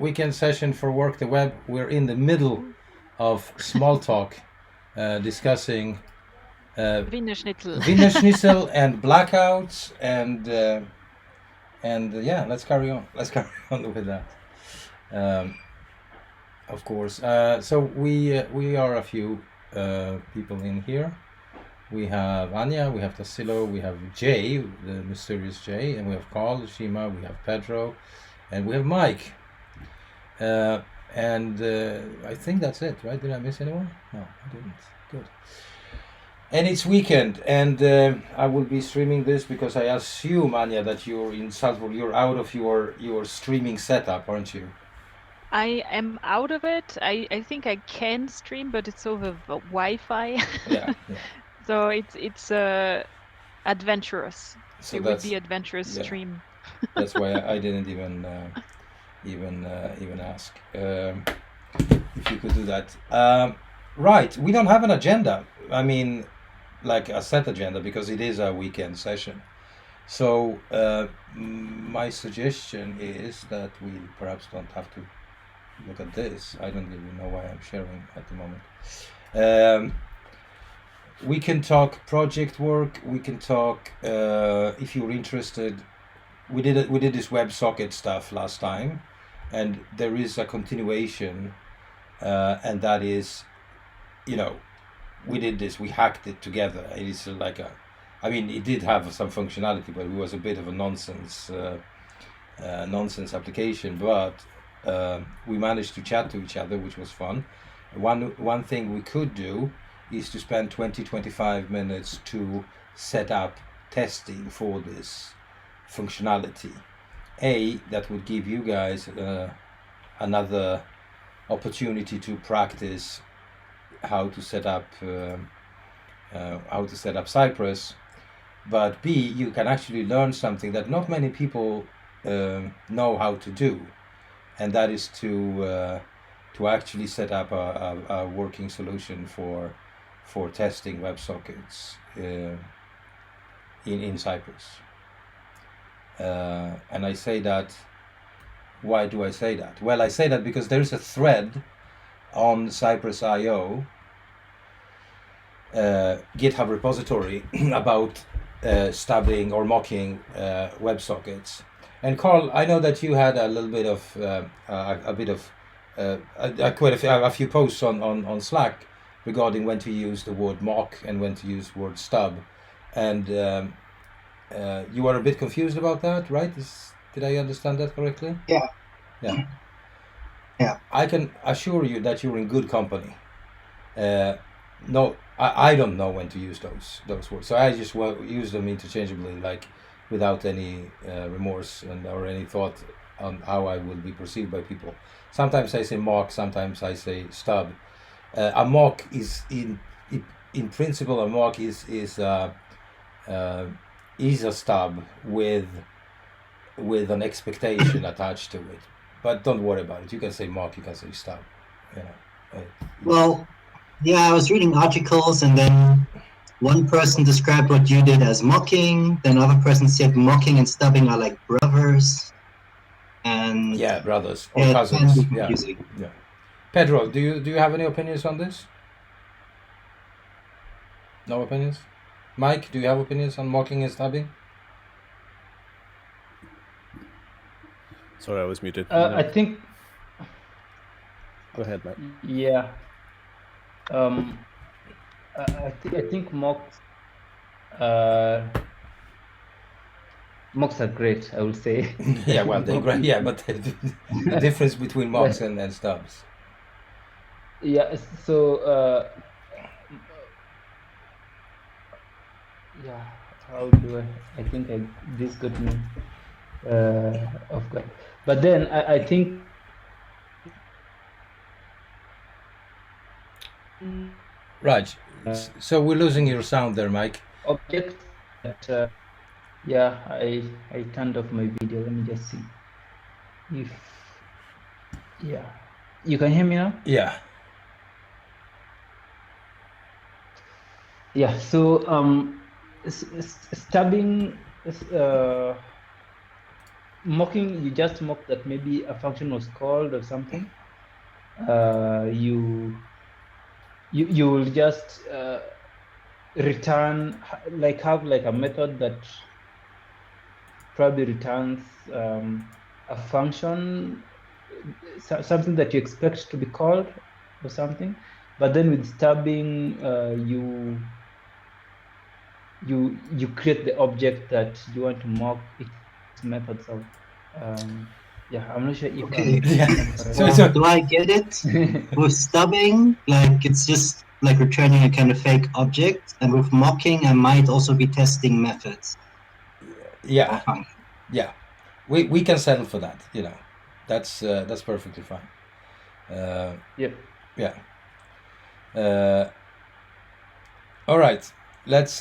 weekend session for Work the Web. We're in the middle of small talk, discussing Wiener Schnitzel. Wiener Schnitzel and blackouts, and yeah, let's carry on. Let's carry on with that. Of course. So we are a few people in here. We have Anya, we have Tassilo, we have Jay, the mysterious Jay, and we have Carl, Shima, we have Pedro, and we have Mike. And I think that's it, right? Did I miss anyone? No, I didn't. Good. And it's weekend, and I will be streaming this because I assume, Anya, that you're in Salzburg. You're out of your streaming setup, aren't you? I am out of it. I think I can stream, but it's over Wi-Fi. Yeah. So it's adventurous. So it would be adventurous stream. That's why I didn't even ask if you could do that. Right, we don't have an agenda. I mean, like a set agenda, because it is a weekend session. So my suggestion is that we perhaps don't have to look at this. I don't even know why I'm sharing at the moment. We can talk project work. We can talk, if you're interested. We did this WebSocket stuff last time, and there is a continuation, and that is, we did this. We hacked it together. It is like it did have some functionality, but it was a bit of a nonsense application. But we managed to chat to each other, which was fun. One thing we could do is to spend 20-25 minutes to set up testing for this functionality. That would give you guys another opportunity to practice how to set up Cypress. But B, you can actually learn something that not many people know how to do, and that is to actually set up a working solution for testing WebSockets in Cypress. And I say that. Why do I say that? Well, I say that because there is a thread on Cypress.io GitHub repository about stubbing or mocking WebSockets. And Carl, I know that you had a little bit of quite a few posts on Slack regarding when to use the word mock and when to use word stub, and you are a bit confused about that, right? Did I understand that correctly? Yeah. I can assure you that you're in good company. No, I don't know when to use those words, so I just use them interchangeably, like without any remorse or any thought on how I will be perceived by people. Sometimes I say mock, sometimes I say stub. A mock is in principle, a mock is a stub with an expectation attached to it. But don't worry about it. You can say mock, you can say stub. Well, yeah, I was reading articles, and then one person described what you did as mocking. Then another person said mocking and stubbing are like brothers. And yeah, brothers or cousins. Yeah. Pedro, do you have any opinions on this? No opinions? Mike, do you have opinions on mocking and stubbing? Sorry, I was muted. I think. Go ahead, Mike. Yeah. I think mocks are great, I would say. Yeah, well, they're great. Yeah, but the difference between mocks and stubs. Yeah. So. Yeah. How do I think this got me off guard. But then I think. Right. So we're losing your sound there, Mike. Objects that, yeah, I turned off my video. Let me just see if, yeah, you can hear me now? Yeah. Yeah. So stubbing mocking, you just mock that maybe a function was called or something. You will just return, like have like a method that probably returns a function, something that you expect to be called or something. But then with stubbing, you create the object that you want to mock its methods of. Yeah, I'm not sure if Okay. Yeah. I'm correct. So- Do I get it? With stubbing, like it's just like returning a kind of fake object, and with mocking, I might also be testing methods. Yeah, or functions. yeah, we can settle for that. You know, that's perfectly fine. Yep. Yeah. All right. Let's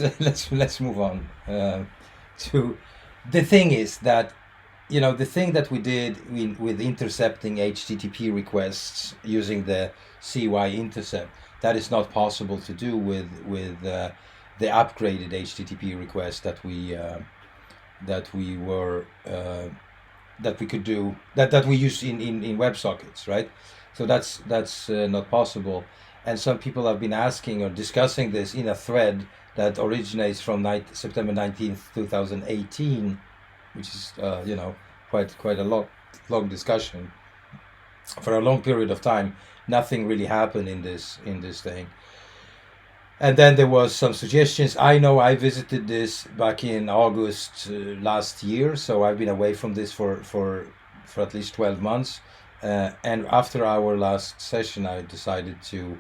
let's move on to the thing is that the thing that we did with intercepting HTTP requests using the CY intercept, that is not possible to do with the upgraded HTTP request that we could do that we use in WebSockets, right? So that's not possible. And some people have been asking or discussing this in a thread that originates from September 19th, 2018, which is quite a long discussion. For a long period of time, nothing really happened in this thing. And then there was some suggestions. I know I visited this back in August last year, so I've been away from this for at least 12 months. And after our last session, I decided to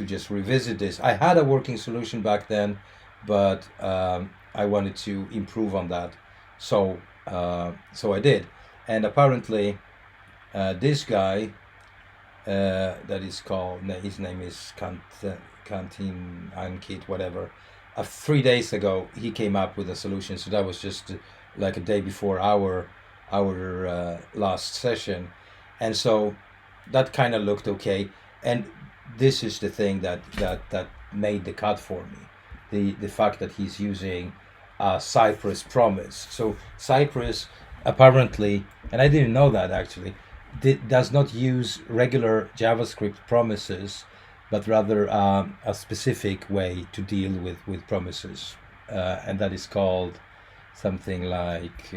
just revisit this. I had a working solution back then, but I wanted to improve on that. So I did. And apparently, this guy, that is called, his name is Kantin Ankit, whatever. 3 days ago, he came up with a solution. So that was just like a day before our last session, and so that kind of looked okay. And this is the thing that made the cut for me, the fact that he's using Cypress promise. So Cypress apparently, and I didn't know that actually, does not use regular JavaScript promises, but rather a specific way to deal with promises, and that is called something like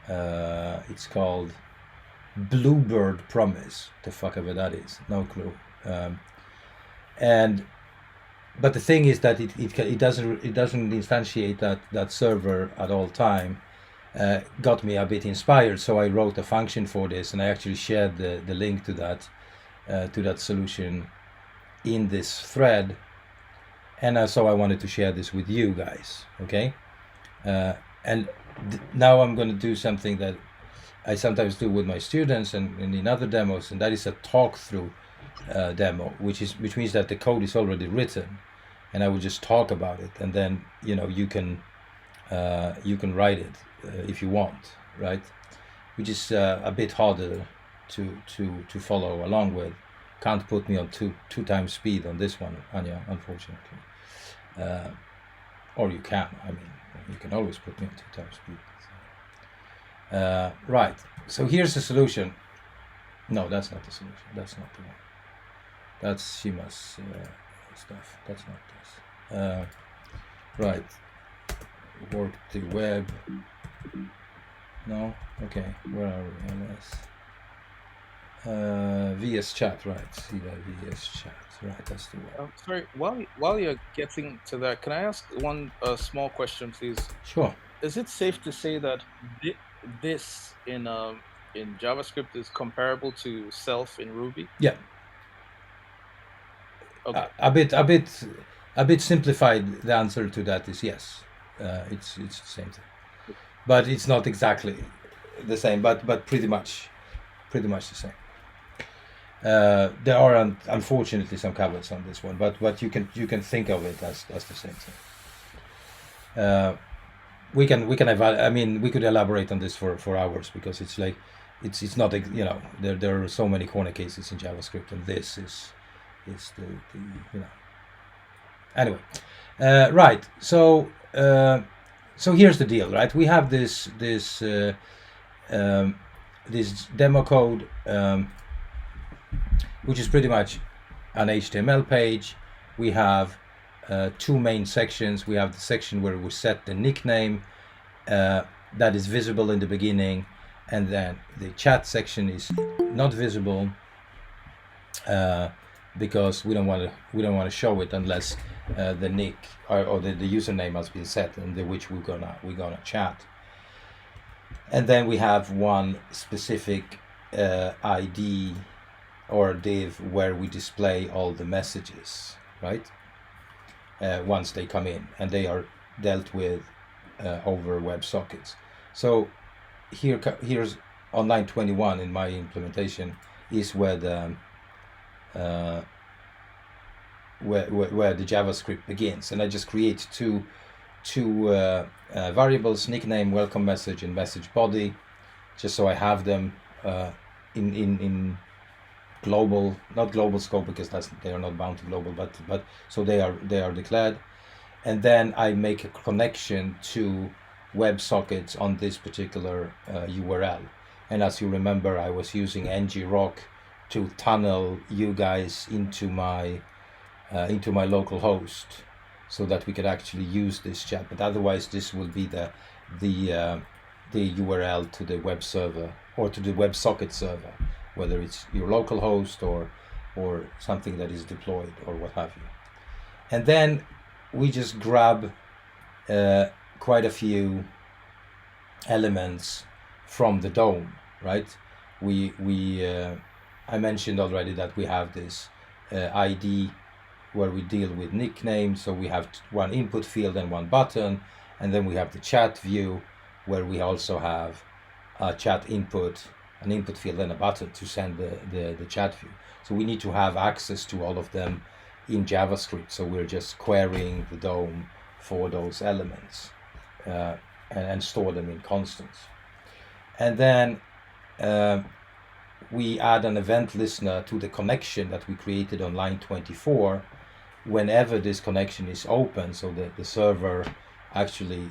it's called Bluebird promise. The fuck ever that is, no clue. But the thing is that it doesn't instantiate that server at all time. Got me a bit inspired, so I wrote a function for this, and I actually shared the link to that solution in this thread. And so I wanted to share this with you guys, okay? And now I'm going to do something that I sometimes do with my students and in other demos, and that is a talk-through demo, which means that the code is already written, and I will just talk about it, and then you can write it if you want, right? Which is a bit harder to follow along with. Can't put me on two times speed on this one, Anya, unfortunately. Or you can. I mean, you can always put me on 2 times speed. Right. So here's the solution. No, that's not the solution. That's not the one. That's Shima's stuff. That's not this. Right. Work the web. No. Okay. Where are we? LS. VS Chat. Right. See that VS Chat. Right. That's the one. Sorry. While you're getting to that, can I ask one small question, please? Sure. Is it safe to say that this in JavaScript is comparable to self in Ruby? Yeah. Okay. A bit simplified. The answer to that is yes. It's the same thing, but it's not exactly the same. But pretty much the same. There are unfortunately some caveats on this one, but you can think of it as the same thing. We could elaborate on this for hours, because it's like it's not there are so many corner cases in JavaScript, and this is the anyway. Right. So so here's the deal, right? We have this demo code, which is pretty much an HTML page. We have two main sections. We have the section where we set the nickname that is visible in the beginning, and then the chat section is not visible because we don't want to show it unless the nick or the username has been set, and which we're gonna chat. And then we have one specific ID or div where we display all the messages, right? Once they come in, and they are dealt with over WebSockets. So here's on line 21 in my implementation is where the where the JavaScript begins, and I just create two variables: nickname, welcome message, and message body, just so I have them in global, not global scope, because they are not bound to global, but so they are declared. And then I make a connection to WebSockets on this particular URL. And as you remember, I was using ngrok to tunnel you guys into my local host, so that we could actually use this chat. But otherwise, this will be the URL to the web server or to the WebSocket server, whether it's your local host or something that is deployed or what have you. And then we just grab quite a few elements from the DOM, right? I mentioned already that we have this ID where we deal with nickname, so we have one input field and one button, and then we have the chat view where we also have a chat input, an input field and a button to send the chat view. So we need to have access to all of them in JavaScript, so we're just querying the DOM for those elements and store them in constants. And then we add an event listener to the connection that we created on line 24 whenever this connection is open, so that the server actually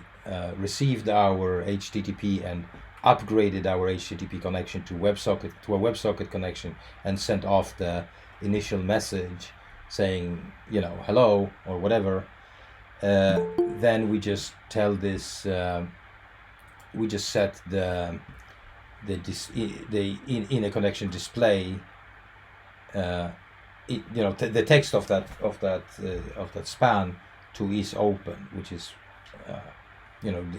received our HTTP and upgraded our HTTP connection to WebSocket, to a WebSocket connection, and sent off the initial message saying, hello or whatever. Then we just tell this, we just set the in a connection display, the text of that span to is open, which is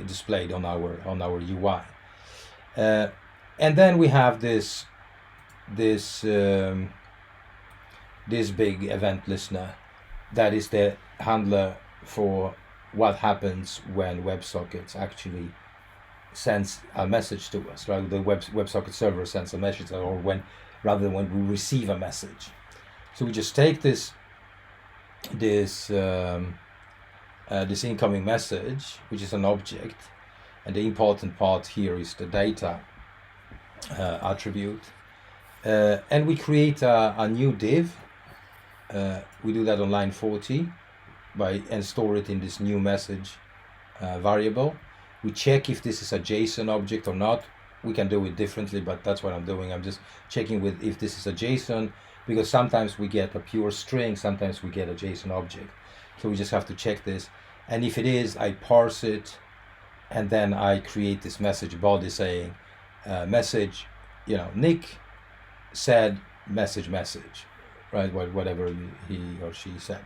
displayed on our UI. And then we have this big event listener that is the handler for what happens when WebSockets actually sends a message to us, right? The WebSocket server sends a message, or rather when we receive a message. So we just take this incoming message, which is an object, and the important part here is the data attribute, and we create a new div. We do that on line 40 and store it in this new message variable. We check if this is a JSON object or not. We can do it differently, but that's what I'm doing. I'm just checking if this is a JSON, because sometimes we get a pure string, sometimes we get a JSON object. So we just have to check this. And if it is, I parse it, and then I create this message body saying, message, Nick said message, right? Whatever he or she said.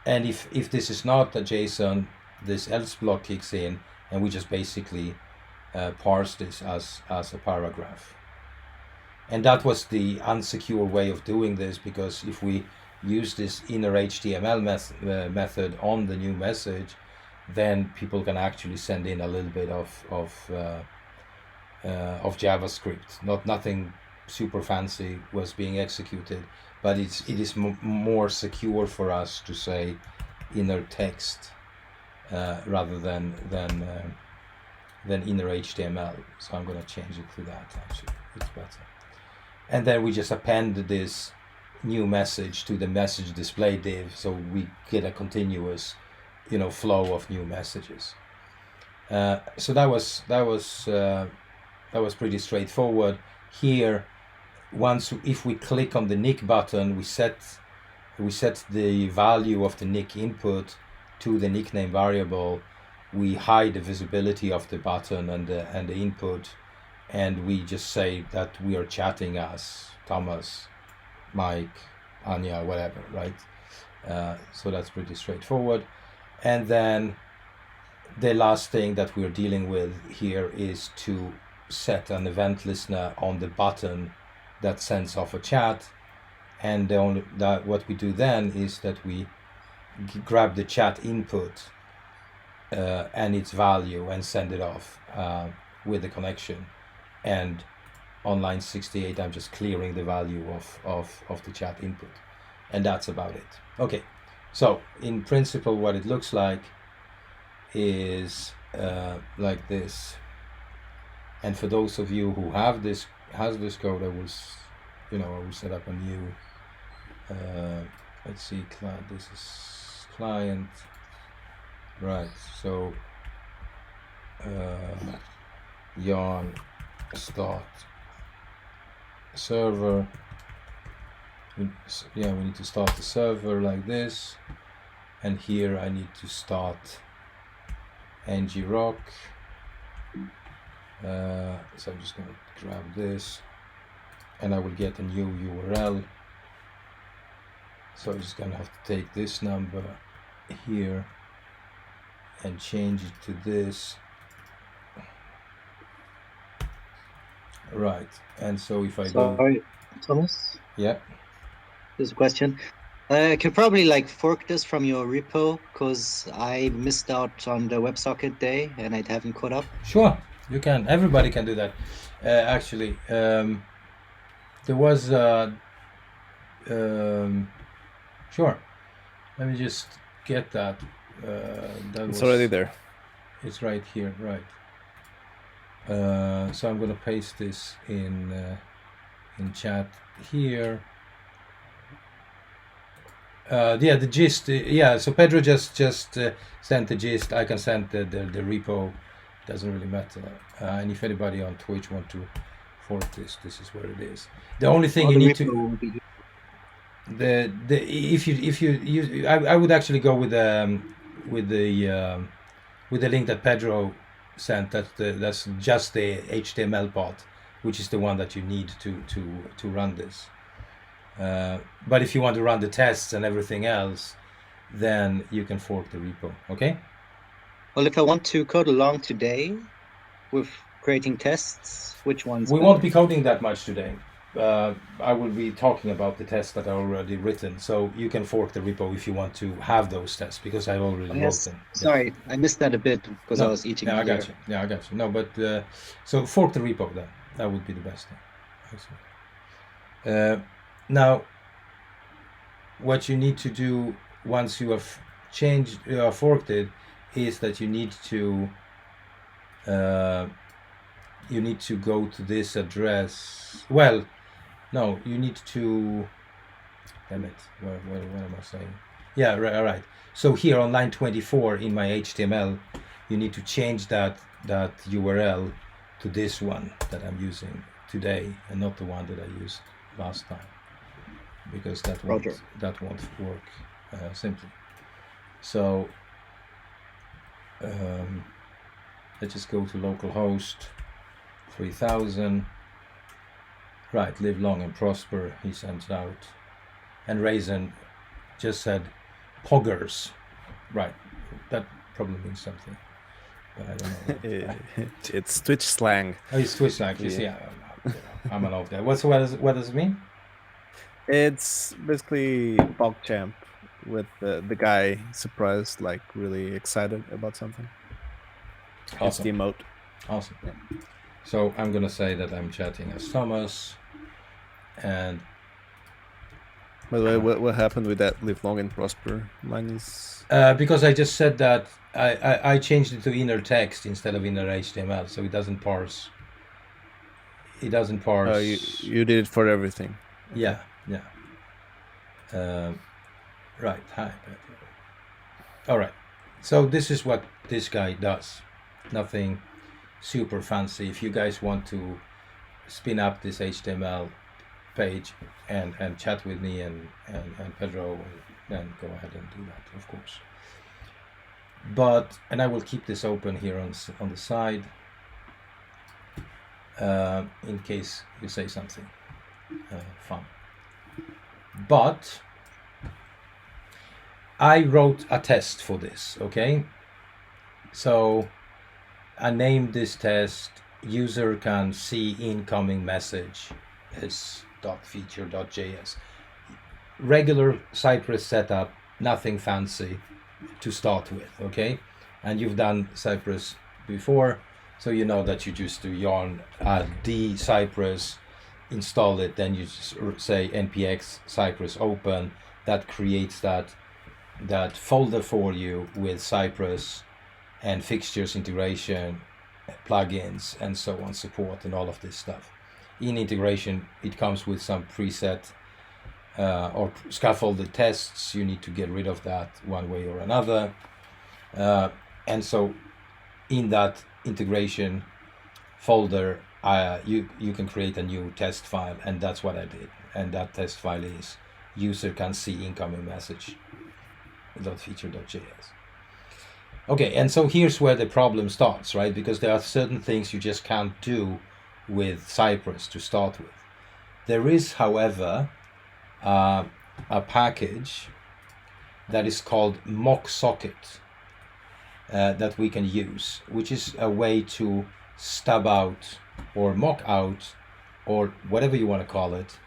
And if this is not a JSON, this else block kicks in, and we just basically parse this as a paragraph. And that was the unsecure way of doing this, because if we use this inner HTML method on the new message, then people can actually send in a little bit of JavaScript. Nothing super fancy was being executed, but it is more secure for us to say inner text rather than inner HTML. So I'm going to change it to that. Actually, it's better. And then we just append this new message to the message display div, so we get a continuous flow of new messages. So that was pretty straightforward. Here, if we click on the nick button, we set the value of the nick input to the nickname variable. We hide the visibility of the button and the input, and we just say that we are chatting as Thomas, Mike, Anya, whatever, right? So that's pretty straightforward. And then the last thing that we're dealing with here is to set an event listener on the button that sends off a chat. And what we do then is that we grab the chat input and its value and send it off with the connection. And on line 68, I'm just clearing the value of the chat input. And that's about it. Okay, so in principle, what it looks like is like this. And for those of you who has this code, I will set up a new. Let's see, this is client, right? So yarn start server. We need to start the server like this, and here I need to start ngrok. So I'm just going to grab this, and I will get a new URL. So I'm just going to have to take this number here and change it to this. Right, and so if I Sorry, Thomas, yeah, there's a question. I could probably like fork this from your repo because I missed out on the WebSocket day and I haven't caught up. sure, you can. Everybody can do that. Actually, there was sure. Let me just get that. It's already there. It's right here, right. So I'm going to paste this in chat here. The gist. So Pedro just sent the gist. I can send the repo. Doesn't really matter. And if anybody on Twitch want to fork this is where it is. The only thing you need to I would actually go with the link that Pedro sent. That's just the HTML part, which is the one that you need to run this. But if you want to run the tests and everything else, then you can fork the repo. Okay. Well, if I want to code along today with creating tests, which ones? We won't be coding that much today. I will be talking about the tests that are already written, so you can fork the repo if you want to have those tests, because I already wrote them. Sorry, I missed that a bit because I was eating. Yeah, I got you. Yeah, I got you. No, but so fork the repo then. That would be the best thing. Now, what you need to do once you have forked it is that you need to go to this address. Well, no, you need to. Damn it! What am I saying? Yeah, right. All right. So here on line 24 in my HTML, you need to change that URL to this one that I'm using today, and not the one that I used last time, because that won't work simply. So let's just go to localhost 3000. Right, live long and prosper, he sends out. And Raisin just said poggers. Right, that probably means something, but I don't know. It's Twitch slang. Oh, it's Twitch slang. You see, I'm an old guy. What does it mean? It's basically PogChamp with the guy surprised, like really excited about something. Awesome. It's the emote. Awesome. Yeah. So I'm gonna say that I'm chatting as Thomas, and by the way, what happened with that live long and prosper? Mine is because I just said that I changed it to inner text instead of inner HTML, so it doesn't parse. It doesn't parse. Oh, you did it for everything. Yeah. Right. Hi. All right. So this is what this guy does. nothing super fancy. If you guys want to spin up this HTML page and chat with me and Pedro, then go ahead and do that, of course. But, and I will keep this open here on the side in case you say something fun. But I wrote a test for this, okay? So I named this test user can see incoming message is .feature.js. Regular Cypress setup, nothing fancy to start with, okay? And you've done Cypress before, so you know that you just do yarn d Cypress, install it, then you just say npx Cypress open. That creates that folder for you with Cypress and fixtures integration, plugins, and so on, support, and all of this stuff. In integration, it comes with some preset or scaffolded tests. You need to get rid of that one way or another. And so in that integration folder, you can create a new test file, and that's what I did. And that test file is user can see incoming message .feature.js. Okay, and so here's where the problem starts, right? Because there are certain things you just can't do with Cypress to start with. There is, however, a package that is called mocksocket that we can use, which is a way to stub out or mock out, or whatever you want to call it,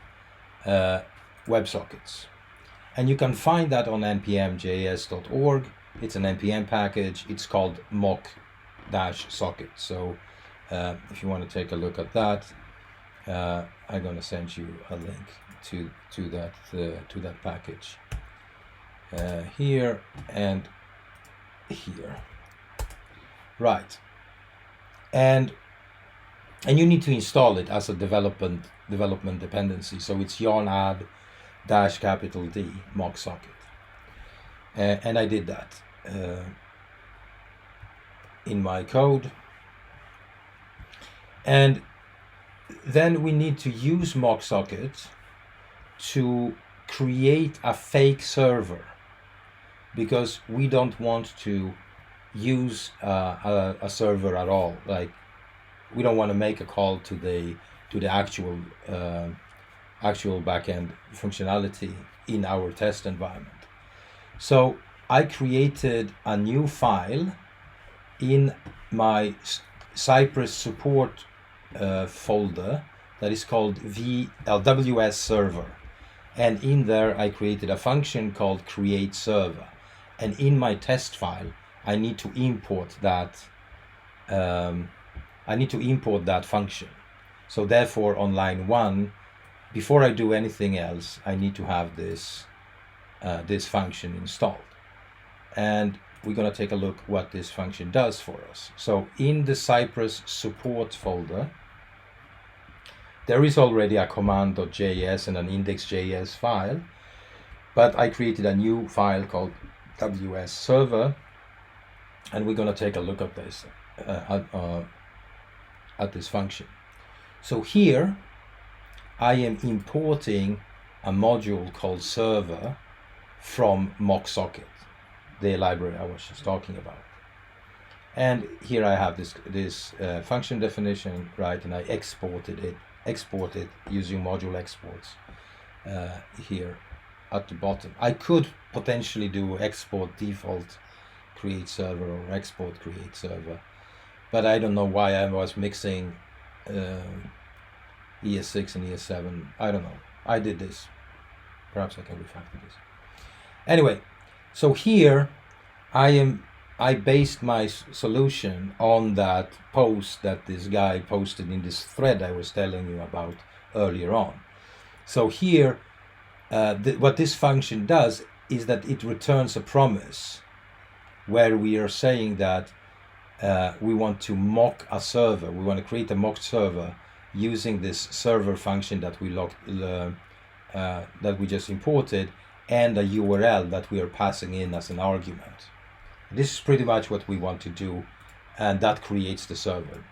WebSockets. And you can find that on npmjs.org. It's an npm package. It's called mock-socket. So if you want to take a look at that, I'm going to send you a link to that package here and here. Right. And you need to install it as a development dependency. So it's yarn add -D mocksocket. And I did that in my code. And then we need to use mocksocket to create a fake server, because we don't want to use a server at all. Like, we don't want to make a call to the actual backend functionality in our test environment. So I created a new file in my Cypress support folder that is called WS server, and in there I created a function called create server, and in my test file I need to import that function. So therefore, on line 1, before I do anything else, I need to have this function installed. And we're going to take a look what this function does for us. So in the Cypress support folder, there is already a command.js and an index.js file, but I created a new file called WS server, and we're going to take a look at this at this function. So here I am importing a module called server from mocksocket, the library I was just talking about. And here I have this function definition, right? And I exported it using module exports here at the bottom. I could potentially do export default create server or export create server, but I don't know why I was mixing ES6 and ES7. I don't know. I did this. Perhaps I can refactor this. Anyway, so here I based my solution on that post that this guy posted in this thread I was telling you about earlier on. So here, what this function does is that it returns a promise where we are saying that we want to mock a server. We want to create a mock server using this server function that we just imported, and a URL that we are passing in as an argument. This is pretty much what we want to do and that creates the server.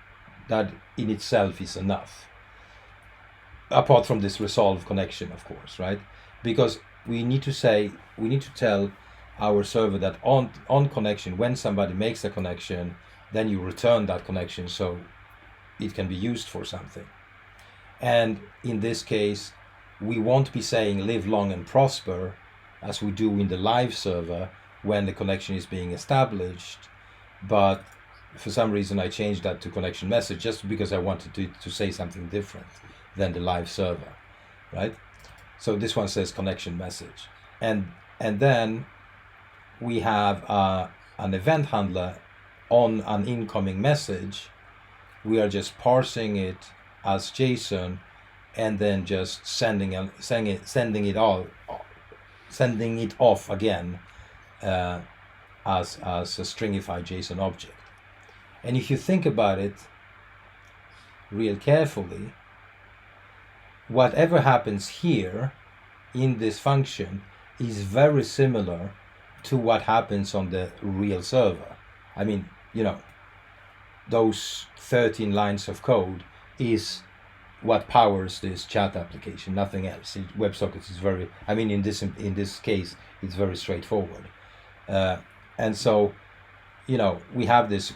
That in itself is enough. Apart from this resolve connection, of course, right? Because we need to tell our server that on connection, when somebody makes a connection, then you return that connection so it can be used for something. And in this case, we won't be saying live long and prosper as we do in the live server when the connection is being established, but for some reason I changed that to connection message just because I wanted to say something different than the live server, right? So this one says connection message, and then we have an event handler on an incoming message. We are just parsing it as JSON and then just sending it off again as a stringified JSON object. And if you think about it real carefully, whatever happens here in this function is very similar to what happens on the real server. I mean, those 13 lines of code is what powers this chat application, nothing else. WebSockets is very, in this case, it's very straightforward. And so, we have this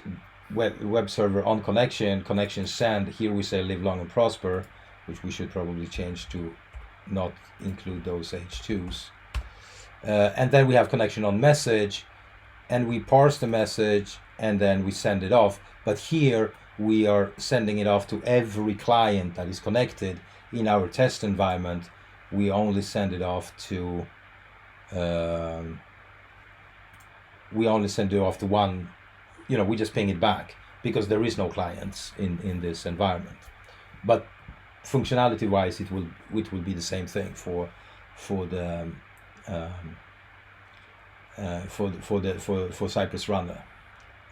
web server on connection send. Here we say live long and prosper, which we should probably change to not include those H2s. And then we have connection on message, and we parse the message and then we send it off. But here we are sending it off to every client that is connected. In our test environment, we only send it off to one. We just ping it back because there is no clients in this environment. But functionality wise, it will be the same thing for Cypress Runner.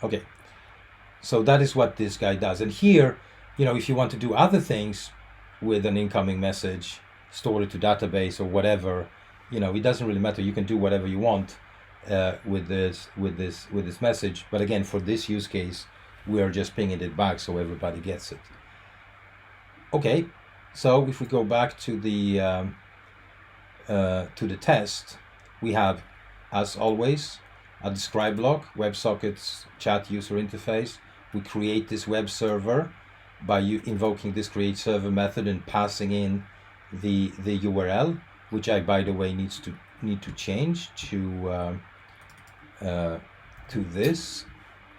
Okay, so that is what this guy does. And here, if you want to do other things with an incoming message, store it to database or whatever, it doesn't really matter. You can do whatever you want with this message. But again, for this use case, we are just pinging it back so everybody gets it. Okay, so if we go back to the test, we have, as always, a describe block, WebSockets chat user interface. We create this web server by invoking this create server method and passing in the URL, which I, by the way, need to change to this,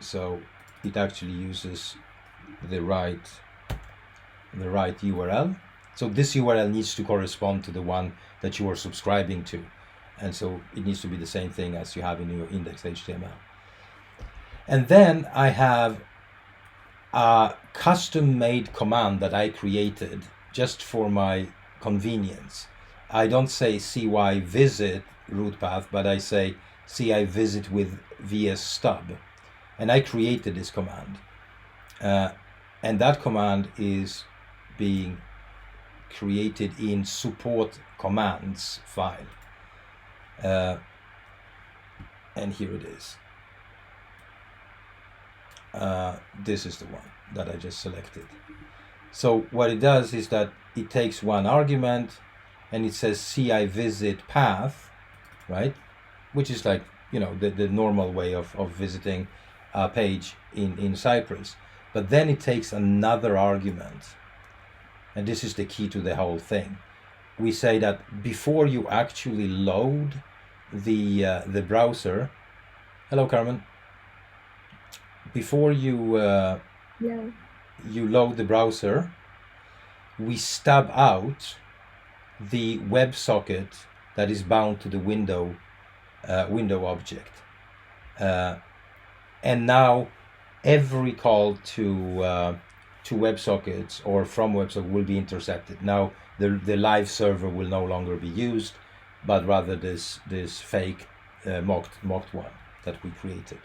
so it actually uses the right URL. So this URL needs to correspond to the one that you are subscribing to, and so it needs to be the same thing as you have in your index.html. And then I have a custom-made command that I created just for my convenience. I don't say cy visit root path, but I say cy visit with vs stub, and I created this command, and that command is being created in support commands file, and here it is. This is the one that I just selected. So what it does is that it takes one argument and it says ci visit path, right, which is like the normal way of visiting a page in Cypress. But then it takes another argument, and this is the key to the whole thing. We say that before you actually load the browser, hello Carmen, before you you load the browser, we stub out the WebSocket that is bound to the window object, and now every call to WebSockets or from WebSocket will be intercepted. Now the live server will no longer be used, but rather this fake mocked one that we created.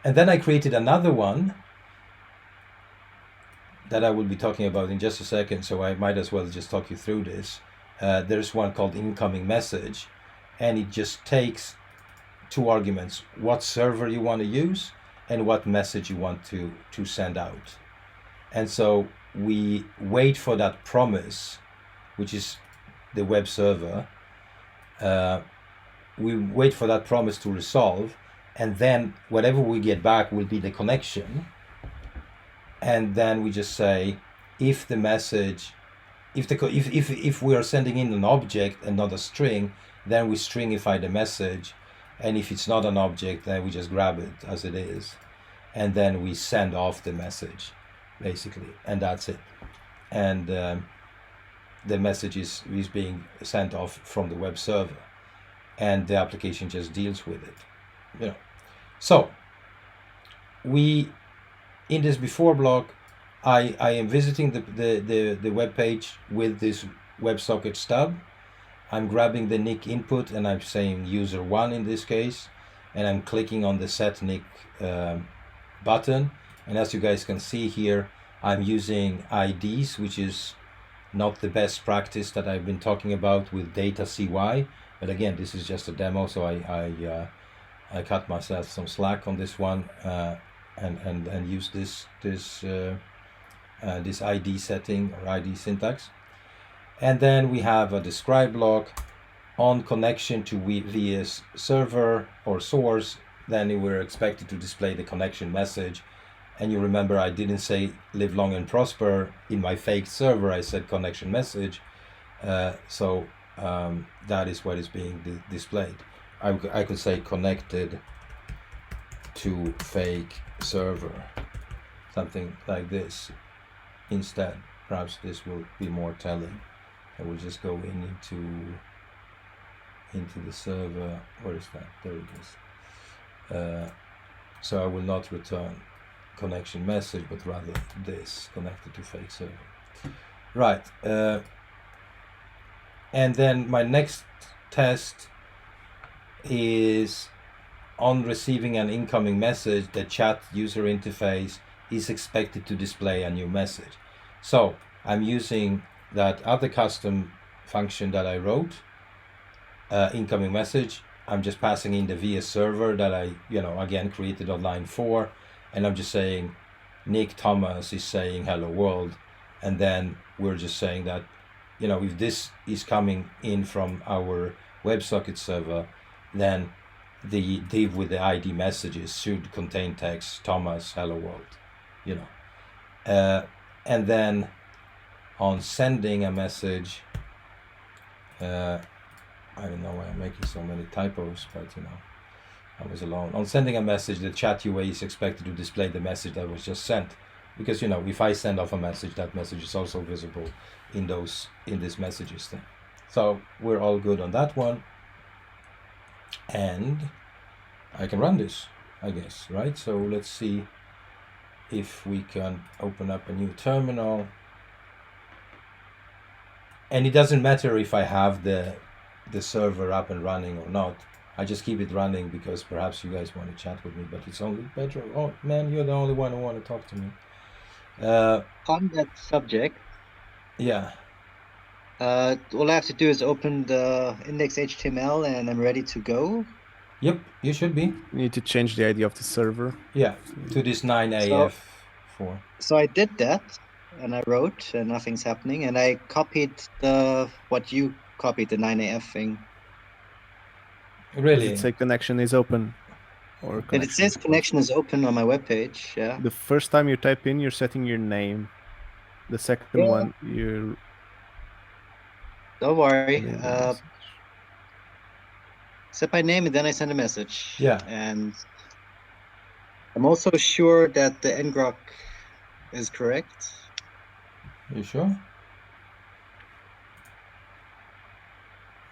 And then I created another one that I will be talking about in just a second, so I might as well just talk you through this. There's one called incoming message, and it just takes two arguments: what server you want to use and what message you want to send out. And so we wait for that promise, which is the web server. We wait for that promise to resolve, and then whatever we get back will be the connection. And then we just say, if the message, if we are sending in an object and not a string, then we stringify the message. And if it's not an object, then we just grab it as it is, and then we send off the message, basically, and that's it. And the message is being sent off from the web server, and the application just deals with it, you know. So we, in this before block, I am visiting the web page with this WebSocket stub. I'm grabbing the NIC input and I'm saying user 1 in this case, and I'm clicking on the set NIC button. And as you guys can see here, I'm using IDs, which is not the best practice that I've been talking about with data CY. But again, this is just a demo, so I cut myself some slack on this one, and use this ID setting or ID syntax. And then we have a describe block on connection to VS server or source. Then we're expected to display the connection message. And you remember I didn't say live long and prosper in my fake server. I said connection message. So that is what is being displayed. I could say connected to fake server, something like this instead. Perhaps this will be more telling. I will just go into the server. Where is that? There it is. So I will not return connection message, but rather this, connected to fake server. Right. And then my next test is on receiving an incoming message, the chat user interface is expected to display a new message. So I'm using that other custom function that I wrote, incoming message. I'm just passing in the VS server that I, again, created on line 4, and I'm just saying Nick Thomas is saying hello world, and then we're just saying that, if this is coming in from our WebSocket server, then the div with the ID messages should contain text Thomas hello world, and then on sending a message, I don't know why I'm making so many typos, but I was alone. On sending a message, the chat UA is expected to display the message that was just sent, because if I send off a message, that message is also visible in this messages thing. So we're all good on that one, and I can run this, I guess, right? So let's see if we can open up a new terminal. And it doesn't matter if I have the server up and running or not. I just keep it running because perhaps you guys want to chat with me, but it's only better. Oh man, you're the only one who want to talk to me. On that subject, yeah. All I have to do is open the index.html and I'm ready to go. Yep, you should be. You need to change the ID of the server. Yeah, to this 9AF4. So I did that, and I wrote, and nothing's happening, and I copied what you copied, the 9AF thing. Really? Does it say connection is open? Or And it says connection is open on my webpage, yeah. The first time you type in, you're setting your name. The second one, you're... Don't worry. Yeah, message. Set my name and then I send a message. Yeah. And I'm also sure that the ngrok is correct. You sure?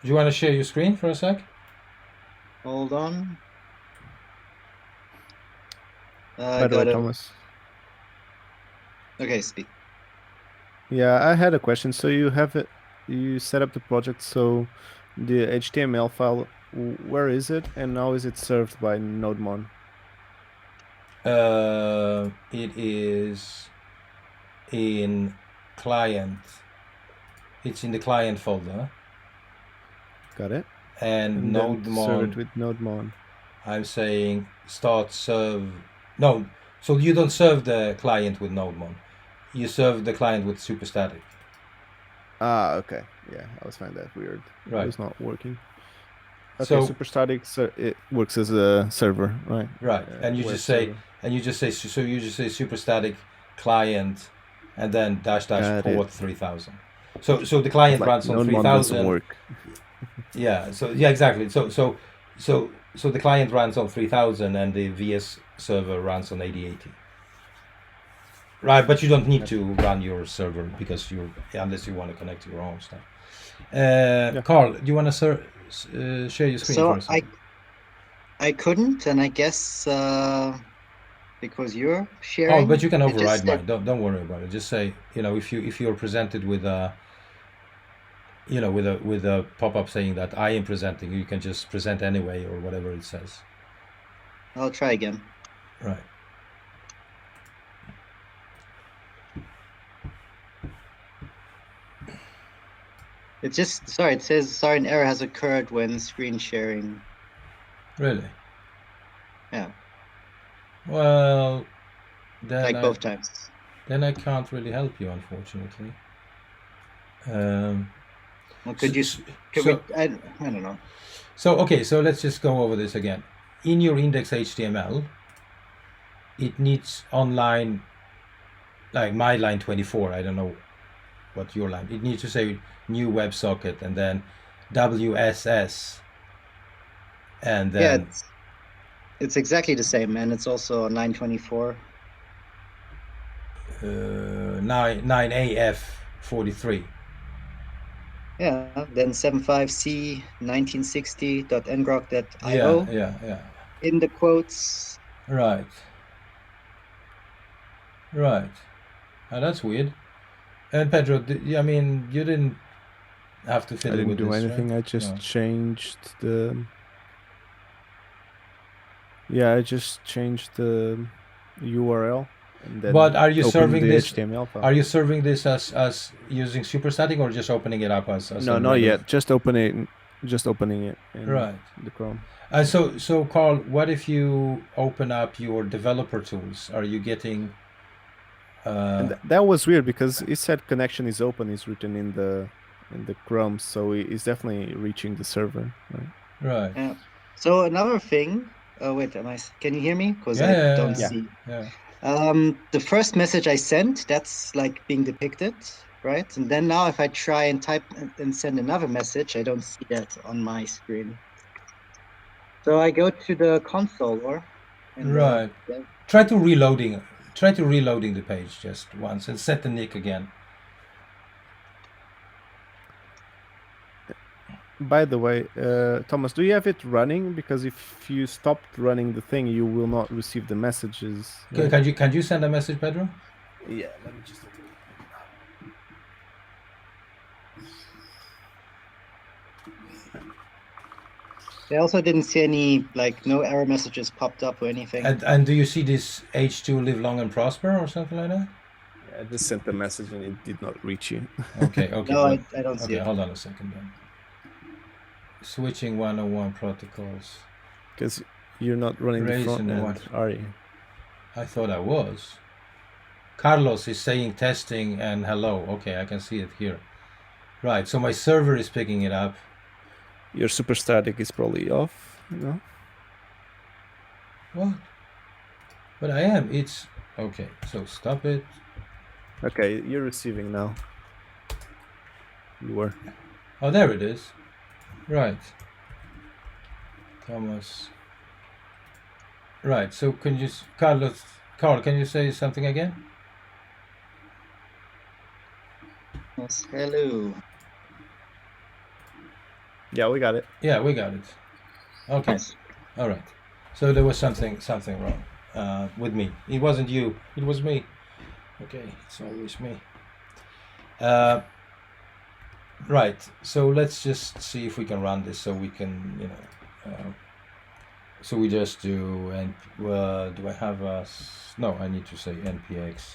Do you want to share your screen for a sec? Hold on. By the way, Thomas. Okay, speak. Yeah, I had a question. So you set up the project, so the HTML file, where is it, and how is it served by NodeMon? It is in client. It's in the client folder. Got it. And And then serve NodeMon, it with NodeMon. I'm saying start serve No, so you don't serve the client with NodeMon. You serve the client with SuperStatic. Ah, okay. Yeah, I always find that weird. Right. It was not working. Okay, So SuperStatic, it works as a server, right? right, and you web just say, server. so you just say SuperStatic client, and then dash Got port it. 3000. So the client Like runs on NodeMon doesn't 3000. work. Yeah. So yeah, exactly. So the client runs on 3000, and the VS server runs on 8080. Right, but you don't need to run your server because unless you want to connect to your own stuff. Carl, do you want to share your screen So for a second? I couldn't, and I guess because you're sharing. Oh, but you can it just override said- mine. Don't worry about it. Just say, if you're presented with a with a pop-up saying that I am presenting, you can just present anyway or whatever it says. I'll try again. Right. It just it says sorry, an error has occurred when screen sharing. Really? Yeah. Well, then Like both times. Then I can't really help you, unfortunately. Well, could you? I don't know. So okay, so let's just go over this again. In your index HTML, it needs online, like my line 24. I don't know what your line. It needs to say new WebSocket and then WSS, and then Yeah, it's exactly the same, and it's also on line 24. 9AF43. Yeah, then 75C 1960.ngrok.io Yeah. in the quotes. Right. Oh, that's weird. And Pedro, I mean, you didn't have to I fiddle didn't with do this, anything. right? I just No. changed the. Yeah, I just changed the URL. And then But are you opened serving the this? HTML file. Are you serving this as using SuperStatic or just opening it up as No, a not regular- yet. Just opening it in Right. the Chrome. So Carl, what if you open up your developer tools? Are you getting? And that was weird because it said connection is open is written in the Chrome, so it's definitely reaching the server. Right? Right. Yeah. So another thing. Oh wait, can you hear me? Because I Yeah, don't yeah. see. Yeah. The first message I sent, that's like being depicted, right? And then now if I try and type and send another message, I don't see that on my screen. So I go to the console Right. Try to reloading the page just once and set the nick again. By the way, Thomas, do you have it running? Because if you stopped running the thing, you will not receive the messages. right? Can you send a message, Pedro? Yeah, let me just. I also didn't see any, no error messages popped up or anything. And do you see this H2 live long and prosper or something like that? Yeah, I just sent a message and it did not reach you. Okay. No, well, I don't see okay, it. hold on a second then. Switching 101 protocols. Because you're not running the front Raisin end, one. are you? I thought I was. Carlos is saying testing and hello. Okay, I can see it here. Right, so my server is picking it up. Your SuperStatic is probably off, no? What? But I am. It's okay. So stop it. Okay, you're receiving now. You were. Oh, there it is. Right. Thomas. Right. So can you, Carl? Can you say something again? Yes, hello. Yeah, we got it. Yeah, we got it. Okay. Nice. All right. So there was something wrong with me. It wasn't you. It was me. Okay, it's always me. Right. So let's just see if we can run this. So we can, so we just do do I have a? No, I need to say npx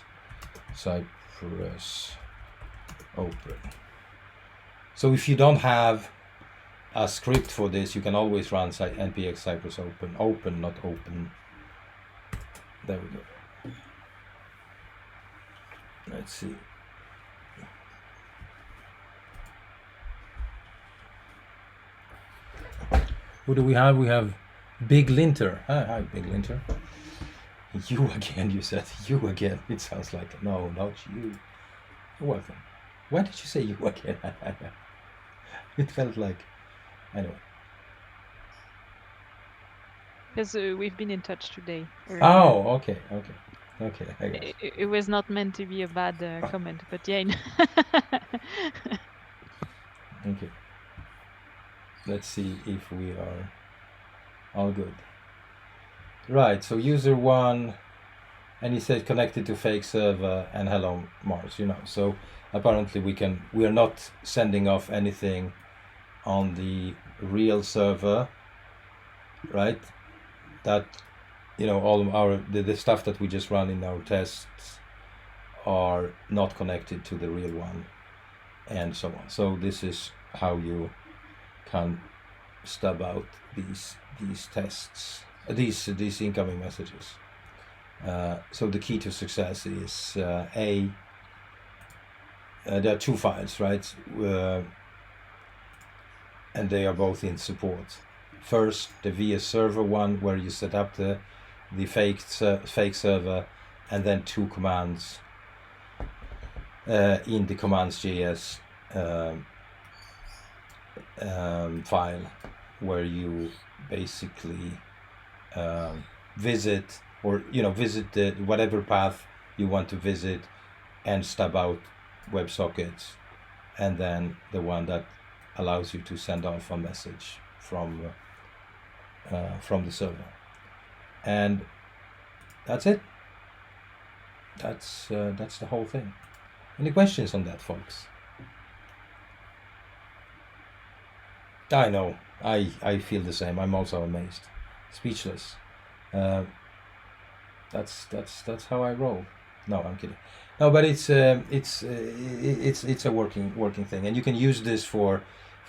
Cypress open. So if you don't have a script for this, you can always run npx Cypress open, not open. There we go. Let's see. Who do we have? We have Big Linter. Hi, Big Linter. You again, you said. You again. It sounds like, no, not you. You're welcome. Why did you say you again? It felt like, anyway. Because we've been in touch today. earlier. Oh, okay, I guess. It was not meant to be a bad comment, but yeah. Okay. Let's see if we are all good. Right, so user 1, and he said connected to fake server and hello Mars, so apparently we are not sending off anything on the real server, right? That all of the stuff that we just run in our tests are not connected to the real one, and so on. So this is how you can stub out these tests, these incoming messages. So the key to success is there are 2 files, right? And they are both in support. First, the VS Server one, where you set up the fake server, and then 2 commands in the commands.js file, where you basically visit the whatever path you want to visit and stub out WebSockets, and then the one that allows you to send off a message from the server, and that's it. That's the whole thing. Any questions on that, folks? I know. I feel the same. I'm also amazed, speechless. That's how I roll. No, I'm kidding. No, but it's a working thing, and you can use this for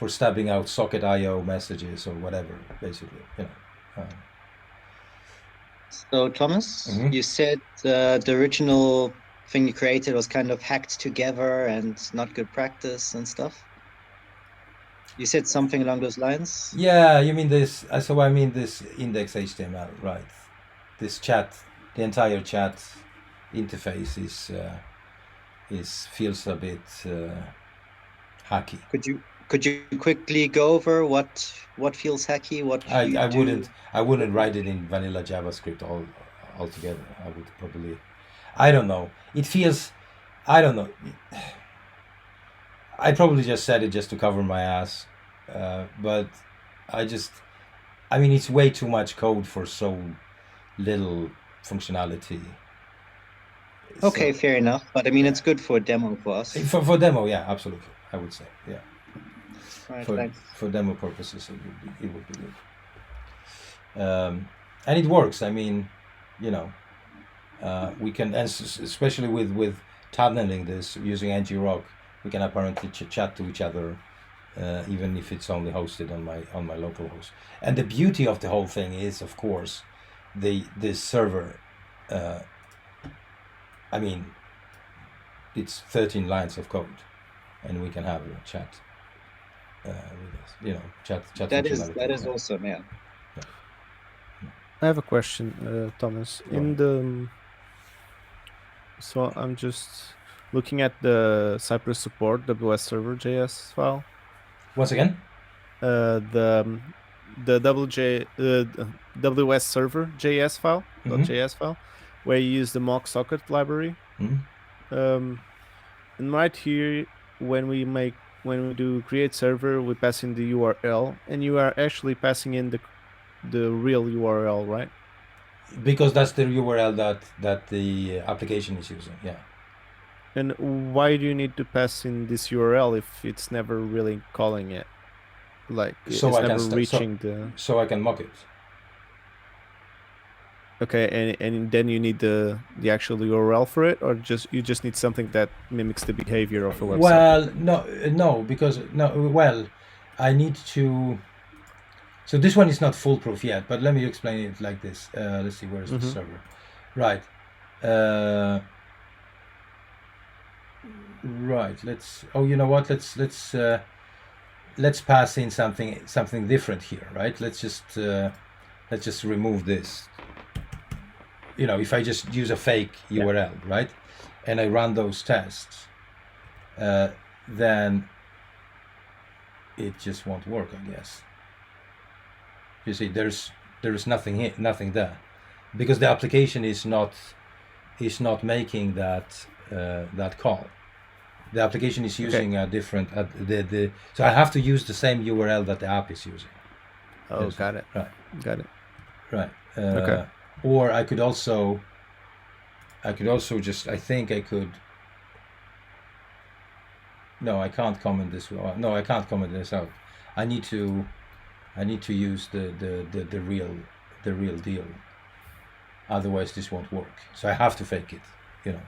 stubbing out socket IO messages or whatever, basically. So Thomas, Mhm. you said the original thing you created was kind of hacked together and not good practice and stuff. You said something along those lines. Yeah, you mean this? So I mean this index HTML, right? This chat, the entire chat interface feels a bit hacky. Could you quickly go over what feels hacky? What you I do? wouldn't write it in vanilla JavaScript altogether. I would probably, I don't know. It feels, I don't know. I probably just said it just to cover my ass, but I mean, it's way too much code for so little functionality. Okay, So, fair enough. But I mean, yeah. it's good for a demo for us. For demo, yeah, absolutely. I would say, yeah. Right, For thanks. demo purposes, it would be good. And it works. I mean, we can, and especially with tunneling this using ngrok, we can apparently chat to each other, even if it's only hosted on my local host. And the beauty of the whole thing is, of course, this server. I mean, it's 13 lines of code, and we can have a chat with us. Chat. That functionality. is awesome, yeah. I have a question, Thomas. Go In ahead. the so I'm just looking at the Cypress support WS server JS file. Once again. The WS server JS file, Mhm. .js file, where you use the mock socket library. Mhm. And right here, when we do create server, we pass in the URL, and you are actually passing in the real URL, right? Because that's the URL that the application is using. Yeah. And why do you need to pass in this URL if it's never really calling it? Like So it's I can never reaching the. So I can mock it. Okay, and then you need the actual URL for it, or you just need something that mimics the behavior of a website. Well, no, because I need to. So this one is not foolproof yet, but let me explain it like this. Let's see, where is the Mhm. server? Right. Right. Let's. Oh, you know what? Let's pass in something different here, right? Let's just remove this. You know, if I just use a fake URL, right, and I run those tests, then it just won't work, I guess. You see, there's nothing there, because the application is not making that call. The application is using a different so I have to use the same URL that the app is using. Oh, Yes. got it. Right. Got it. Right. Okay. Or I could also just, I think I could. No, I can't comment this. No, I can't comment this out. I need to use the real deal. Otherwise, this won't work. So I have to fake it. You know.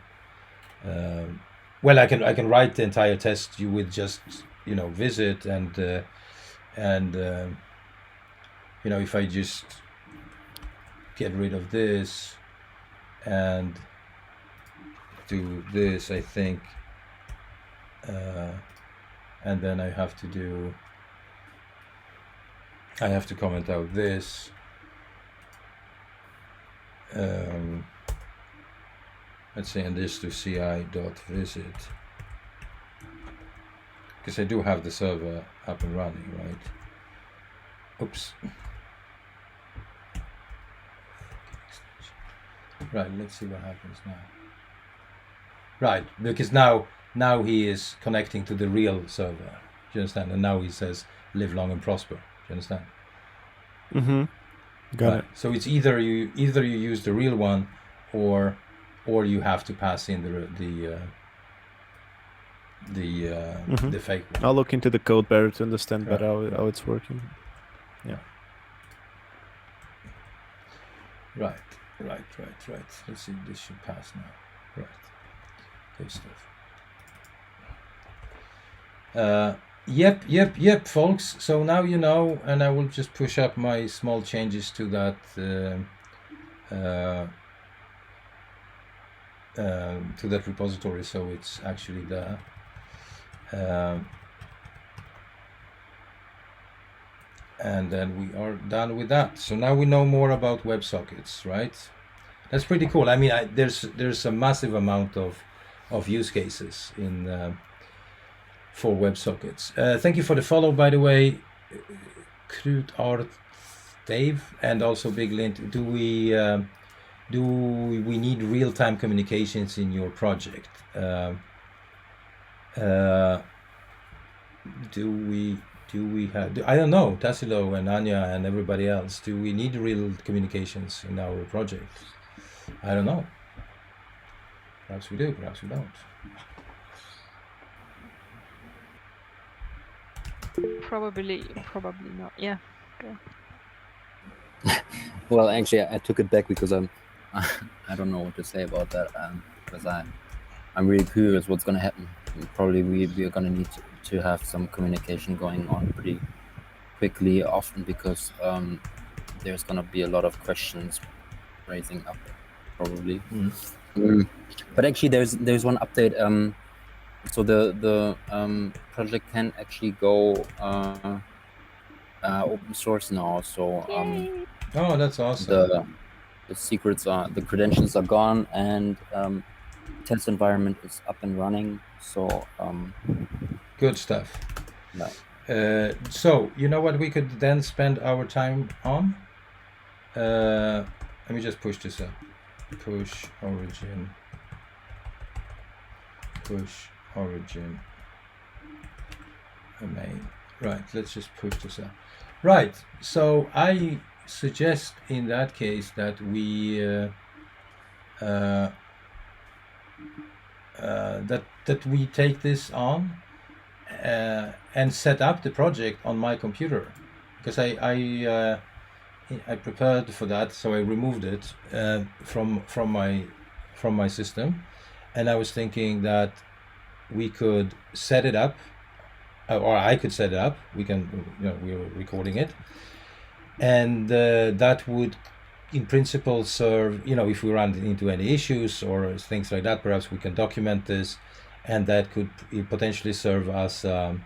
Well, I can write the entire test you with just, you know, visit and you know, if I just get rid of this and do this, I think, and then I have to comment out this. Let's say, and this to ci.visit, because I do have the server up and running, right? Oops. Right, let's see what happens now. Right, because now he is connecting to the real server. Do you understand? And now he says, "Live long and prosper." Do you understand? Mm-hmm. Got Right. it. So it's either you use the real one, or you have to pass in the fake one. I'll look into the code better to understand better how it's working. Right. Let's see. This should pass now. Right. Good stuff. Yep, folks. So now you know, and I will just push up my small changes to that repository, so it's actually there. And then we are done with that. So now we know more about WebSockets, right? That's pretty cool. I mean, there's a massive amount of use cases in for WebSockets. Thank you for the follow, by the way, Knut Art, Dave, and also Big Lint. Do we need real-time communications in your project? Do we have? I don't know, Tassilo and Anya and everybody else. Do we need real communications in our project? I don't know. Perhaps we do. Perhaps we don't. Probably not. Yeah. Well, actually, I took it back because I don't know what to say about that. Because I'm really curious what's going to happen. Probably we are going to need to have some communication going on pretty quickly, often, because there's going to be a lot of questions raising up, probably. But actually, there's one update. So the project can actually go open source now. So oh, that's awesome. The secrets the credentials are gone, and test environment is up and running. So good stuff. No. So you know what we could then spend our time on? Let me just push this up. Push origin. Main. Right, let's just push this up. Right, so I suggest in that case that we that we take this on and set up the project on my computer, because I prepared for that, so I removed it from my system, and I was thinking that we could set it up, or I could set it up. We can, we're recording it, and that would in principle serve, if we run into any issues or things like that, perhaps we can document this, and that could potentially serve as a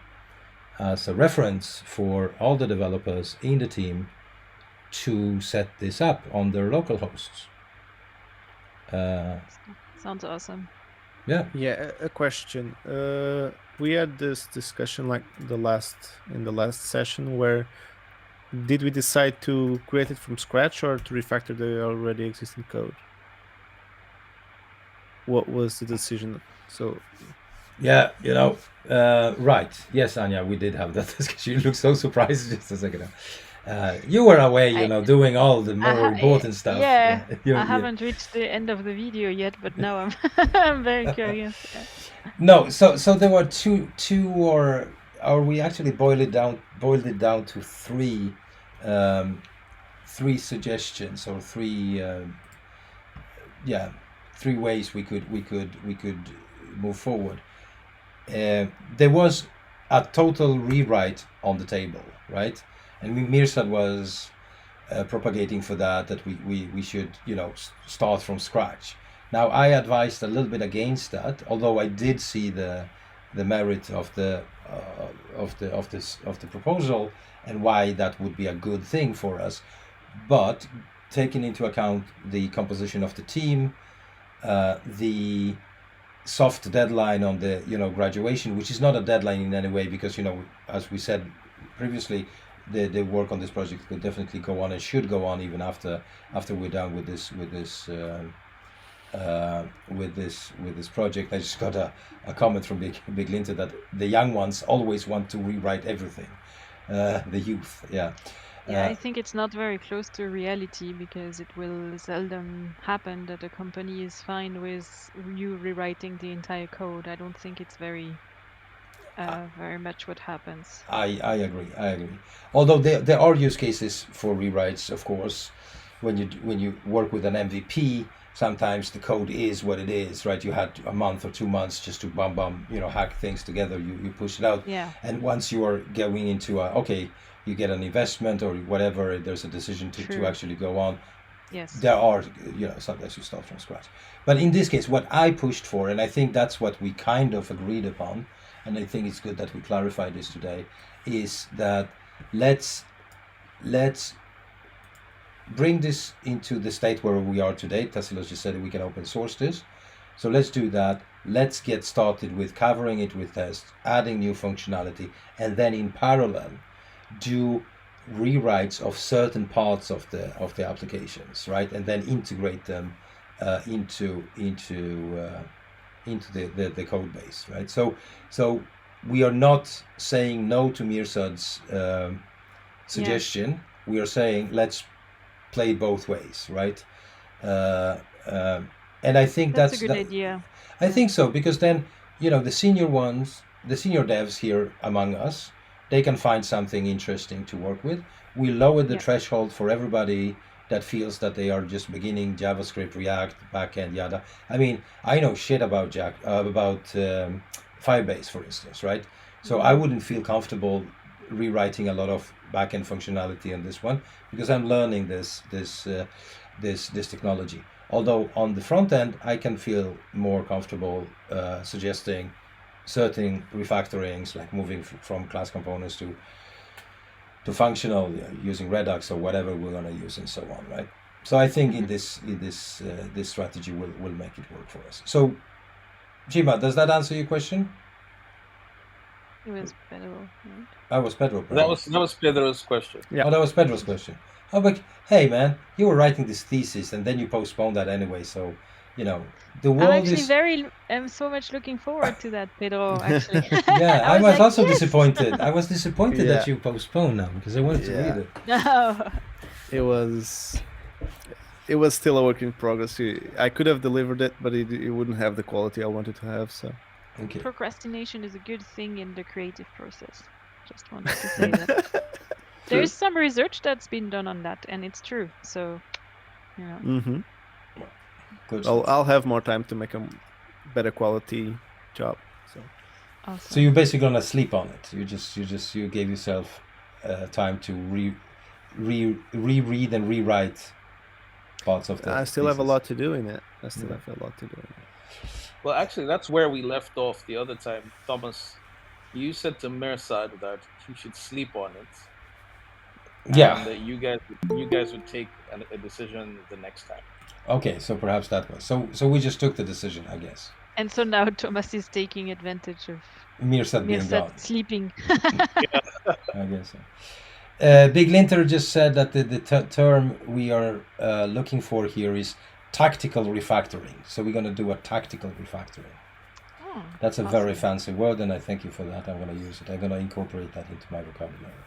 reference for all the developers in the team to set this up on their local hosts. Sounds awesome. Yeah. Yeah, a question. We had this discussion like in the last session where did we decide to create it from scratch or to refactor the already existing code? What was the decision? So Yeah, right. Yes, Anya, we did have that discussion. You look so surprised just a second ago. You were away, doing all the more important stuff. Yeah, You- I you- haven't reached the end of the video yet, but now I'm I'm very curious. Yeah. No, so there were two or we actually boiled it down to three suggestions or three ways we could move forward. There was a total rewrite on the table, right? And Mirsad was propagating for that we should start from scratch. Now I advised a little bit against that, although I did see the merit of the proposal and why that would be a good thing for us, but taking into account the composition of the team, the soft deadline on the graduation, which is not a deadline in any way, because as we said previously, the work on this project could definitely go on and should go on even after we're done with this project. I just got a comment from Big Linter that the young ones always want to rewrite everything. The youth, yeah. Yeah, I think it's not very close to reality, because it will seldom happen that a company is fine with you rewriting the entire code. I don't think it's very much what happens. I agree. Although there are use cases for rewrites, of course. When you work with an MVP, sometimes the code is what it is, right? You had a month or 2 months just to hack things together. You push it out. Yeah. And once you are going into you get an investment or whatever, there's a decision to True. actually go on. Yes. There are sometimes you start from scratch. But in this case, what I pushed for, and I think that's what we kind of agreed upon, and I think it's good that we clarify this today, is that let's bring this into the state where we are today. Tassilos just said we can open source this. So let's do that. Let's get started with covering it with tests, adding new functionality, and then in parallel do rewrites of certain parts of the applications, right? And then integrate them into the code base, right? So we are not saying no to Mirsad's suggestion. We are saying let's play both ways, right? And I think That's a good idea. I think so, because then the senior devs here among us, they can find something interesting to work with. We lower the threshold for everybody that feels that they are just beginning JavaScript, React, backend, yada. I mean, I know shit about Firebase, for instance, right? So I wouldn't feel comfortable rewriting a lot of backend functionality on this one, because I'm learning this technology. Although on the front end, I can feel more comfortable suggesting certain refactorings, like moving from class components to functional, using Redux or whatever we're going to use, and so on, right? So I think in this strategy will make it work for us. So, Jima, does that answer your question? It was Pedro, right? That was Pedro. That was Pedro's question. Yeah. Oh, that was Pedro's question. Oh, but hey, man, you were writing this thesis and then you postponed that anyway. So, the world I'm actually is. I'm so much looking forward to that, Pedro. Actually. Yeah, I was like, also yes! disappointed. I was disappointed that Yeah. you postponed now, because I wanted to read it. No. it was still a work in progress. I could have delivered it, but it wouldn't have the quality I wanted to have. So Okay. Procrastination is a good thing in the creative process. Just wanted to say that. There's some research that's been done on that, and it's true. So, Good. I'll have more time to make a better quality job. So awesome. So you're basically gonna sleep on it. You gave yourself time to reread and rewrite parts of the I still have a thesis. lot to do in it. I still Yeah. have a lot to do in it. Well, actually, that's where we left off the other time. Thomas, you said to Mirsad that he should sleep on it, Yeah. and that you guys would take a decision the next time. Okay, so perhaps that was so we just took the decision, I guess. And so now Thomas is taking advantage of Mirsad being Mirsad gone. sleeping. I guess so. Big Linter just said that the term we are looking for here is tactical refactoring. So we're going to do a tactical refactoring. Oh, That's a very awesome. fancy word, and I thank you for that. I'm going to use it. I'm going to incorporate that into my vocabulary.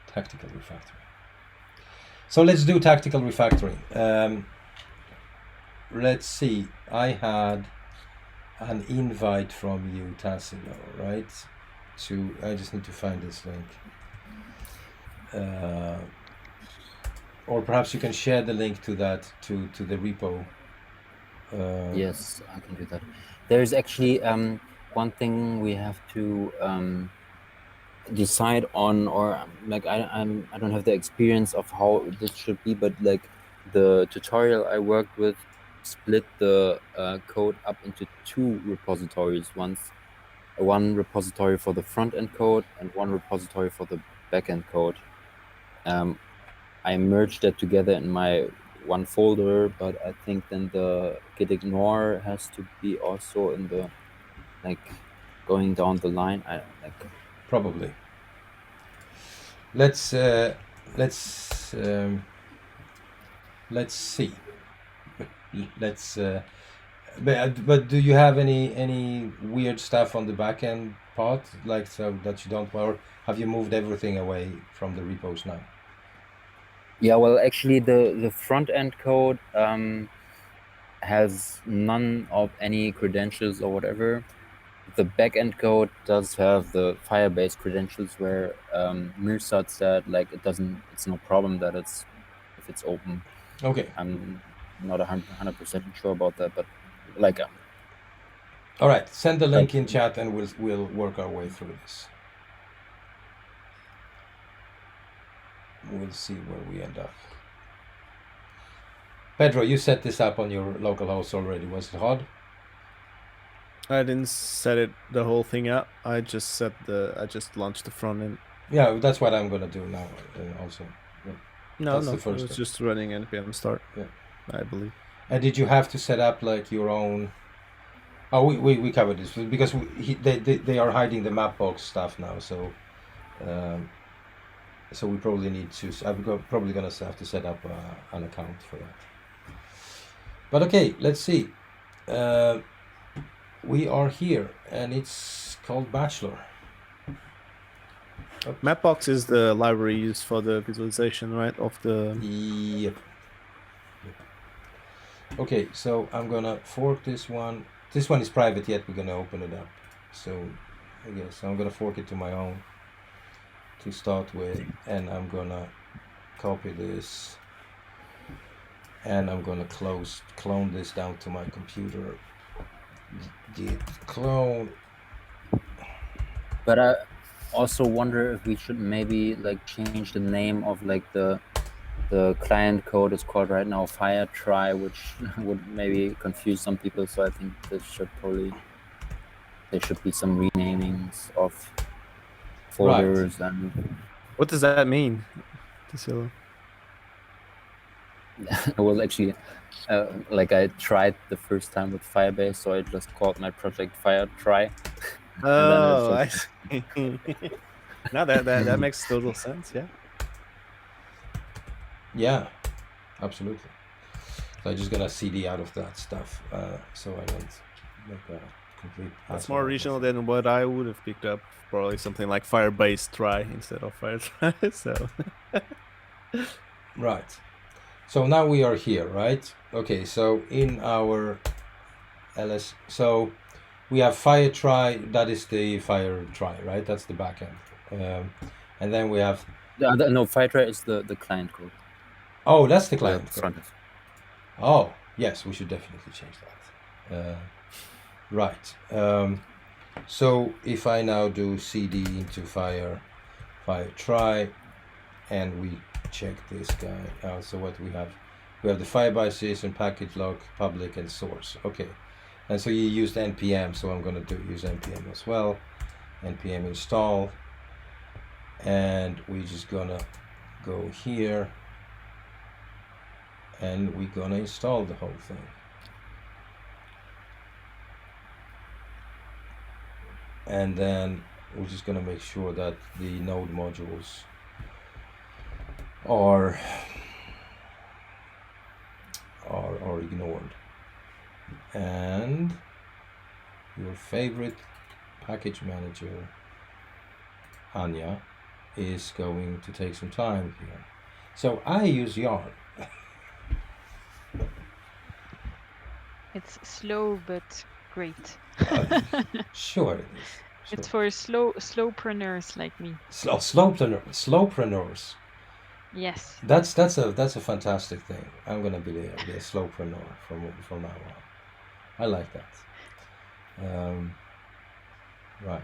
Tactical refactoring. So let's do tactical refactoring. Let's see. I had an invite from you, Tassilo, right? I just need to find this link. Or perhaps you can share the link to that to the repo. Yes, I can do that. There's actually one thing we have to decide on, or like I don't have the experience of how this should be, but like the tutorial I worked with split the code up into two repositories. One repository for the front end code and one repository for the back end code. I merged that together in my one folder, but I think then the git ignore has to be also in the going down the line. Probably. Let's see. But do you have any weird stuff on the backend part, like so that you don't, or have you moved everything away from the repos now? Yeah, well, actually, the front end code has none of any credentials or whatever. The back end code does have the Firebase credentials, where Mirsad said it's no problem that if it's open. Okay. I'm not 100% sure about that, but all right, send the link in chat and we'll work our way through this. We'll see where we end up. Pedro, you set this up on your local host already. Was it hard? I didn't set the whole thing up. I just launched the front end. Yeah, that's what I'm gonna do now. Also. Yeah. No, That's the first it was step. just running npm start. Yeah. I believe. And did you have to set up like your own? Oh, we covered this because they are hiding the Mapbox stuff now, so so we probably need to. Probably gonna have to set up an account for that. But okay, let's see. We are here, and it's called Bachelor. Mapbox is the library used for the visualization, right? Of the. Yep. Okay, so I'm gonna fork this one. This one is private, yet we're gonna open it up. So I guess I'm gonna fork it to my own to start with, and I'm gonna copy this, and I'm gonna clone this down to my computer. Git clone. But I also wonder if we should maybe change the name of the client code is called right now Firetry, which would maybe confuse some people. So I think there should be some renamings of folders and. What does that mean, Tassilo? Well, actually, I tried the first time with Firebase, so I just called my project Firetry. Oh, I see. Now that makes total sense. Yeah. Yeah, absolutely. So I'm just gonna CD out of that stuff, so I don't make a complete. That's more regional than what I would have picked up. Probably something like Firebase try instead of Firetry. So. Right. So now we are here, right? Okay. So in our ls, so we have Firetry. That is the Firetry, right? That's the backend. And then we have. No, Firetry is the client code. Oh, that's the client code. Front end. Oh, yes, we should definitely change that. Right. So if I now do cd into Firetry, and we check this guy out, so what we We have the Firebase and package log, public and source. Okay, and so you used npm, so I'm gonna use npm as well. Npm install, and we're just gonna go here, and we're gonna install the whole thing. And then we're just gonna make sure that the node modules are ignored, and your favorite package manager Anya is going to take some time here. So I use Yarn. It's slow but great. Sure it is. Sure. It's for slowpreneurs like me. Slowpreneurs. Yes. That's a fantastic thing. I'm gonna be a slowpreneur from now on. I like that. Right.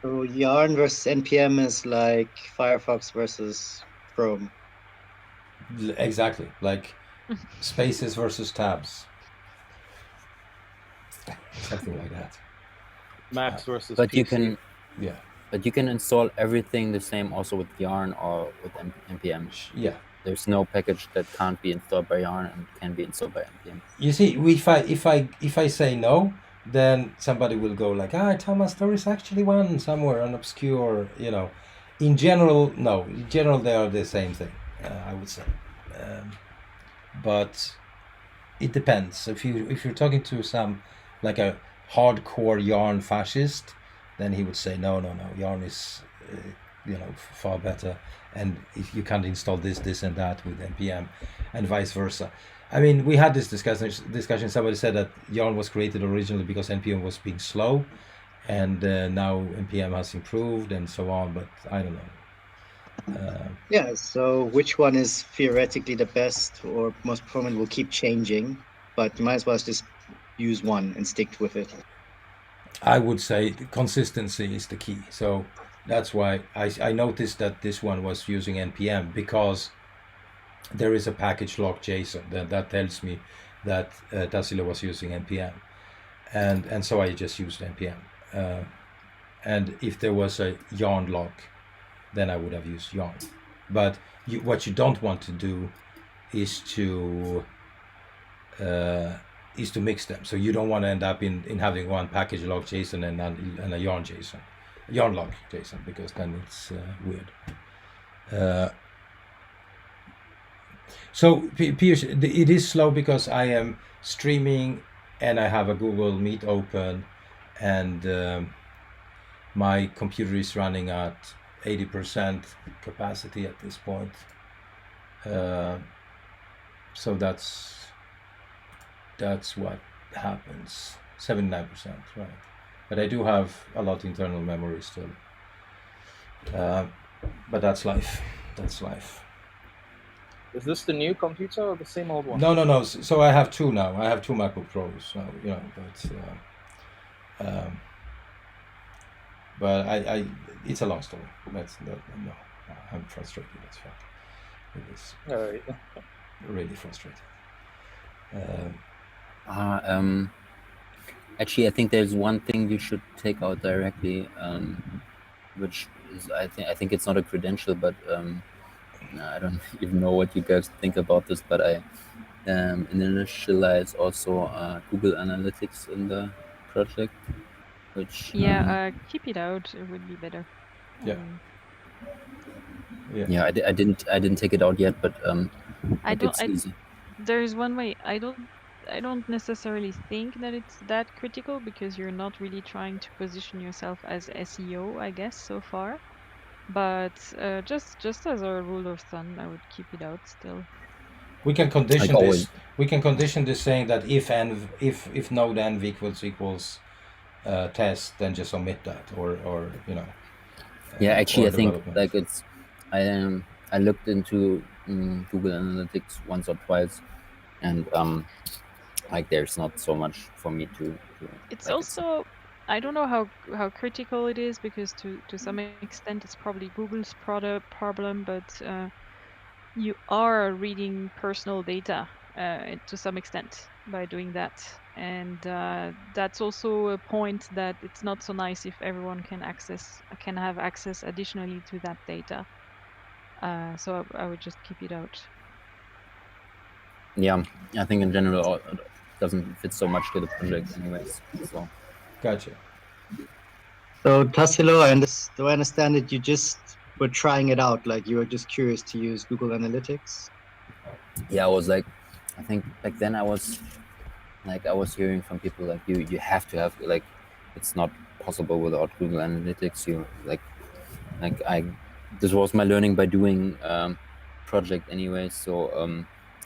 So Yarn versus npm is like Firefox versus Chrome. Exactly, like spaces versus tabs. Something like that. Max versus But you PC. can Yeah. but you can install everything the same also with Yarn or with npm. Yeah. There's no package that can't be installed by Yarn and can be installed by npm. You see, if I say no, then somebody will go like, Thomas, there is actually one somewhere, an obscure, In general, no. In general, they are the same thing, I would say. But it depends. If you're talking to some, like a hardcore Yarn fascist, then he would say, no, Yarn is, far better. And if you can't install this and that with npm, and vice versa. I mean, we had this discussion. Somebody said that Yarn was created originally because npm was being slow, and now npm has improved and so on. But I don't know. Yeah, so which one is theoretically the best or most performant will keep changing, but you might as well just use one and stick with it. I would say consistency is the key. So that's why I noticed that this one was using npm, because there is a package log JSON that tells me that Tassilo was using npm, and so I just used npm. And if there was a Yarn log, then I would have used Yarn. But what you don't want to do is to mix them. So you don't want to end up in having one package log JSON and a Yarn JSON, Yarn log JSON, because then it's weird. So Piyush, it is slow because I am streaming and I have a Google Meet open, and my computer is running at 80% capacity at this point. So that's what happens. 79%, right? But I do have a lot of internal memory still. But that's life. That's life. Is this the new computer or the same old one? No. So I have two now. I have two MacBook Pros now. But I it's a long story. No. I'm frustrated. That's fine. It is All right. really frustrating. Actually, I think there's one thing you should take out directly, which is I think it's not a credential, but I don't even know what you guys think about this, but I initialize also Google Analytics in the project, which Keep it out. It would be better. Yeah. Yeah, I didn't take it out yet, but it's easy. There's one way. I don't necessarily think that it's that critical, because you're not really trying to position yourself as SEO, I guess, so far. But just as a rule of thumb, I would keep it out still. We can condition Like this. always. We can condition this saying that if node env equals test, then just omit that, or Yeah, actually, or I think development. like it's I looked into Google Analytics once or twice, and like there's not so much for me to It's like, also, I don't know how critical it is, because to some extent it's probably Google's problem, but you are reading personal data to some extent by doing that, and that's also a point that it's not so nice if everyone can have access additionally to that data. So I would just keep it out. Yeah, I think in general it doesn't fit so much to the project anyways. So Gotcha. So Tassilo, do I understand that you just were trying it out, like you were just curious to use Google Analytics? yeah, I was like, I think back then I was hearing from people like you have to have, like, it's not possible without Google Analytics. You this was my learning by doing project anyway. So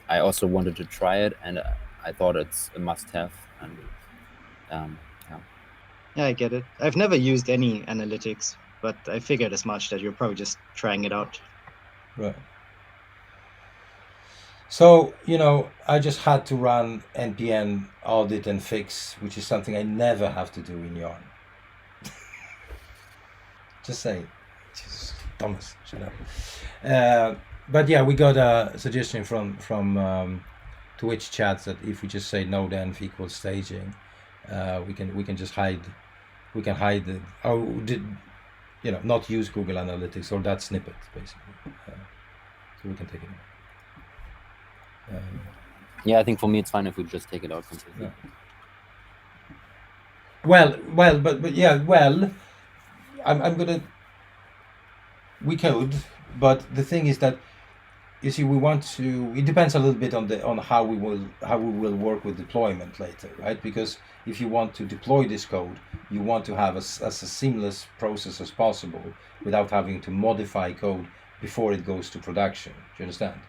I also wanted to try it, and I thought it's a must-have. And yeah. Yeah, I get it. I've never used any analytics, but I figured as much that you're probably just trying it out. Right. So, I just had to run npm audit and fix, which is something I never have to do in Yarn. Just say, just Thomas, shut up. But yeah, we got a suggestion from Twitch chats that if we just say node env equals staging, we can just hide. We can hide the not use Google Analytics or that snippet basically. So we can take it out. Yeah, I think for me it's fine if we just take it out completely. Yeah. Well, I'm gonna. We could, but the thing is that, you see, we want to. It depends a little bit on how we will work with deployment later, right? Because if you want to deploy this code, you want to have as a seamless process as possible without having to modify code before it goes to production. Do you understand?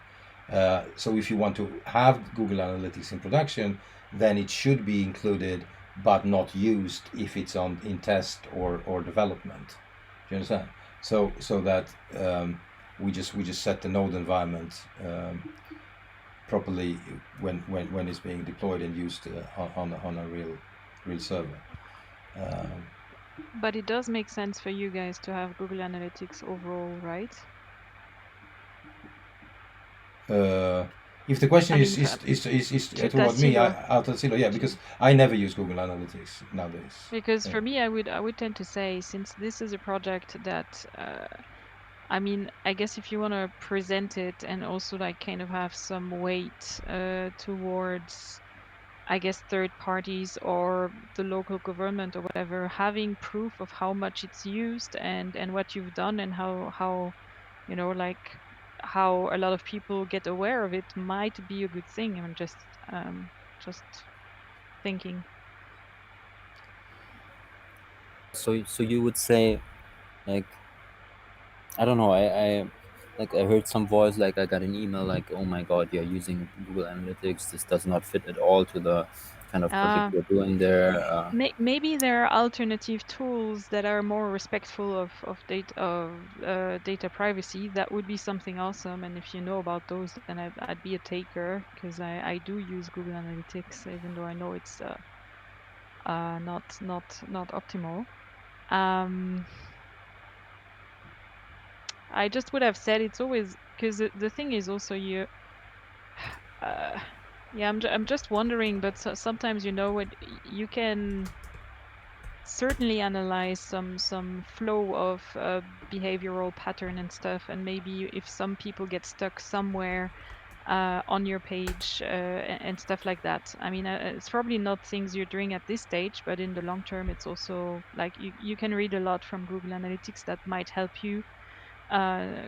So if you want to have Google Analytics in production, then it should be included but not used if it's in test or development. Do you understand? So that we just set the node environment properly when it's being deployed and used on a real server. But it does make sense for you guys to have Google Analytics overall, right? If the question I is mean, toward me, Tassilo. yeah, because I never use Google Analytics nowadays. Because Yeah. for me, I would tend to say, since this is a project that, I mean, I guess if you want to present it and also like kind of have some weight towards, I guess, third parties or the local government or whatever, having proof of how much it's used and what you've done and how like how a lot of people get aware of it might be a good thing. I'm just thinking. So you would say, like, I don't know, I heard some voice, like I got an email like, oh my god, you're using Google Analytics, this does not fit at all to the kind of project you're doing there. Maybe there are alternative tools that are more respectful of data privacy. That would be something awesome. And if you know about those, then I'd be a taker, because I do use Google Analytics, even though I know it's not optimal. I just would have said it's always, because the thing is also you. Yeah, I'm just wondering, but sometimes what you can certainly analyze some flow of behavioral pattern and stuff, and maybe if some people get stuck somewhere on your page and stuff like that. I mean, it's probably not things you're doing at this stage, but in the long term, it's also like you can read a lot from Google Analytics that might help you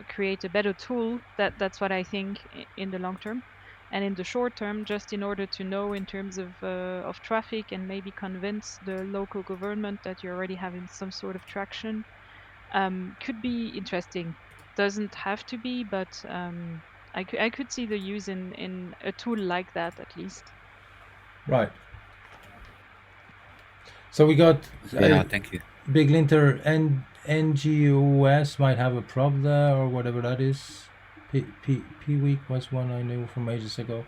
create a better tool. That's what I think in the long term. And in the short term, just in order to know in terms of traffic and maybe convince the local government that you're already having some sort of traction, could be interesting. Doesn't have to be, but I could see the use in a tool like that at least. Right. So we got Thank you. Big Linter and NGOS might have a prob there or whatever that is. P week was one I knew from ages ago.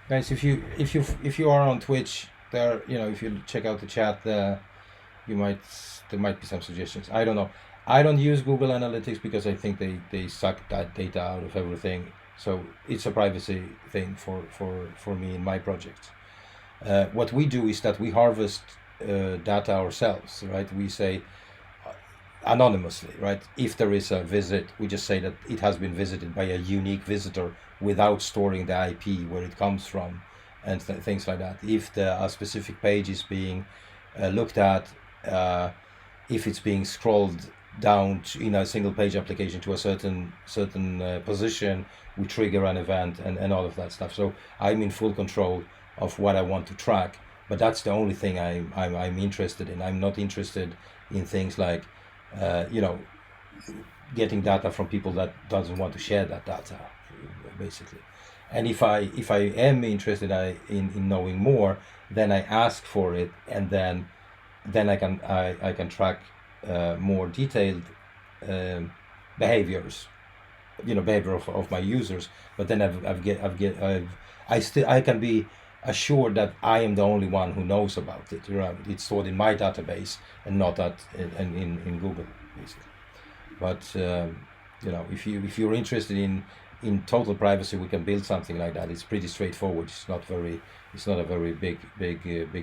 Guys, if you are on Twitch, there, if you check out the chat there, there might be some suggestions. I don't know. I don't use Google Analytics because I think they suck that data out of everything. So it's a privacy thing for me in my project. What we do is that we harvest data ourselves, right? We say anonymously, right? If there is a visit, we just say that it has been visited by a unique visitor without storing the IP where it comes from and things like that. If a specific page is being looked at, if it's being scrolled down in a single page application to a certain position, we trigger an event and all of that stuff. So I'm in full control of what I want to track, but that's the only thing I'm interested in. I'm not interested in things like getting data from people that doesn't want to share that data, basically. And if I am interested in knowing more, then I ask for it, and then I can track more detailed behaviors, behavior of my users. But then I can be assured that I am the only one who knows about it. It's stored in my database and not in Google, basically. But if you're interested in total privacy, we can build something like that. It's pretty straightforward. It's not a very big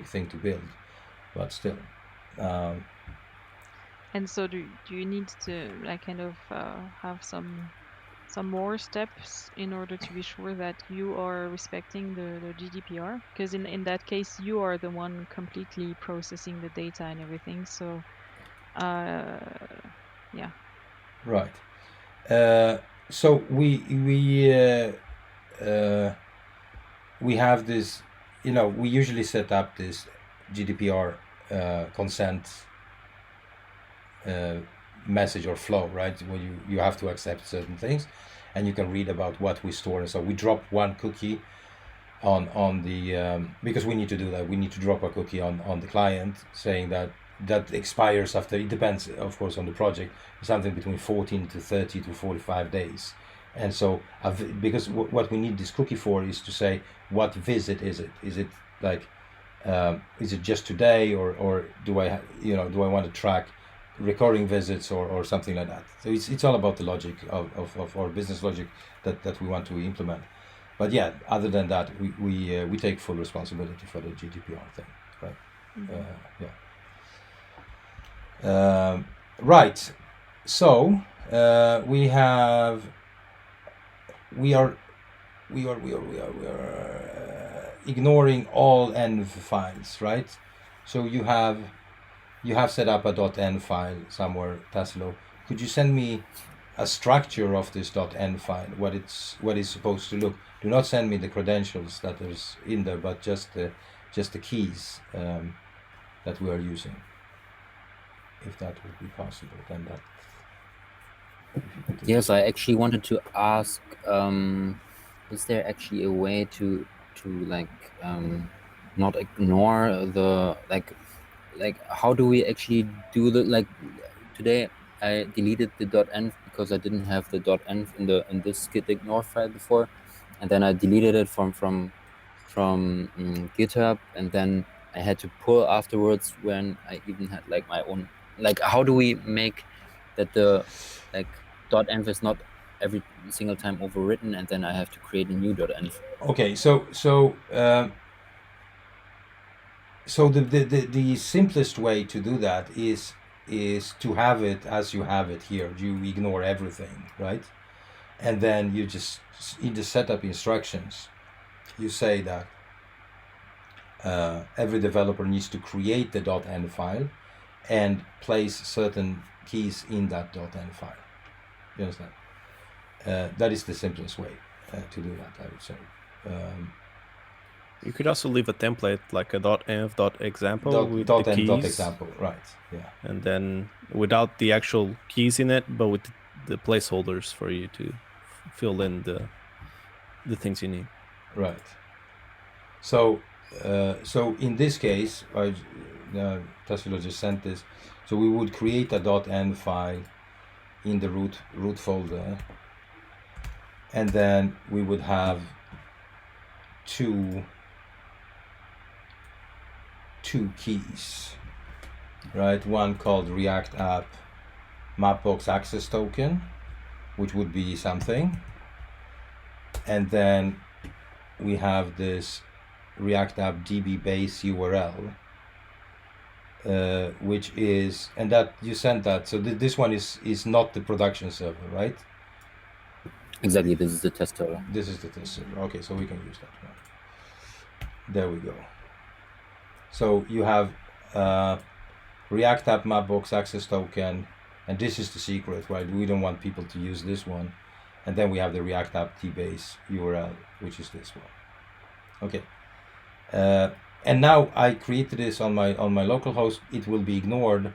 thing to build, but still. And so do you need to have some more steps in order to be sure that you are respecting the GDPR? Because in that case, you are the one completely processing the data and everything. So, yeah. Right. So we have this. We usually set up this GDPR consent message or flow, right? Where you have to accept certain things, and you can read about what we store. And so we drop one cookie on the because we need to do that. We need to drop a cookie on the client saying that expires after. It depends, of course, on the project. Something between 14 to 30 to 45 days. And so because what we need this cookie for is to say what visit is it? Is it like is it just today, or do I want to track recurring visits or something like that? So it's all about the logic of our business logic that we want to implement. But yeah, other than that, we take full responsibility for the GDPR thing, right? Mm-hmm. Yeah. Right. So we are ignoring all env files, right? So you have set up a .env file somewhere, Tassilo. Could you send me a structure of this .env file, what it's supposed to look? Do not send me the credentials that is in there, but just the keys that we are using, if that would be possible. Then that. Yes, I actually wanted to ask, is there actually a way to not ignore the how do we actually do today I deleted the .env because I didn't have the .env in this git ignore file before, and then I deleted it from GitHub, and then I had to pull afterwards when I even had my own how do we make that the .env is not every single time overwritten, and then I have to create a new .env. Okay, so the simplest way to do that is to have it as you have it here. You ignore everything, right? And then you just in the setup instructions, you say that every developer needs to create the .env file and place certain keys in that .env file. You understand? That is the simplest way to do that, I would say. You could also leave a template like a .env.example with the keys. .example, right? Yeah. And then without the actual keys in it, but with the placeholders for you to fill in the things you need. Right. So in this case, Tassilo just sent this. So we would create a .env file in the root folder, and then we would have two keys, right? One called React App Mapbox Access Token, which would be something, and then we have this React App DB base URL, which is, and that you sent that. So this one is not the production server, right? Exactly. This is the test server. This is the test server. Okay, so we can use that one. There we go. So you have React App Mapbox access token, and this is the secret, right? We don't want people to use this one. And then we have the React App DBase URL, which is this one. Okay. And now I created this on my local host. It will be ignored.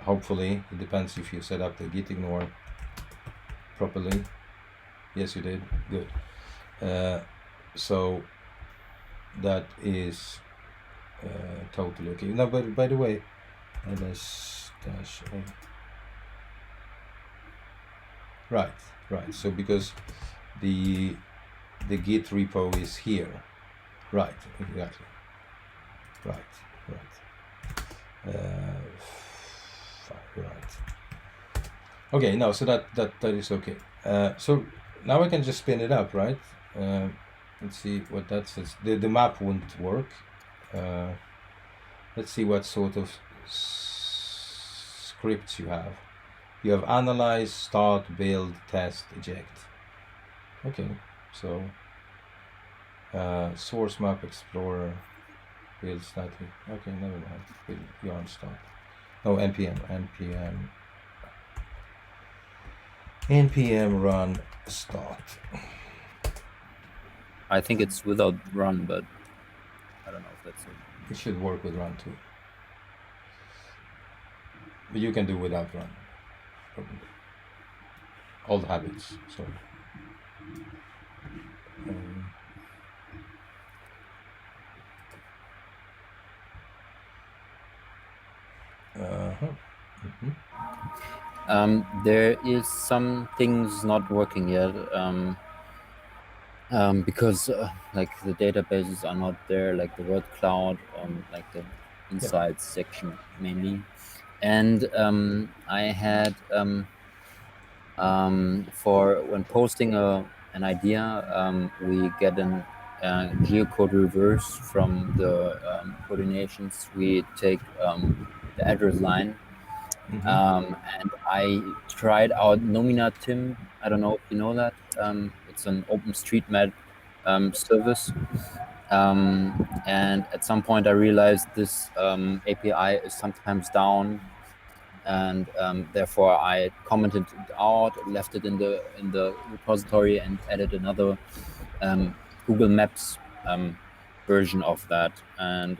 Hopefully, it depends if you set up the git ignore properly. Yes, you did. Good. So that is totally okay. Now, but by the way, ls-a. Right. So because the git repo is here. Right. Exactly. Right. Right. Okay. No. So that is okay. So now I can just spin it up, right? Let's see what that says. The map won't work. Let's see what sort of scripts you have. You have analyze, start, build, test, eject. Okay, so source map explorer, build static. Okay, never mind. Build yarn start. No, npm run start. I think it's without run, but I don't know if that's it. It should work with run too. But you can do without run. Probably. Old habits, sorry. There is some things not working yet because like the databases are not there, like the word cloud, like the insights section mainly. And I had for when posting an idea, we get an geocode reverse from the coordinations. We take the address line. And I tried out Nominatim. I don't know if you know that. It's an OpenStreetMap service. And at some point I realized this API is sometimes down, and therefore I commented it out, left it in the repository, and added another Google Maps version of that, and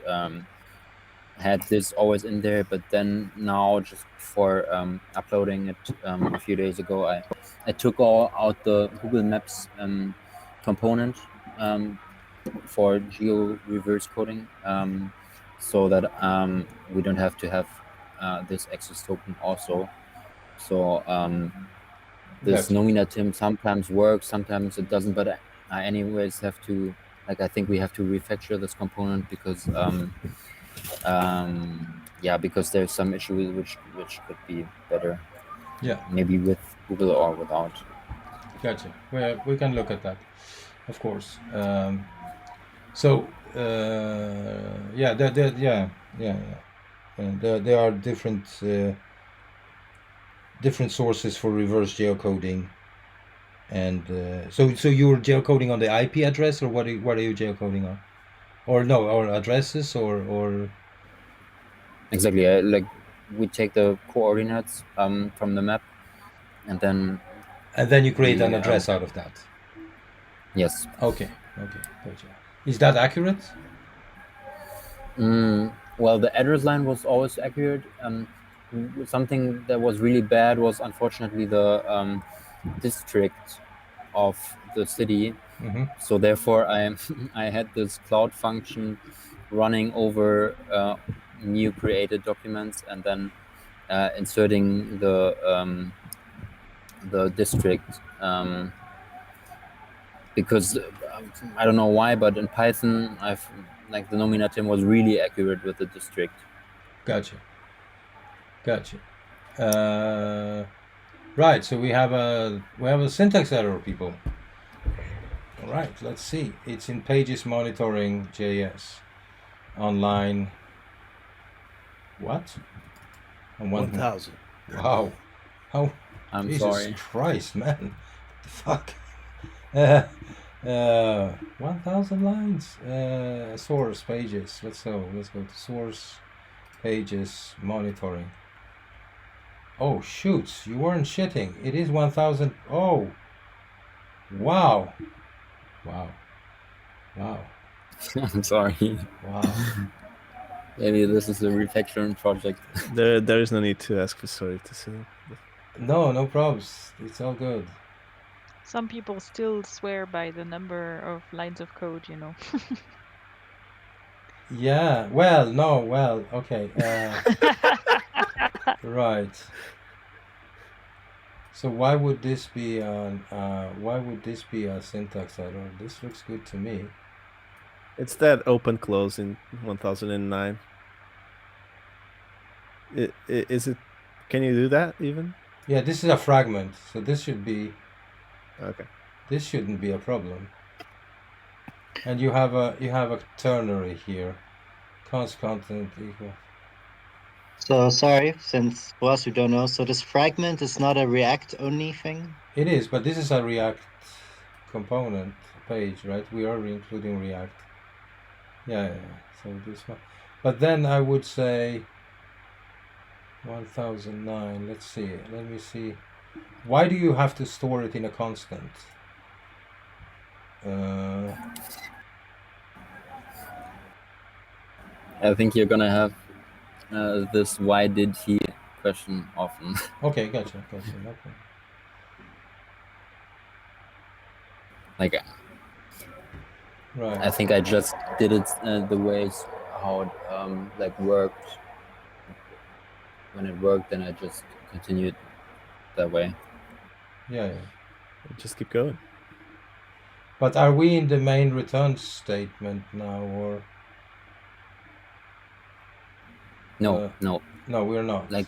had this always in there. But then now, just for uploading it a few days ago, I took out the Google Maps component for geo reverse coding, so that we don't have to have this access token also. So this Nominatim sometimes works, sometimes it doesn't, but I anyways have to, like, I think we have to refactor this component because because there's some issue which could be better. Yeah. Maybe with Google or without. Gotcha. Well, we can look at that, of course. So there are different sources for reverse geocoding, and so you're geocoding on the IP address, or what are you geocoding on, or addresses, or exactly, like we take the coordinates from the map, and then you create an address out of that. Yes. Okay, gotcha. Is that accurate? Well, the address line was always accurate. Something that was really bad was unfortunately the district of the city. So therefore I had this cloud function running over new created documents, and then inserting the district, because I don't know why, but in Python the Nominatim was really accurate with the district. Gotcha. Right, so we have a syntax error, people. right, let's see. It's in Pages Monitoring JS. Online. What? On 1,000. Wow. How? I'm Jesus sorry. Christ, man. The fuck? 1,000 lines. Source pages. Let's go to source pages monitoring. Oh, shoots. You weren't shitting. It is 1,000. Oh. Wow. Wow. Wow. I'm sorry. Wow. Maybe this is a refactoring project. There is no need to ask for sorry to say. No problems. It's all good. Some people still swear by the number of lines of code, you know. Yeah. Well, no. Well, okay. Right. So why would this be a syntax error? This looks good to me. It's that open close in 1009. Is it? Can you do that even? Yeah, this is a fragment, so this should be. Okay. This shouldn't be a problem. And you have a ternary here. Const content equal. So sorry, since for us who don't know, so this fragment is not a React only thing. It is, but this is a React component page, right? We are including React. Yeah. So this one, but then I would say 1009. Let's see. Let me see. Why do you have to store it in a constant? I think you're gonna have this "why did he" question often. Okay, gotcha. Okay. Like, Right. I think I just did it the ways how it like worked. When it worked, then I just continued that way. Yeah. Just keep going. But are we in the main return statement now, or No, no. no? We're not. Like,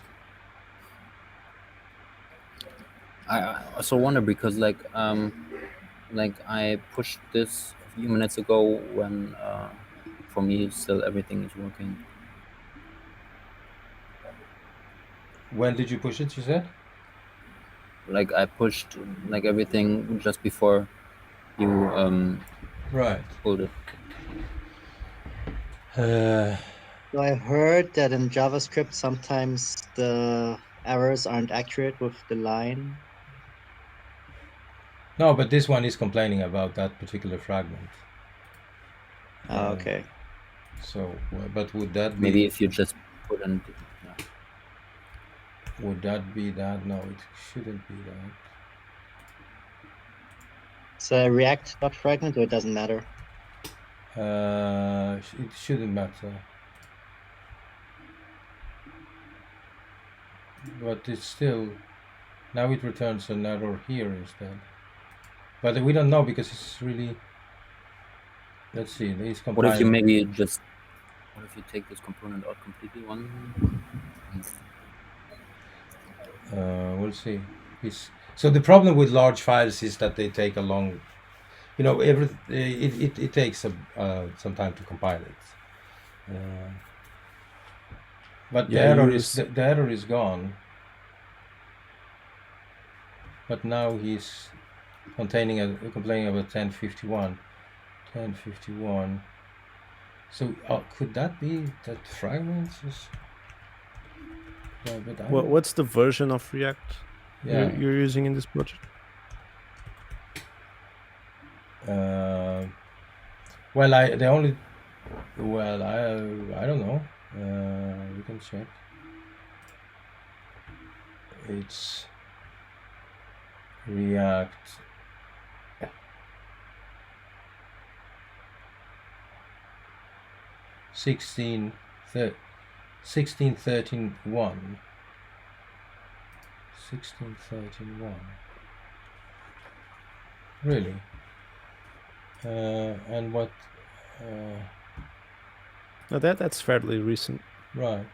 I also wonder because like I pushed this a few minutes ago when for me still everything is working. When did you push it? You said. Like I pushed like everything just before you Right. pulled it. So I heard that in JavaScript sometimes the errors aren't accurate with the line. No, but this one is complaining about that particular fragment. Oh, okay. So, but would that be? Maybe if you just put in. Would that be that? No, it shouldn't be that. It's a React dot fragment, or it doesn't matter. It shouldn't matter. But it's still. Now it returns an error here instead. But we don't know because it's really. Let's see. It's compiling. What if you maybe just? What if you take this component out completely? We'll see. So the problem with large files is that they take a long. You know, it takes some time to compile it. But Yeah, the error is gone. But now he's complaining about 1051. 1051. So could that be that fragments? Yeah, but What's the version of React you're using in this project? Well, I don't know. We can check. It's React. Sixteen 16.13.1. 16.13.1. Really? And what? No, that's fairly recent. Right.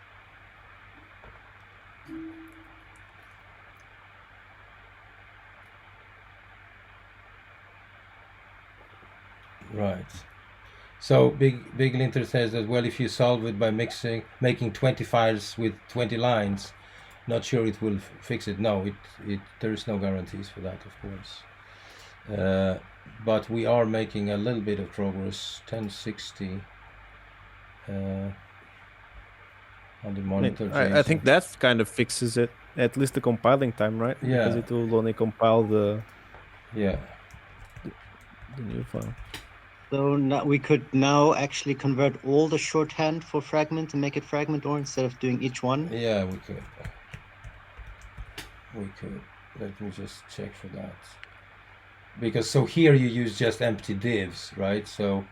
Right. So Big Linter says that, well, if you solve it by making 20 files with 20 lines, not sure it will fix it. No, there is no guarantees for that, of course. But we are making a little bit of progress. 1060 on the monitor. I think that kind of fixes it, at least the compiling time, right? Because Yeah. it will only compile the Yeah. new file. So now we could now actually convert all the shorthand for fragment and make it fragment or instead of doing each one. Yeah, we could. Let me just check for that. Because so here you use just empty divs, right? So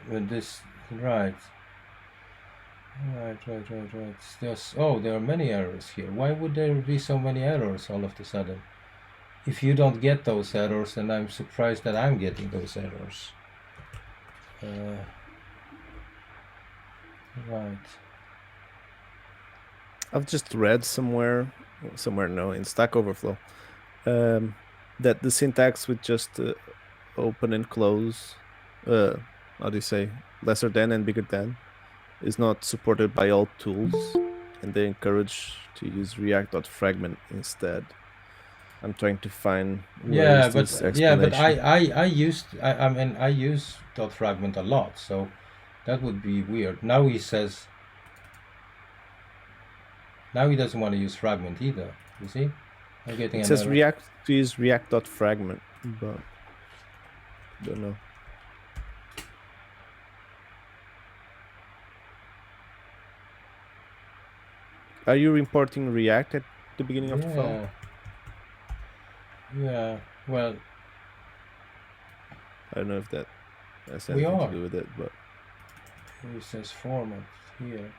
when this right. It's just, oh, there are many errors here. Why would there be so many errors all of a sudden? If you don't get those errors, then I'm surprised that I'm getting those errors. Right. I've just read somewhere no, in Stack Overflow, that the syntax with just open and close, how do you say, lesser than and bigger than, is not supported by all tools, and they encourage to use React.fragment instead. I'm trying to find Yeah, but this I use .fragment a lot, so that would be weird. Now he says. Now he doesn't want to use fragment either. You see? I'm getting it an says error. React to use React.fragment, but don't know. Are you importing React at the beginning of the file? Yeah. Well, I don't know if that has We anything are. to do with it, but it says format here.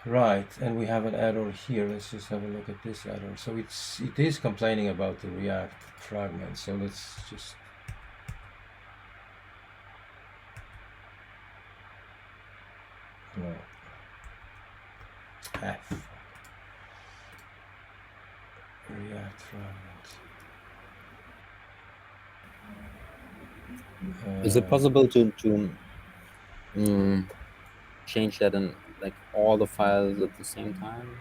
Right, and we have an error here. Let's just have a look at this error. So it is complaining about the React fragment. So let's just no. F React fragment. Is it possible to change that in like all the files at the same time?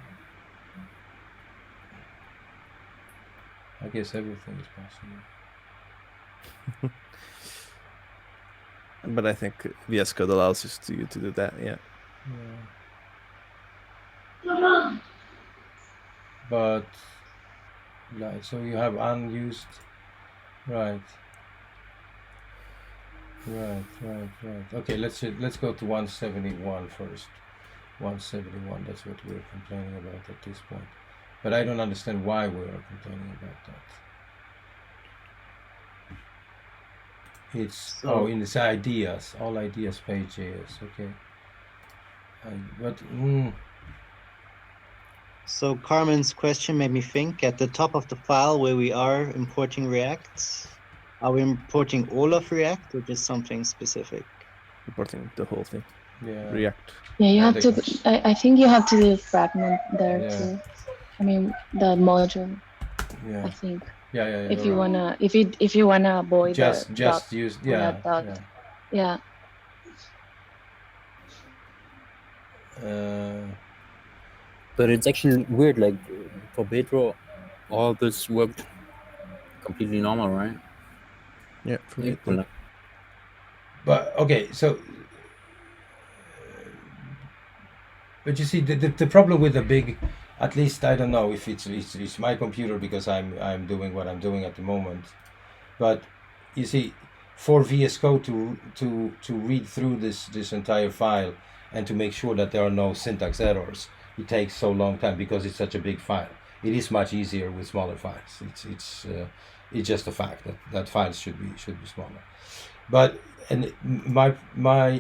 I guess everything is possible. but I think VS Code allows you to do that. Yeah. But like, so you have unused, right. Okay, let's go to 171 first. 171. That's what we're complaining about at this point. But I don't understand why we are complaining about that. It's in this ideas, all ideas page is okay. So Carmen's question made me think, at the top of the file where we are importing React, are we importing all of React or just something specific? Importing the whole thing. Yeah. React. Yeah, you have to. I think you have to do fragment there Yeah. too. I mean the module. Yeah. I think. Yeah. If you're you right. wanna, if you wanna avoid just dot, use that dot. Yeah. But it's actually weird. Like for Pedro, all this worked completely normal, right? Yeah, for me too. But okay, so but you see the problem with the big, at least I don't know if it's my computer because I'm doing what I'm doing at the moment, but you see, for VS Code to read through this entire file and to make sure that there are no syntax errors, it takes so long time because it's such a big file. It is much easier with smaller files. It's just a fact that files should be smaller. But and my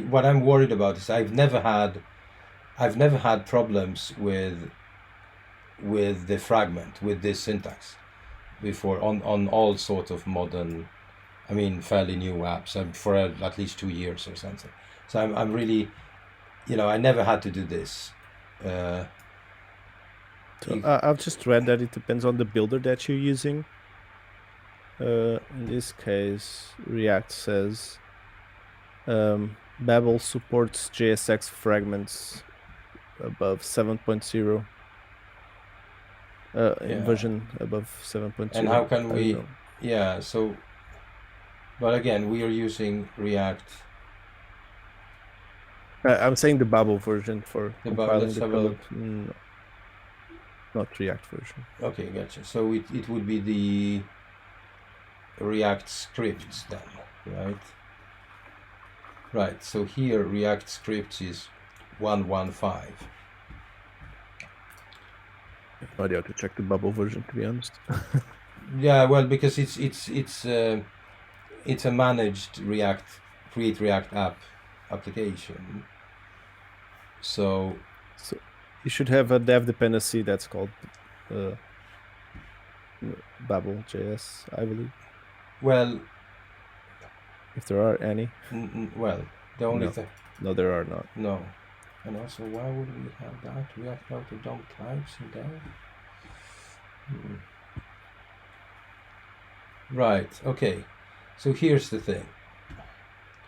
what I'm worried about is I've never had problems with the fragment, with this syntax before on all sorts of modern, I mean fairly new apps for at least 2 years or something. So I'm really, I never had to do this. So If- I've just read that it depends on the builder that you're using. In this case, React says Babel supports JSX fragments above 7.0. Yeah. Version above 7.0. And how can I don't we? know. Yeah. So, but again, we are using React. I'm saying the Babel version for The Babel, compiling let's the have a code. look. No, not React version. Okay, gotcha. So it would be the React scripts then, right? Right. So here React scripts is 1.1.5. No idea how to check the Babel version, to be honest. Yeah, well, because it's a managed Create React app application. So So you should have a dev dependency that's called Babel.js, I believe, well, if there are any. well, the only No. thing. No, there are not. No. And also, why would we have that? We have how to dump types in there. Right. Okay. So here's the thing.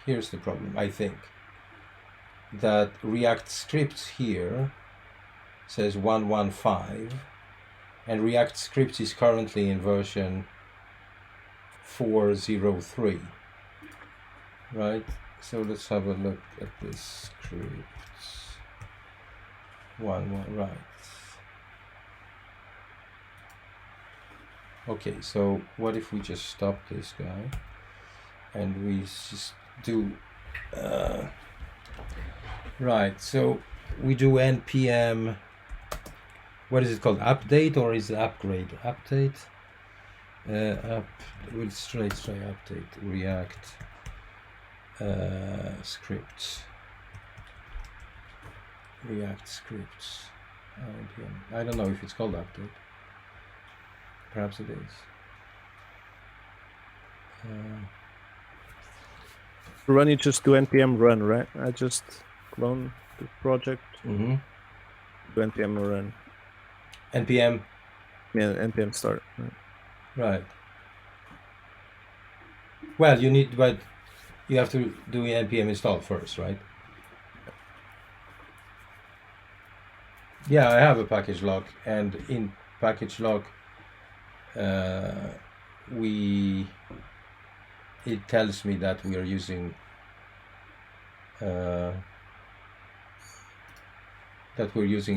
Here's the problem. I think that React scripts here says 1.1.5, and React scripts is currently in version 4.0.3. Right. So let's have a look at this scripts. Right. Okay, so what if we just stop this guy and we just do right, so we do npm, what is it called, update, or is it upgrade? Update, we'll straight update React scripts, npm. I don't know if it's called update. Perhaps it is. Run, you just do npm run, right? I just clone the project, Mm-hmm. do npm run. npm. Yeah, npm start. Right. Right. Well, but you have to do npm install first, right? Yeah, I have a package log, and in package log, it tells me that we are using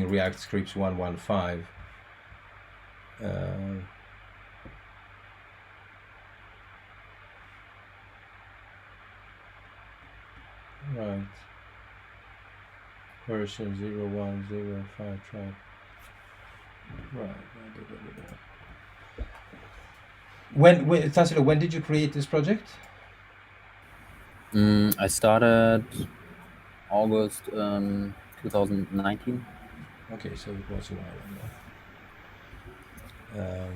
React scripts 1.1.5. Right. Version 0.1.0.5 track. Right. When Tassilo, when did you create this project? I started August 2019. Okay, so it was a while ago.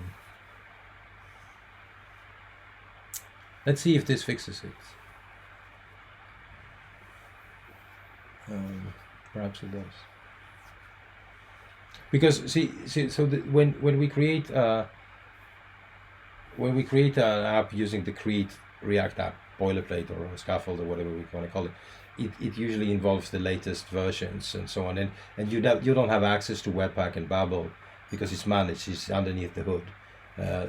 Let's see if this fixes it. Perhaps it does. Because so when we create an app using the Create React app boilerplate or a scaffold or whatever we want to call it, it usually involves the latest versions and so on, and you don't have access to Webpack and Babel because it's managed, it's underneath the hood.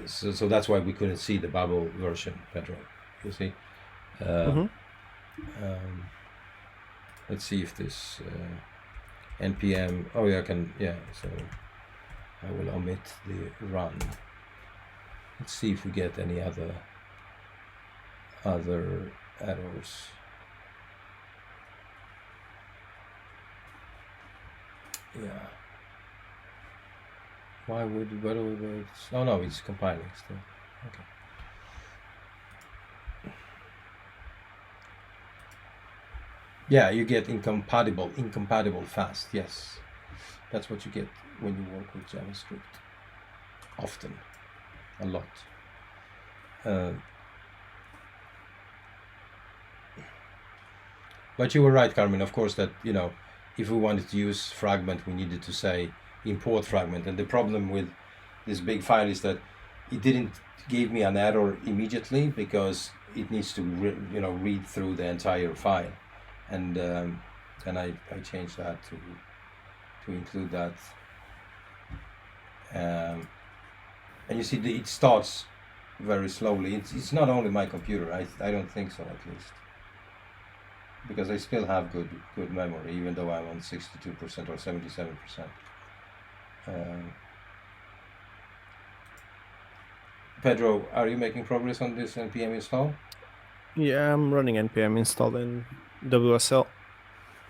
So that's why we couldn't see the Babel version, Pedro. You see. Let's see if this npm. Oh yeah, I can. Yeah, so I will omit the run. Let's see if we get any other errors. Yeah. Why would it? Oh no, it's compiling still. Okay. Yeah, you get incompatible fast. Yes, that's what you get when you work with JavaScript. Often, a lot. But you were right, Carmen. Of course, that if we wanted to use Fragment, we needed to say import fragment. And the problem with this big file is that it didn't give me an error immediately because it needs to read through the entire file, and then I changed that to include that. And you see it starts very slowly. It's not only my computer. I don't think so, at least, because I still have good memory, even though I'm on 62% or 77%. Pedro, are you making progress on this npm install? Yeah, I'm running npm install in WSL.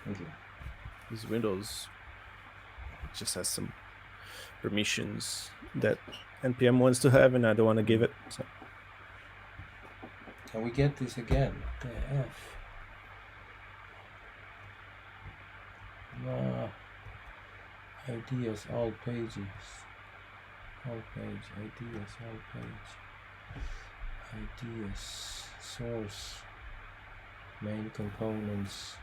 Okay. This Windows just has some permissions that npm wants to have, and I don't want to give it. So. Can we get this again? The F. Ideas, all pages. All page, ideas, all page. Ideas, source, main components.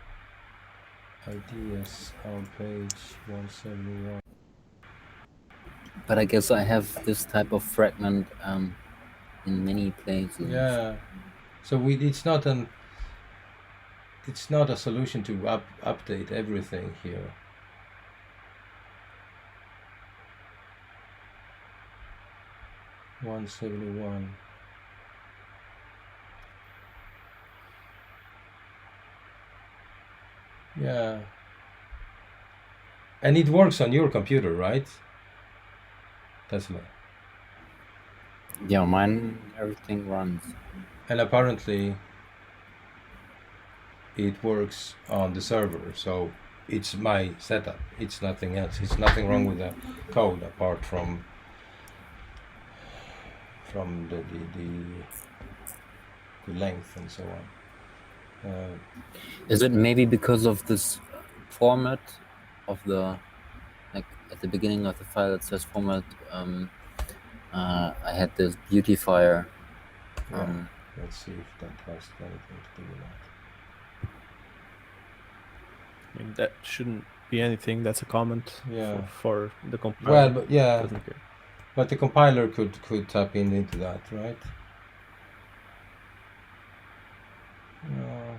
Ideas, all page 171. But I guess I have this type of fragment in many places. Yeah. So it's not a solution to update everything here. $171. Yeah. And it works on your computer, right? Tesla. Yeah, mine, everything runs. And apparently it works on the server, so it's my setup. It's nothing else. It's nothing wrong with the code apart from the length and so on. Is it maybe because of this format of the, like at the beginning of the file it says format, I had this beautifier. Let's see if that has anything to do with that. I mean, that shouldn't be anything. That's a comment for the compiler. Well, but yeah, but the compiler could tap into that, right? No.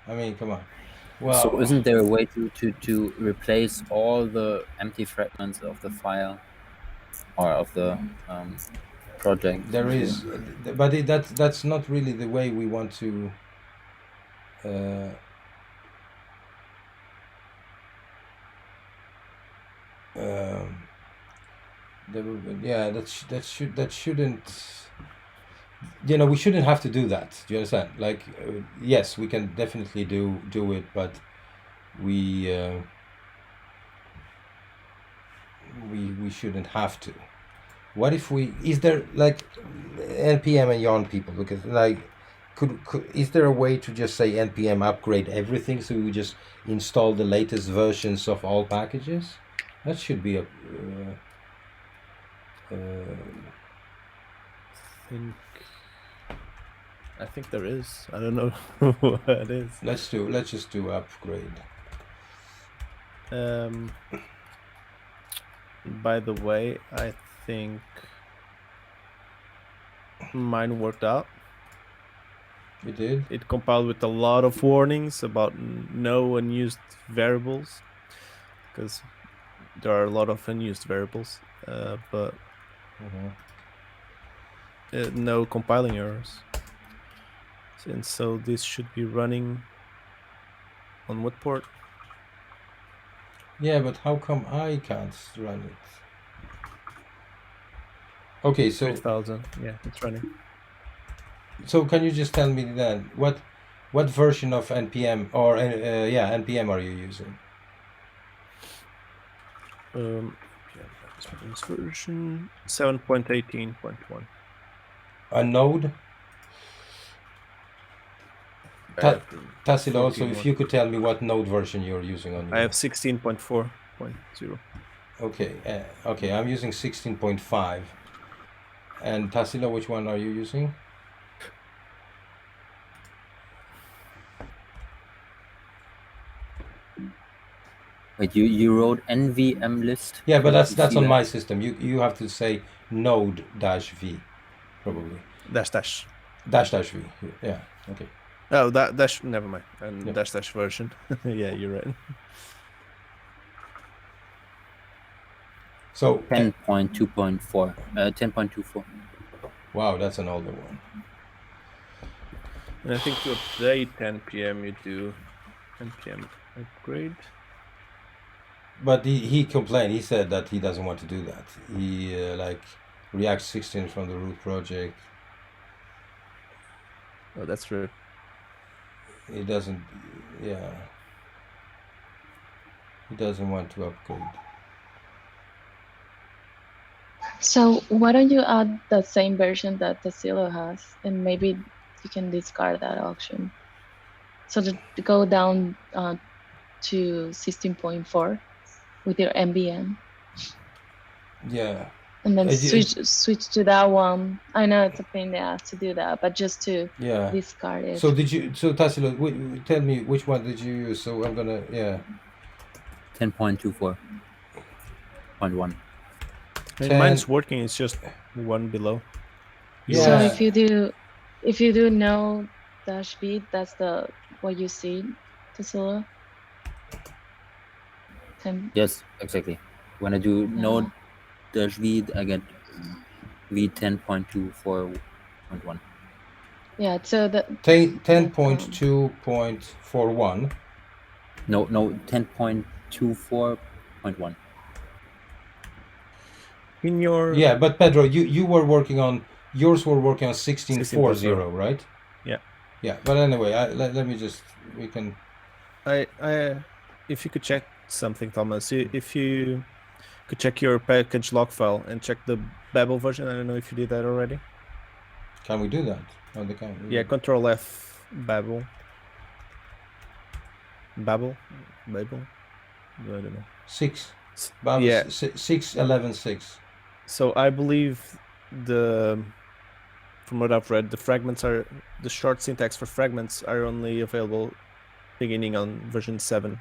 I mean, come on. Well, so isn't there a way to replace all the empty fragments of the file or of the project? There is, but that's not really the way we want to. That shouldn't. We shouldn't have to do that. Do you understand? Like, yes, we can definitely do it, but we shouldn't have to. What if is there like npm and yarn people? Because like, is there a way to just say npm upgrade everything, so we just install the latest versions of all packages? That should be a. I think there is. I don't know what it is. Let's just do upgrade. By the way, I think mine worked out. It did? It compiled with a lot of warnings about no unused variables, because there are a lot of unused variables, but no compiling errors. And so this should be running on what port? Yeah, but how come I can't run it? Okay, so 3000. Yeah, it's running. So can you just tell me then what version of npm or npm are you using? This version 7.18.1. A Node? Tassilo, also, if you could tell me what Node version you're using on. I have 16.4.0. Okay, I'm using 16.5. And Tassilo, which one are you using? Wait, you wrote nvm list? Yeah, but Did that's you that's see on that? my system. You have to say node dash v, probably Dash dash. dash v. Yeah. Okay. Oh, that dash. Never mind. And Yeah. dash version. Yeah, you're right. So 10.2.4. 10.24. wow, that's an older one. And I think to update 10 p.m. you do 10 p.m. upgrade. But he complained. He said that he doesn't want to do that. He like React 16 from the root project. Oh, that's true. He doesn't. Yeah. He doesn't want to upgrade. So why don't you add the same version that Tassilo has, and maybe you can discard that option. So to go down to 16.4 with your MBN, Yeah. and then I do- switch to that one. I know it's a pain in the ass to do that, but just to Yeah. discard it. So Tassilo, tell me which one did you use? So I'm gonna 10.24.1. Mine's working. It's just one below. Yeah. So if you do no dash v, that's what you see, Tassilo. Yes, exactly. When I do node dash v, I get v 10.24.1. Yeah. So the 10.2.41. No, 10.24.1. In your Yeah, but Pedro, you were working on yours. Were working on 16.40, right? Yeah. Yeah, but anyway, let me just we can. I if you could check something, Thomas, if you could check your package log file and check the Babel version. I don't know if you did that already. Can we do that? Oh, they can. Yeah, Control F Babel. I don't know. 6. Yeah. 6.11.6. So I believe from what I've read, the short syntax for fragments are only available beginning on version 7.0,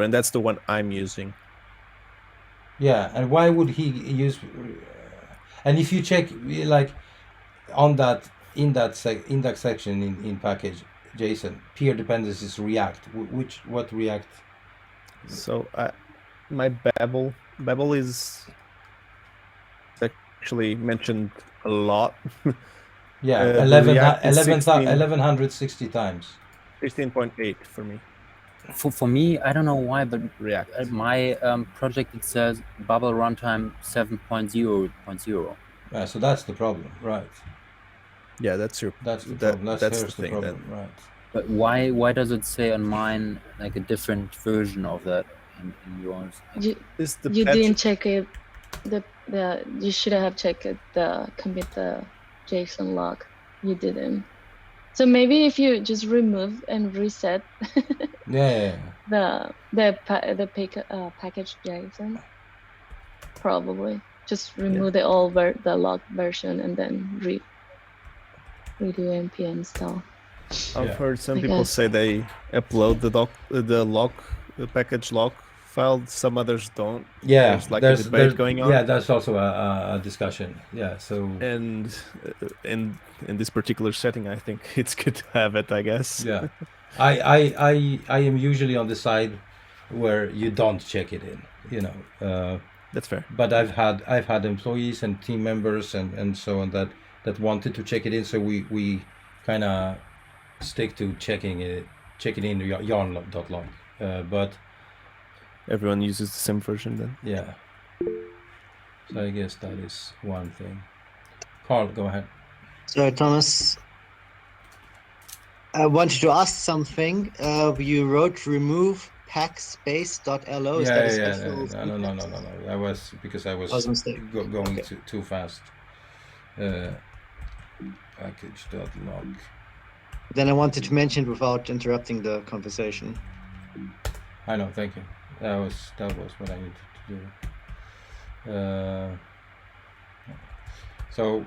and that's the one I'm using. Yeah, and why would he use? And if you check like on that index section in package JSON, peer dependencies React. What React? So my Babel is actually mentioned a lot. Yeah, the 1160 times. 16.8 for me. For me, I don't know why, but React. My project, it says Babel runtime 7.0.0. Yeah, so that's the problem, right? Yeah, that's the problem. That's here's the thing problem, then. right? But why does it say on mine like a different version of that in yours? You patch- didn't check it. You should have checked it. Commit the JSON log. You didn't. So maybe if you just remove and reset Yeah. the package JSON, probably just remove the old the log version and then redo npm install. I've heard some I people guess. say they upload the package log file. Some others don't. Yeah, There's like a debate going on. Yeah, that's also a discussion. Yeah, so And in this particular setting, I think it's good to have it, I guess. yeah, I am usually on the side where you don't check it in. That's fair. But I've had employees and team members and so on that wanted to check it in, so we kind of stick to checking it in yarn.log. But Everyone uses the same version then. yeah, so I guess that is one thing. Carl, go ahead. So Thomas, I wanted to ask something. You wrote remove packspace.lo. Is that a special? No. That was because I was That was a mistake. going Okay. too fast. Package.log. Then I wanted to mention it without interrupting the conversation. I know, thank you. That was what I needed to do. So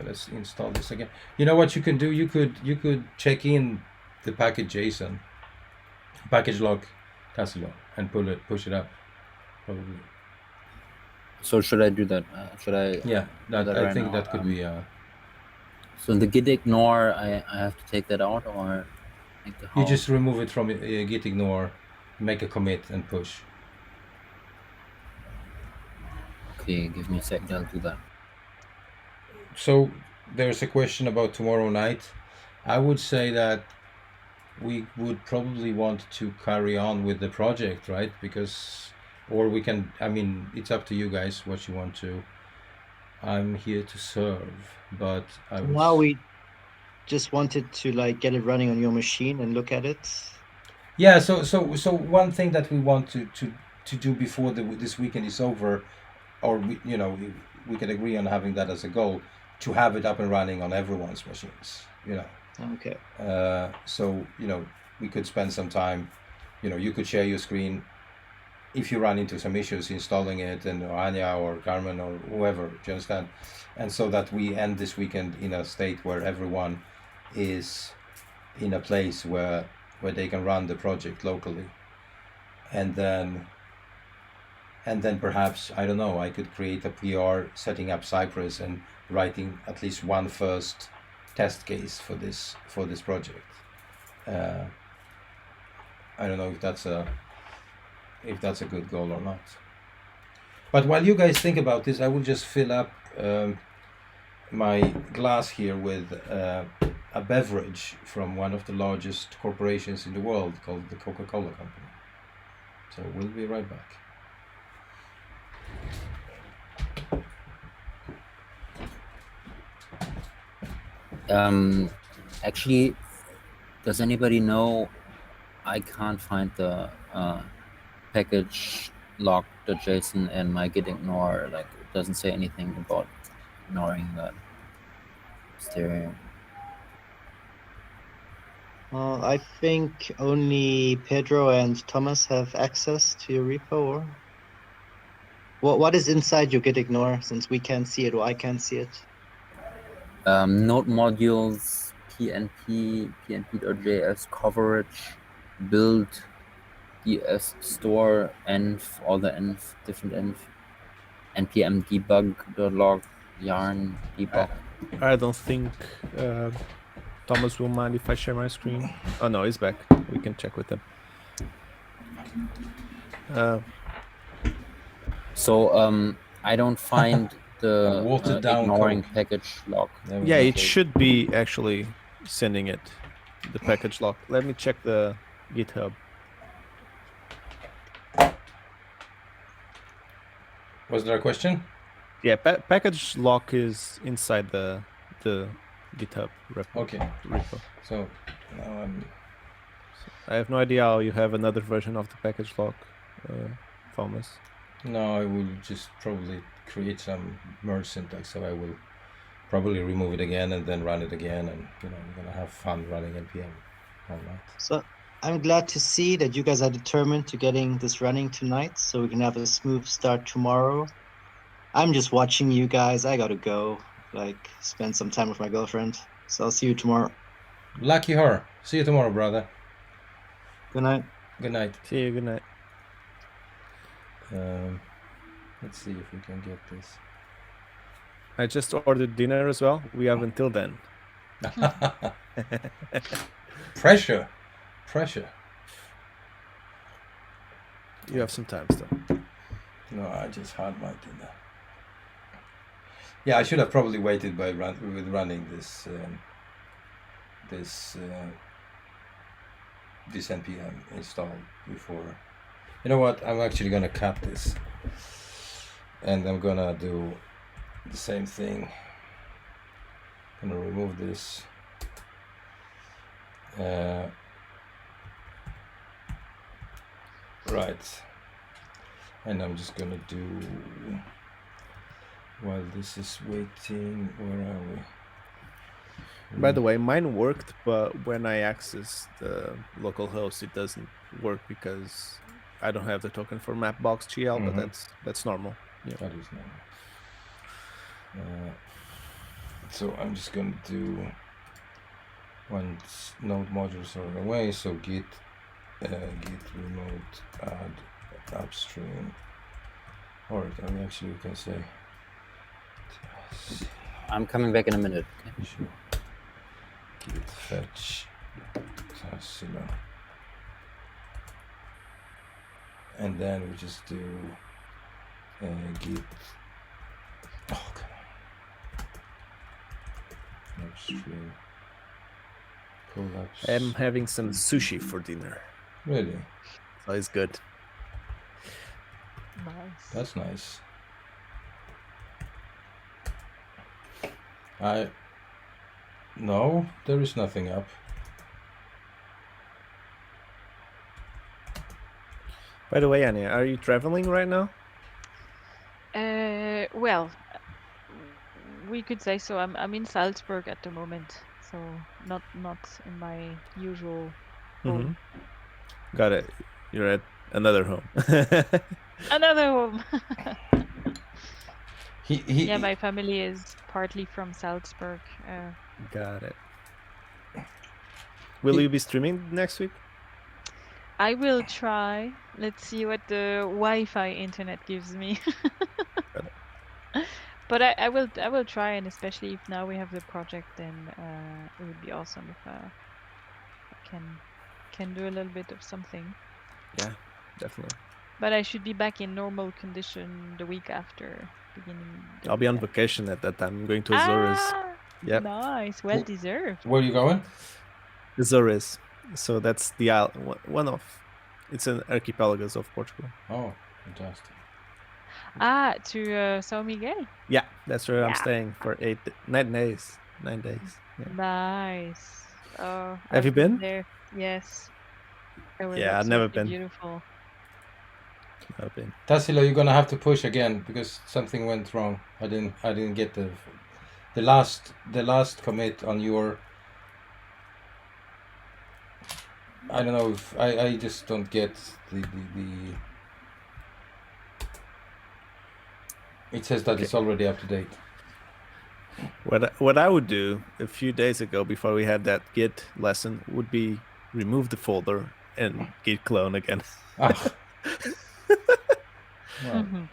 let's install this again. You know what you can do? You could check in the package JSON, package log Tassilo and push it up, probably. So should I do that? Should I? Yeah, that that I right think now, that could be. So the git ignore, I have to take that out, or like the You how? just remove it from git ignore, make a commit and push. Okay, give me a second. I'll do that. So there's a question about tomorrow night. I would say that we would probably want to carry on with the project, right? Because, or we can, I mean, it's up to you guys what you want to. I'm here to serve, but I would. Now we just wanted to like get it running on your machine and look at it. Yeah, so one thing that we want to do before this weekend is over, or we can agree on having that as a goal, to have it up and running on everyone's machines, Okay. so we could spend some time, you could share your screen if you run into some issues installing it, and Anya or Carmen or whoever, do you understand? And so that we end this weekend in a state where everyone is in a place where they can run the project locally, and then perhaps, I don't know, I could create a PR setting up Cypress and writing at least one first test case for this project. I don't know if that's a good goal or not. But while you guys think about this, I will just fill up my glass here with a beverage from one of the largest corporations in the world, called the Coca-Cola Company. So we'll be right back. Actually, does anybody know? I can't find the package log.json in my git ignore. Like, it doesn't say anything about ignoring that. Is there? I think only Pedro and Thomas have access to your repo, or what is inside your git ignore, since we can't see it or I can't see it? Node modules, PNP, PNP.js coverage, build, ES store, env, all the env, different env, npm debug.log, yarn, debug. I don't think Thomas will mind if I share my screen. Oh no, he's back. We can check with him. So I don't find the watered down ignoring code. package log. Yeah, it should be actually sending it, the package log. Let me check the GitHub. Was there a question? Yeah, package lock is inside the GitHub repo. Okay. So now I have no idea how you have another version of the package lock, Thomas. No, I will just probably create some merge syntax. So I will probably remove it again and then run it again, and I'm gonna have fun running npm all night. So I'm glad to see that you guys are determined to getting this running tonight, so we can have a smooth start tomorrow. I'm just watching you guys. I gotta go, spend some time with my girlfriend. So I'll see you tomorrow. Lucky her. See you tomorrow, brother. Good night. Good night. See you. Good night. Let's see if we can get this. I just ordered dinner as well. We have until then. Pressure. You have some time still. No, I just had my dinner. Yeah, I should have probably waited with running this npm install before. You know what? I'm actually gonna cut this, and I'm gonna do the same thing. I'm gonna remove this. Right, and I'm just gonna do, while this is waiting, where are we? By the way, mine worked, but when I access the local host, it doesn't work because I don't have the token for Mapbox.gl, but that's normal. Yeah. That is normal. So I'm just going to do, once node modules are away, so git git remote add upstream, or actually you can say I'm coming back in a minute. Okay? sure. Git fetch Tassilo, and then we just do git. Oh, come on. Upstream. Collapse. I'm having some sushi for dinner, Really? so it's good. Nice. That's nice. No, there is nothing up. By the way, Anya, are you traveling right now? Well, we could say so. I'm in Salzburg at the moment, so not in my usual home. Got it. You're at another home. Another home. He Yeah, my family is partly from Salzburg. Got it. Will you be streaming next week? I will try. Let's see what the Wi-Fi internet gives me. But I will try, and especially if now we have the project, then it would be awesome if I can do a little bit of something. Yeah, definitely. But I should be back in normal condition the week after, beginning. the I'll be week on after. vacation at that time. I'm going to Azores. Ah, Yep. nice, well deserved. Where are you going? Azores. So that's the one of. It's an archipelagos of Portugal. Oh, fantastic. To São Miguel. Yeah, that's where I'm Yeah. staying for 9 days. 9 days. Yeah. Nice. Oh, Have you I've been? there? Yes. It was Yeah, I've never absolutely been. beautiful. I've been. Tassilo, you're gonna have to push again because something went wrong. I didn't get the last commit on your. I don't know if I just don't get the. It says that it's already up to date. What I would do a few days ago before we had that Git lesson would be remove the folder and Git clone again. Ah. Well, Mhm.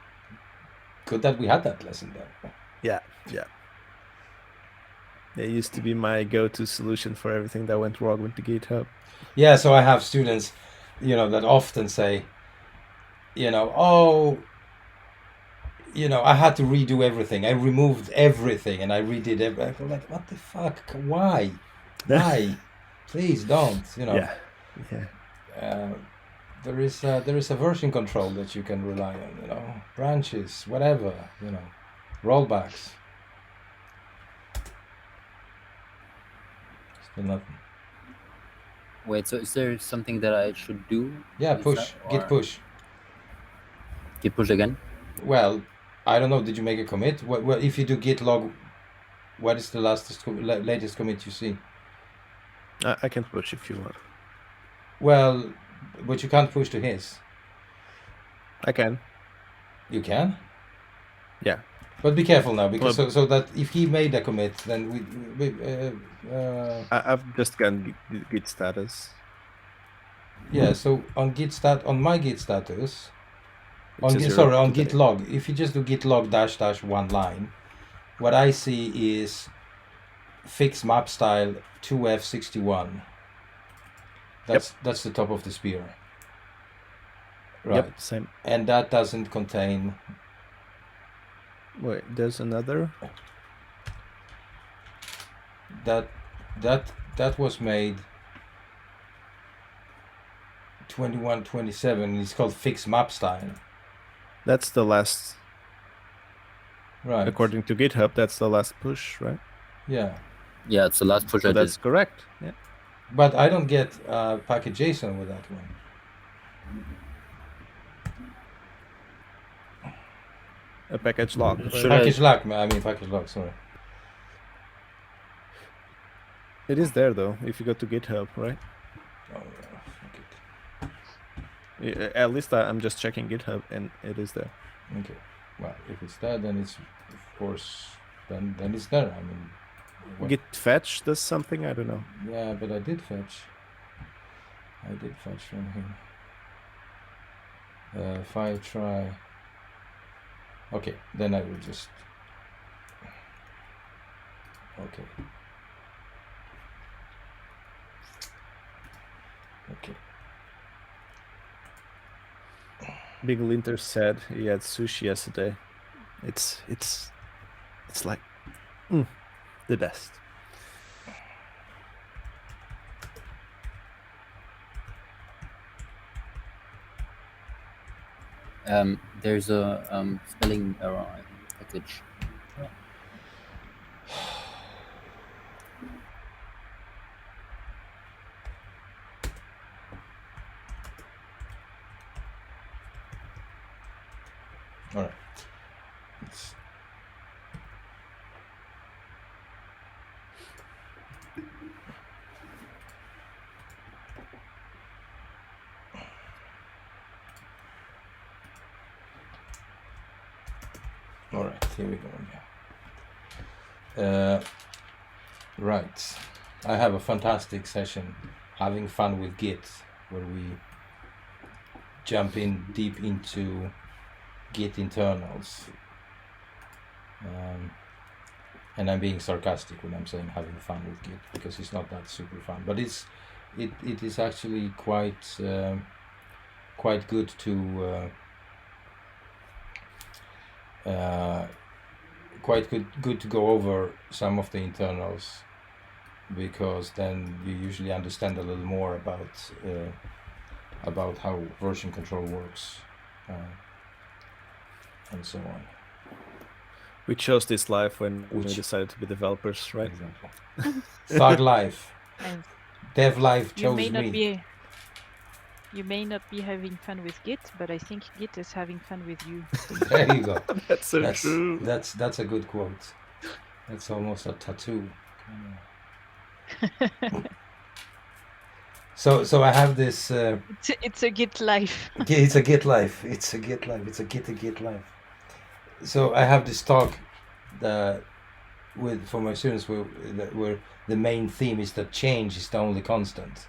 good that we had that lesson then. Yeah. It used to be my go-to solution for everything that went wrong with the GitHub. Yeah, so I have students, that often say, oh, I had to redo everything. I removed everything and I redid everything. I'm like, what the fuck? Why? Why? Please don't. Yeah. There is a version control that you can rely on. Branches, whatever. Rollbacks. Still nothing. Wait, so is there something that I should do? Yeah, Is push. that- Git or- push. Git push again? Well, I don't know. Did you make a commit? What if you do git log? What is the latest commit you see? I can push if you want. Well, but you can't push to his. I can. You can. Yeah. But be careful now, because Well- so that if he made a commit, then I've just gotten Git status. yeah. So on my git status, It on says git, you're on up to git date. log, if you just do git log -- one line, what I see is fix map style 2F61. That's the top of the spear. Right. Yep, same. And that doesn't contain. Wait, there's another. That was made 21/27. It's called fix map style. That's the last. Right. According to GitHub, that's the last push, right? Yeah. Yeah, it's the last push So I that's did. correct. Yeah. But I don't get package JSON with that one. A package log. right? Should I- Package log. Sorry. It is there though. If you go to GitHub, right? Oh, yeah, fuck it. At least I'm just checking GitHub, and it is there. Okay. Well, if it's there, then it's of course then it's there. I mean, what- Git fetch does something. I don't know. yeah, but I did fetch. I did fetch from him. If I try. Okay, then I will just. Okay. Okay. Big Linter said he had sushi yesterday. It's like the best. There's a spelling error in the package. All right. It's, all right. Here we go. Right. I have a fantastic session, having fun with Git, where we jump in deep into Git internals. And I'm being sarcastic when I'm saying having fun with Git, because it's not that super fun, but it is actually quite good to good to go over some of the internals, because then you usually understand a little more about how version control works, and so on. We chose this life when we Which- decided to be developers, right? Exactly. Thug life. And Dev life you chose may not me. be you may not be having fun with Git, but I think Git is having fun with you. There you go. That's so That's true. that's a good quote. That's almost a tattoo. So I have this. It's a Git life. It's a Git life. It's a Git life. It's a Git life. So I have this talk for my students where the main theme is that change is the only constant.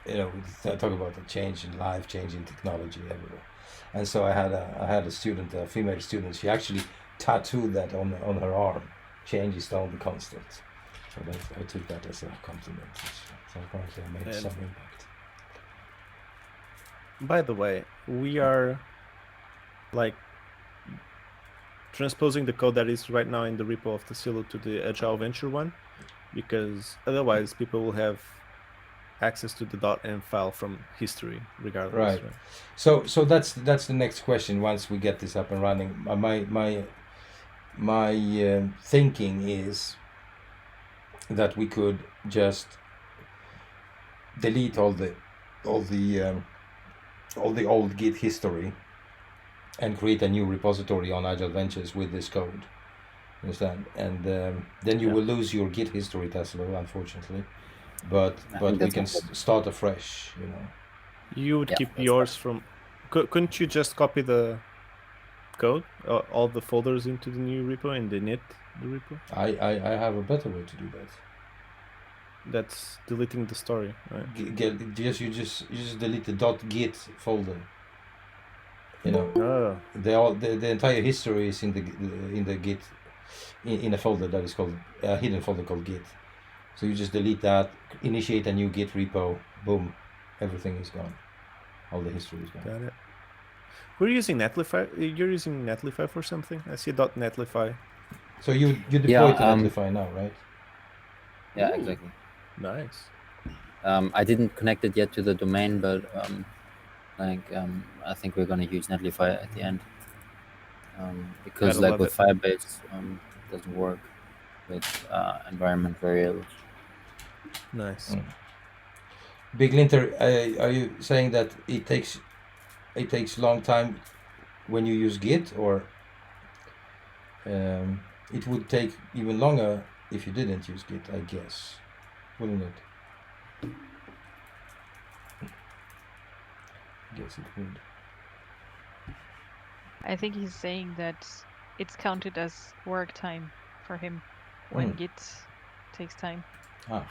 We talk about the change in life, change in technology everywhere. And so I had a student, a female student. She actually tattooed that on her arm. Change is the only constant. So I took that as a compliment. So apparently I made And- some impact. By the way, we are like transposing the code that is right now in the repo of Tassilo to the Agile Venture one, because otherwise people will have access to the .env file from history regardless. Right. So that's the next question. Once we get this up and running, my thinking is that we could just delete all the old Git history and create a new repository on Agile Ventures with this code. Understand? And then you Yeah. will lose your Git history, Tassilo, unfortunately. But I we think that's can no problem. start afresh. You would Yeah, keep that's yours from. Couldn't you just copy the code, all the folders into the new repo and init the repo? I have a better way to do that. That's deleting the story, right? You just delete the .git folder. Oh, The entire history is in the Git in a folder that is called a hidden folder called Git. So you just delete that, initiate a new Git repo, boom, everything is gone. All the history is gone. got it. We're using Netlify. You're using Netlify for something? I see .netlify. So you deploy Yeah, to Netlify now, right? Yeah, exactly. Nice. I didn't connect it yet to the domain, but I think we're gonna use Netlify at the end, because Gotta like love with it. Firebase, it doesn't work with environment variables. Nice. Big Linter, are you saying that it takes long time when you use Git, or it would take even longer if you didn't use Git, I guess, wouldn't it? I guess it would. I think he's saying that it's counted as work time for him when Git takes time. Ah,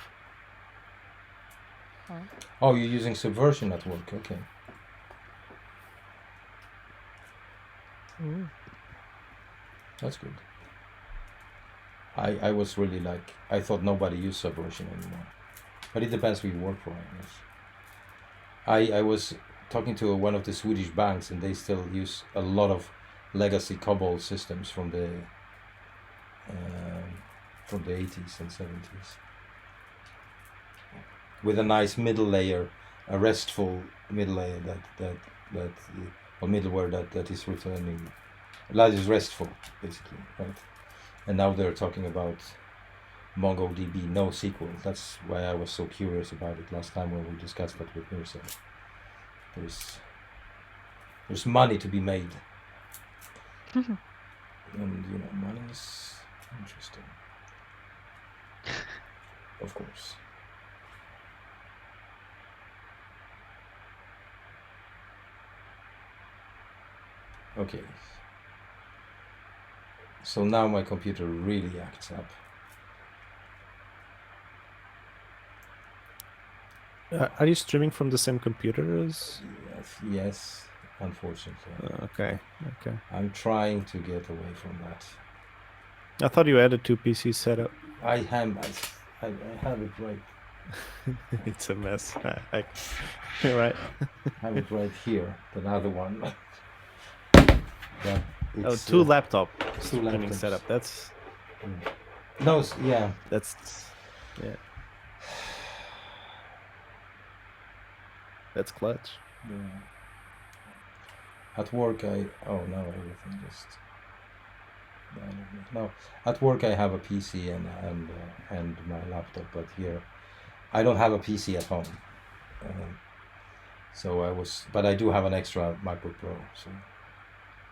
Oh, you're using Subversion at work. Okay. Ooh. That's good. I was really like, I thought nobody used Subversion anymore. But it depends who you work for, I guess. I was talking to one of the Swedish banks, and they still use a lot of legacy COBOL systems from the 80s and 70s, with a nice middle layer, a RESTful middle layer or middleware that is returning, that is RESTful basically, right? And now they're talking about MongoDB NoSQL. That's why I was so curious about it last time when we discussed that with Mirza. There's money to be made, and money is interesting, of course. Okay. So now my computer really acts up. Are you streaming from the same computer as? Yes, unfortunately. Okay. I'm trying to get away from that. I thought you had a 2 PC setup. I have it right. It's a mess. You're right. I have it right here. The other one. Oh, two laptop streaming laptops. Setup. That's no, yeah. That's clutch. Yeah. At work, now everything just. No, at work I have a PC and my laptop, but here I don't have a PC at home. But I do have an extra MacBook Pro, so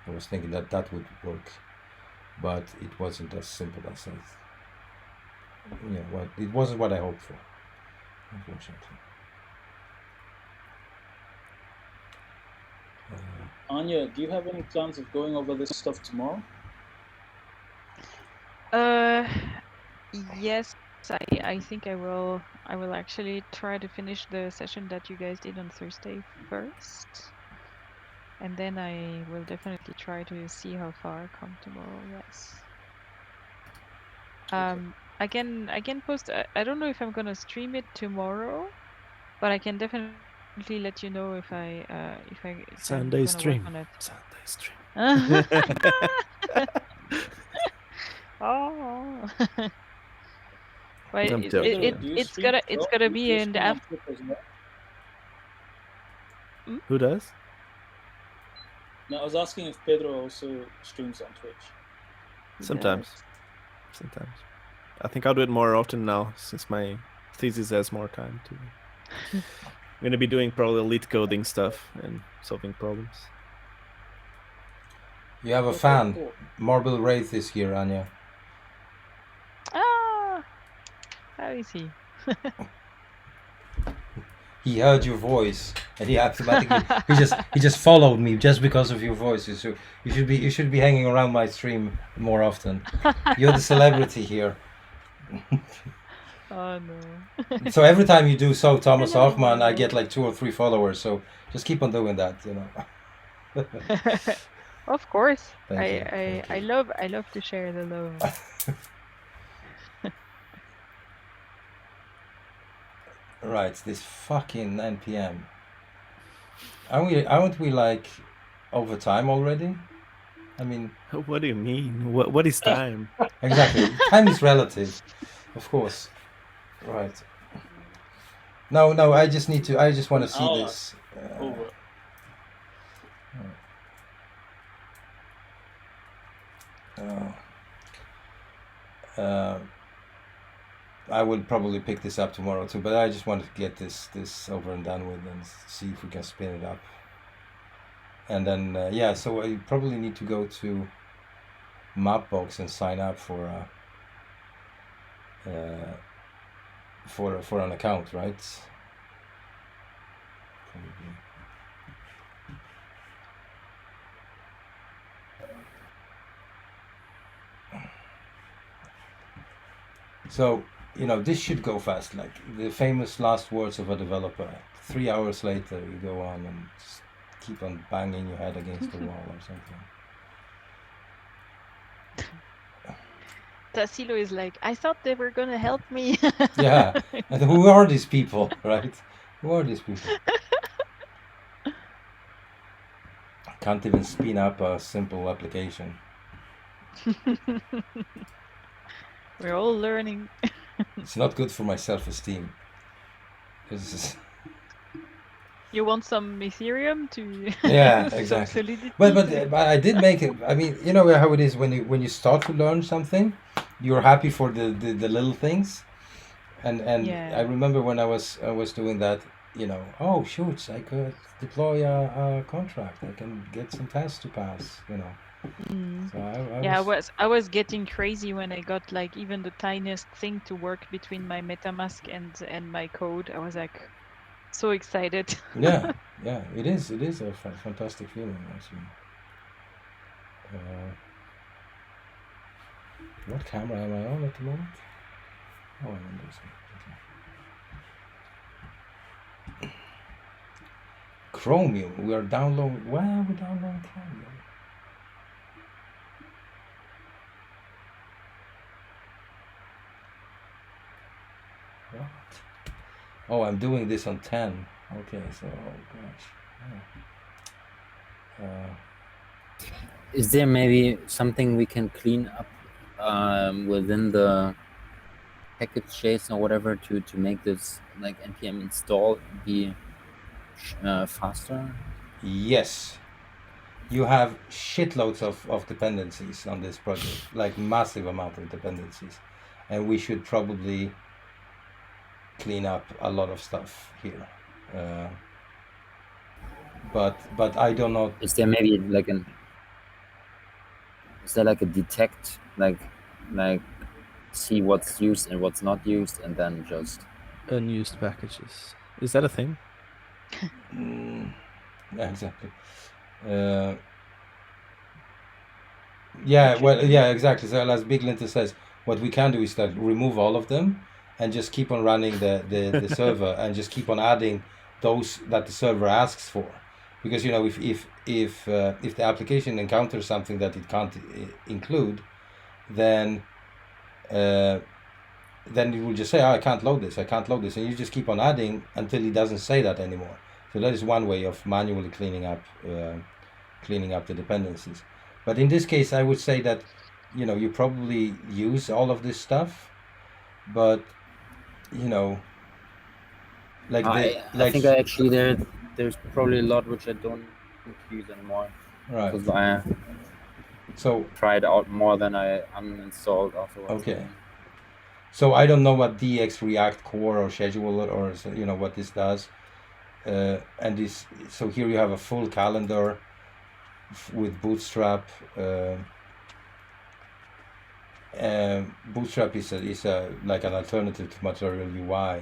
I was thinking that would work, but it wasn't as simple as it wasn't what I hoped for, unfortunately. Anya, do you have any plans of going over this stuff tomorrow? Yes, I think I will actually try to finish the session that you guys did on Thursday first, and then I will definitely try to see how far I come tomorrow. Yes. I can post. I don't know if I'm gonna stream it tomorrow, but I can definitely let you know if I'm Sunday gonna stream. work on it. Sunday stream. Oh. But I'm it's gonna be in the afternoon. Who does? No, I was asking if Pedro also streams on Twitch. Sometimes. I think I'll do it more often now since my thesis has more time to. I'm gonna be doing probably lead coding stuff and solving problems. You have a fan. Cool. Marble Wraith is here, Anya. Ah, how is he? He heard your voice and he automatically he just followed me just because of your voice. You should be hanging around my stream more often. You're the celebrity here. Oh no. So every time you do so Thomas Hoffman, I get like 2 or 3 followers. So just keep on doing that, Of course. Thank I love to share the love. Right, this fucking NPM. Aren't we like over time already? I mean, what do you mean? What is time? Exactly. Time is relative, of course. Right. No, I just want to see this. I will probably pick this up tomorrow too, but I just wanted to get this over and done with and see if we can spin it up. And then so I probably need to go to Mapbox and sign up for an account, right? Probably. So you know, this should go fast. Like the famous last words of a developer. 3 hours later, you go on and just keep on banging your head against the wall or something. Tassilo is like, I thought they were gonna help me. Yeah. And who are these people, right? Who are these people? I can't even spin up a simple application. We're all learning. It's not good for my self-esteem. It's You want some Ethereum to yeah, some exactly. solidity? But I did make it. I mean, you know how it is when you start to learn something, you're happy for the little things, and Yeah. I remember when I was doing that. You know, oh shoots, I could deploy a contract. I can get some tests to pass. You know, Mm. so I Yeah, was I was getting crazy when I got like even the tiniest thing to work between my MetaMask and my code. I was like so excited. yeah, it is a fantastic feeling actually. What camera am I on at the moment? Oh, I'm on this one. Okay. Chromium. We are downloading. Why are we downloading Chromium? What? Oh, I'm doing this on 10. Okay, so oh gosh. Oh. Is there maybe something we can clean up within the package JSON or whatever to make this like npm install be faster? Yes. You have shitloads of dependencies on this project, like massive amount of dependencies, and we should probably clean up a lot of stuff here. But I don't know. Is there maybe like a detect like see what's used and what's not used and then just Unused packages. Is that a thing? Yeah, exactly. Yeah, well, yeah, exactly. So as Big Linter says, what we can do is that remove all of them and just keep on running the server and just keep on adding those that the server asks for, because you know if the application encounters something that it can't include, then it will just say, oh, I can't load this, and you just keep on adding until it doesn't say that anymore. So that is one way of manually cleaning up the dependencies. But in this case, I would say that, you know, you probably use all of this stuff, but you know, like I think I actually there's probably a lot which I don't use anymore. Right. Because I tried out more than I uninstalled afterwards. Okay. So I don't know what DX React Core or Scheduler or you know what this does, and this. So here you have a full calendar with Bootstrap. Bootstrap is a like an alternative to Material UI,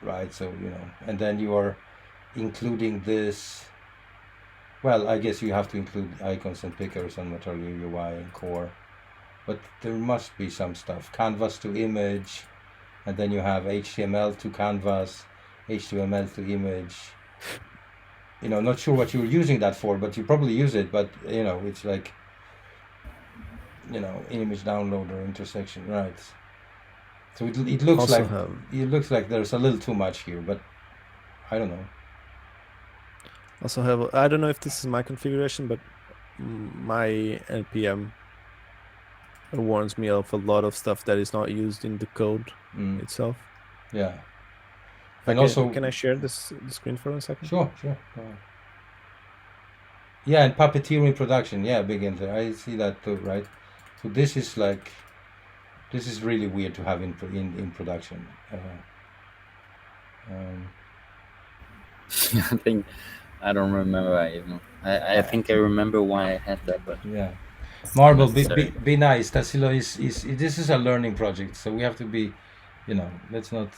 right? So you know, and then you are including this. Well, I guess you have to include icons and pickers on Material UI and Core, but there must be some stuff. Canvas to image, and then you have HTML to canvas, HTML to image. You know, not sure what you're using that for, but you probably use it. But you know, it's like, you know, image downloader intersection, right? So it looks Also like it looks like there's a little too much here, but I don't know. Also have, I don't know if this is my configuration, but my npm warns me of a lot of stuff that is not used in the code itself. Yeah. And also, can I share the screen for a second? Sure. Yeah, and Puppeteer in production. Yeah, big enter. I see that too, right? So this is really weird to have in production. I don't remember even. I think I remember why I had that, but yeah. Marble, be nice. Tassilo is this is a learning project, so we have to be, you know, let's not.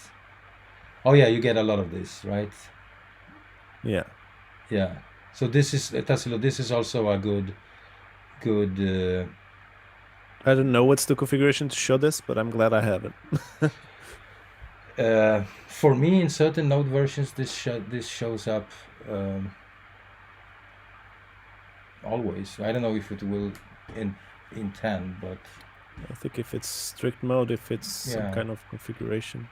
Oh yeah, you get a lot of this, right? Yeah. Yeah. So this is Tassilo. This is also a good I don't know what's the configuration to show this, but I'm glad I have it. For me, in certain node versions, this shows up always. I don't know if it will in 10, but I think if it's strict mode, if it's some Yeah. kind of configuration.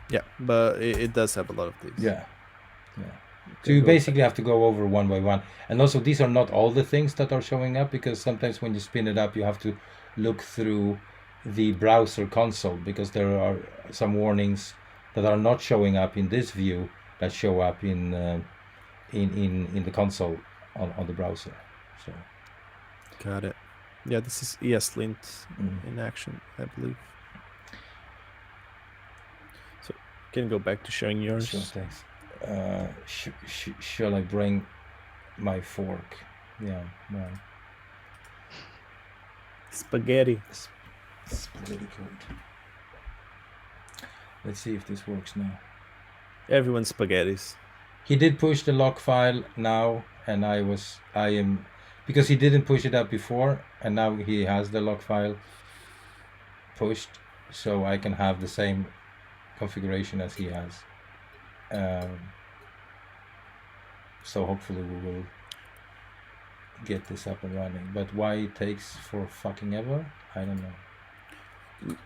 Yeah, but it does have a lot of these. yeah. So can you go- basically have to go over one by one. And also, these are not all the things that are showing up, because sometimes when you spin it up, you have to look through the browser console, because there are some warnings that are not showing up in this view that show up in the console on the browser. So Got it. Yeah, this is ESLint Mm. in action, I believe. So can go back to sharing yours. sure, thanks. Shall I bring my fork? Yeah, no. Spaghetti. Spaghetti code. Let's see if this works now. Everyone's spaghettis. He did push the lock file now, and I am, because he didn't push it up before, and now he has the lock file pushed, so I can have the same configuration as he has. So hopefully we will get this up and running. But why it takes for fucking ever, I don't know.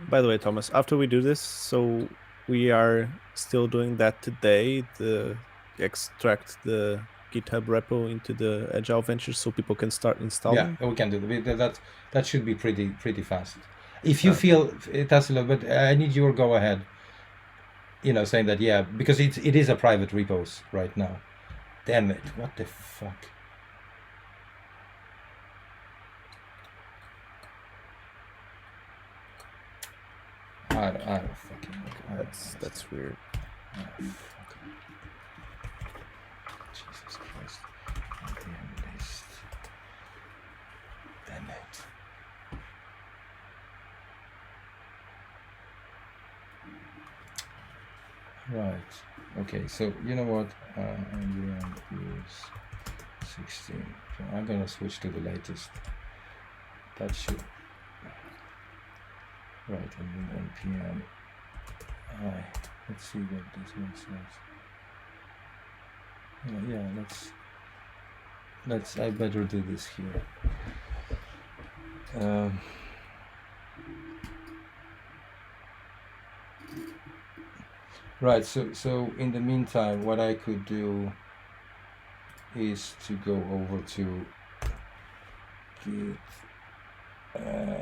By the way, Thomas, after we do this, so we are still doing that today, the extract the GitHub repo into the Agile Ventures so people can start installing. Yeah, we can do that should be pretty fast. If you feel it has a little bit, I need your go ahead. Saying that, yeah, because it is a private repos right now. Damn it! What the fuck? I don't fucking know. That's weird. Oh, fuck. Jesus Christ. Damn list. Damn it. Right. Okay, so you know what? NVM is 16. So I'm gonna switch to the latest. That should. Right, and then npm. Let's see what this one says. Yeah, let's. I better do this here. Right. So in the meantime, what I could do is to go over to Git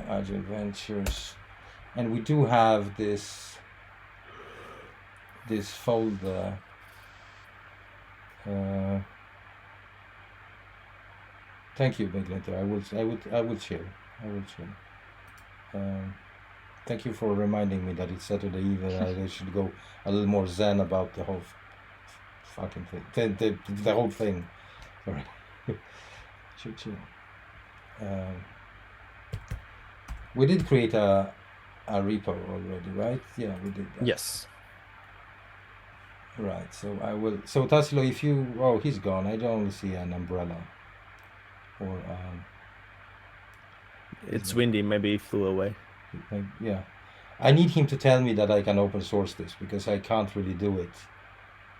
Agile Ventures, and we do have this folder. Thank you, Beglinter. I will share. Thank you for reminding me that it's Saturday Eve and I should go a little more zen about the whole fucking thing. The whole thing. Sorry. Chill. We did create a repo already, right? Yeah, we did that. Yes. Right. So I will. So Tassilo, if you, oh, he's gone. I don't see an umbrella. Or It's windy, maybe he flew away. yeah, I need him to tell me that I can open source this, because I can't really do it.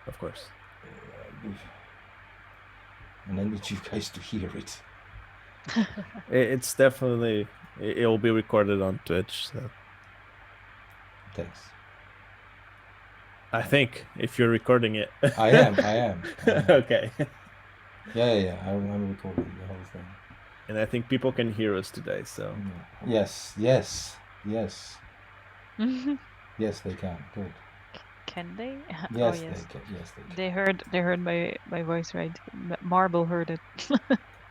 Of course. And I need you guys to hear it. It's definitely, it'll be recorded on Twitch. So. Thanks. I think, if you're recording it. I am. Okay. Yeah. I'm recording the whole thing. And I think people can hear us today, so. Yes. Yes, they can. Good. Can they? Yes, oh, yes. they can. Yes, they can. They heard my voice, right? Marble heard it.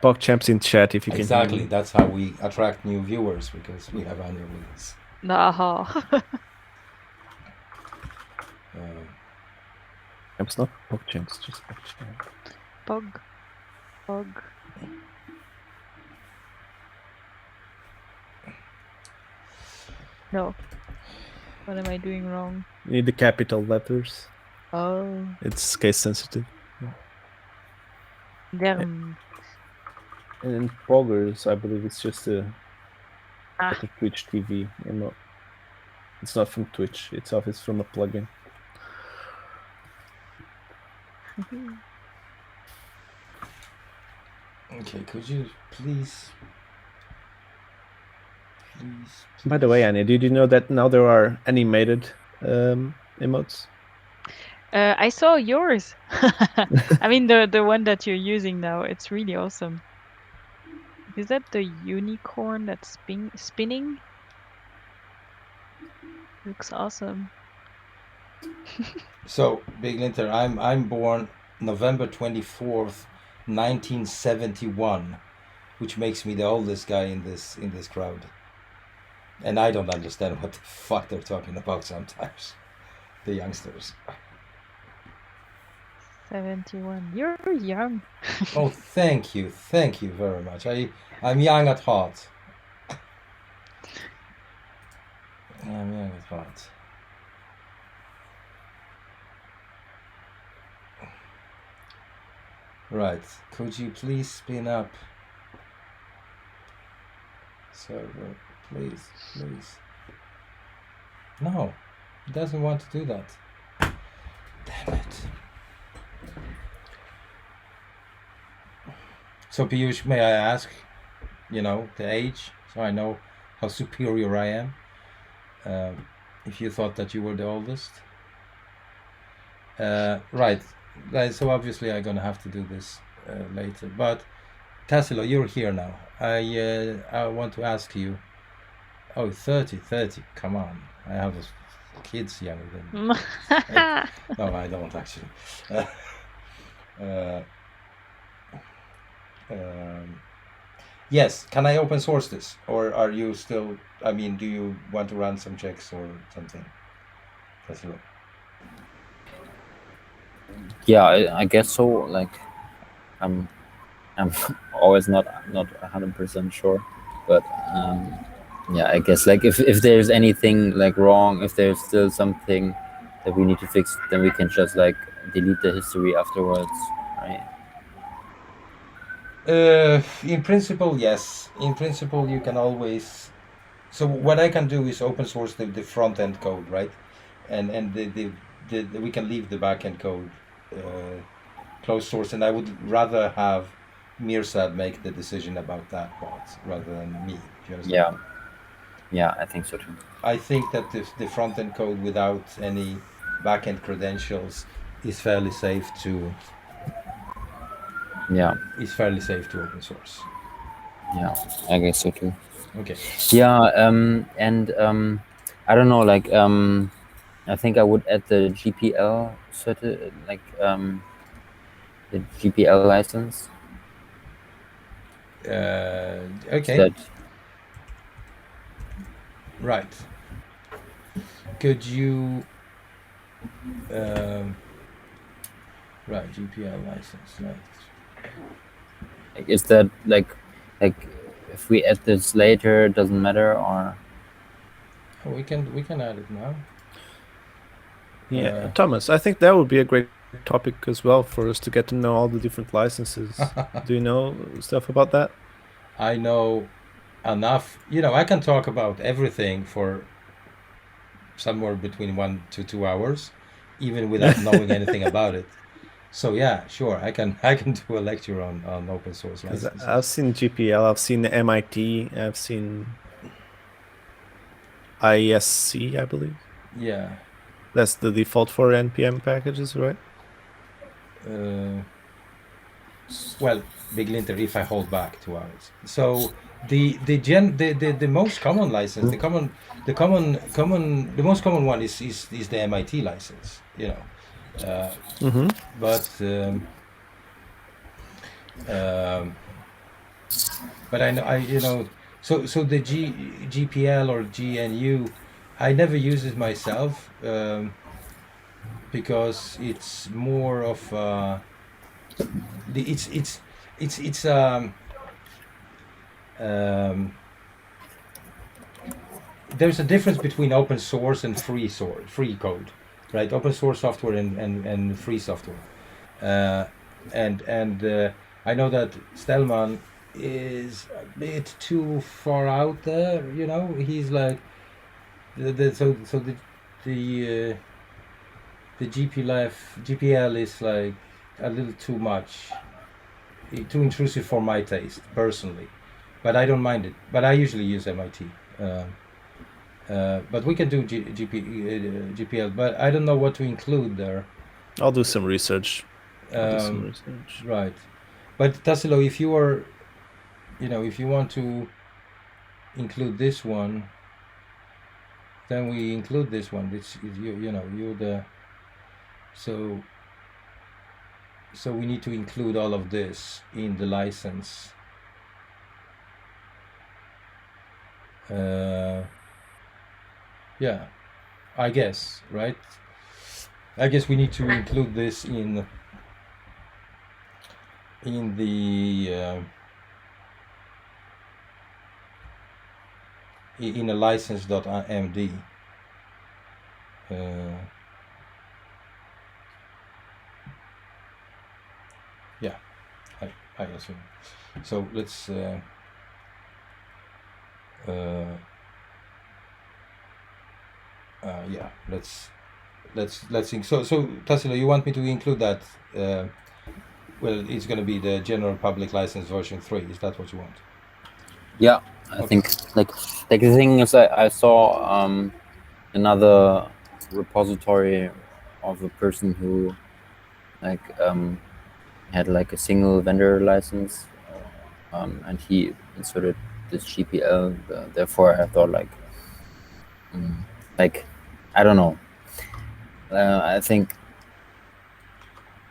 PogChamps in chat if you can hear Exactly. me. That's how we attract new viewers, because we have annual wins. Nah. It's not PogChamps, just PogChamps. Pog. No. What am I doing wrong? You need the capital letters. Oh. It's case sensitive. Derm. in Poggers, I believe it's just a Ah. like a Twitch TV emote. It's not from Twitch itself, it's from a plugin. Okay, could you please By the way, Annie, did you know that now there are animated emotes? I saw yours. I mean the one that you're using now. It's really awesome. Is that the unicorn that's spinning? Looks awesome. So, Big Linter, I'm born November 24th, 1971, which makes me the oldest guy in this crowd. And I don't understand what the fuck they're talking about sometimes. The youngsters. 71. You're young. Oh, thank you very much. I'm young at heart. I'm young at heart. Right, could you please spin up server, please? No, it doesn't want to do that. Damn it. So Piyush, may I ask, the age, so I know how superior I am, if you thought that you were the oldest? Right. So obviously I'm gonna have to do this later. But Tassilo, you're here now. I want to ask you. Oh, 30. Come on. I have kids younger than me. No, I don't actually. Yes. Can I open source this, or are you still? I mean, do you want to run some checks or something, Tassilo? Yeah, I guess so. Like, I'm always not 100% sure, but yeah, I guess like if there's anything like wrong, if there's still something that we need to fix, then we can just like delete the history afterwards, right? In principle, yes. In principle, you can always. So what I can do is open source the front end code, right? And the we can leave the back end code closed source, and I would rather have Mirsad make the decision about that part rather than me. Do you understand? Yeah, I think so too. I think that the front end code without any back end credentials is fairly safe to. Yeah. Is fairly safe to open source. Yeah, I guess so too. Okay. Yeah, and I don't know, like I think I would add the GPL the GPL license. Okay. That, right. Could you right, GPL license, right. like, is that like if we add this later, it doesn't matter, or Oh, we can add it now. Yeah, Thomas, I think that would be a great topic as well for us to get to know all the different licenses. Do you know stuff about that? I know enough. I can talk about everything for somewhere between 1 to 2 hours, even without knowing anything about it. So yeah, sure, I can do a lecture on open source licenses. I've seen GPL, I've seen MIT, I've seen ISC, I believe. Yeah. That's the default for NPM packages, right? Well, Big Linter, if I hold back 2 hours. So the most common license, the most common one is the MIT license. But I know so the GPL or GNU, I never use it myself because it's more of there's a difference between open source and free code, right? Open source software and free software, and I know that Stellman is a bit too far out there. You know, he's like the GPL is like a little too much, too intrusive for my taste personally. But I don't mind it. But I usually use MIT. But we can do GPL. But I don't know what to include there. I'll do some research. Right. But Tassilo, if you are, if you want to include this one, then we include this one. It's you're the. So we need to include all of this in the license. Yeah, I guess, right? I guess we need to include this in the in a license.md. Yeah, I assume. So let's yeah, let's think. So Tassilo, you want me to include that? Well, it's going to be the general public license version 3. Is that what you want? Yeah, I think like the thing is, I saw another repository of a person who had like a single vendor license, and he inserted this GPL. Therefore, I thought like I don't know. I think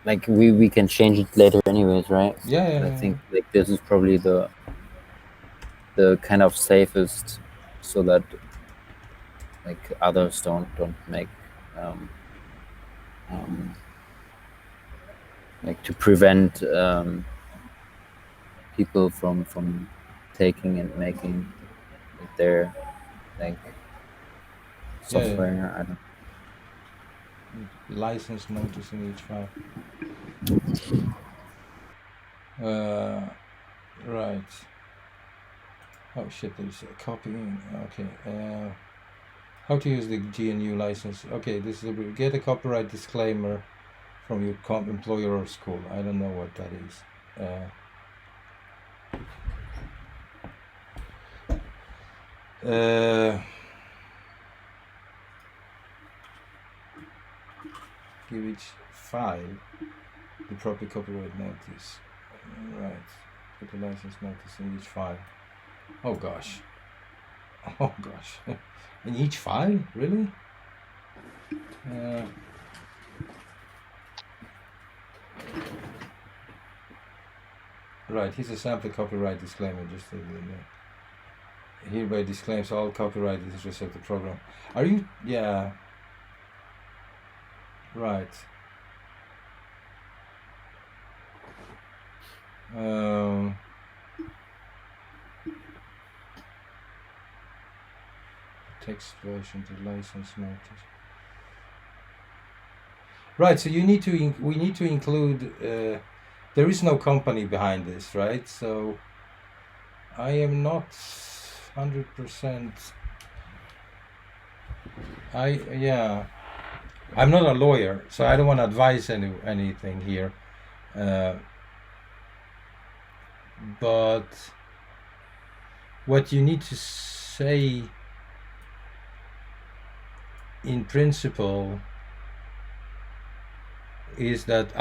like we can change it later anyways, right? Yeah. I think like this is probably the kind of safest, so that like others don't make like to prevent people from taking and making their like software. Yeah. I don't. License notice in each file. Right. Oh shit, there's a copying. Okay. How to use the GNU license? Okay, this is get a copyright disclaimer from your employer or school. I don't know what that is. Give each file the proper copyright notice. Right. Put the license notice in each file. Oh gosh. Oh gosh. In each file? Really? Right, here's a sample copyright disclaimer. Just hereby disclaims all copyright is reserved to the program. Are you? Yeah. Right. Text version to license notice. Right. So you need to. We need to include. There is no company behind this, right? So I am not 100%. I'm not a lawyer, so I don't want to advise anything here. But what you need to say in principle is that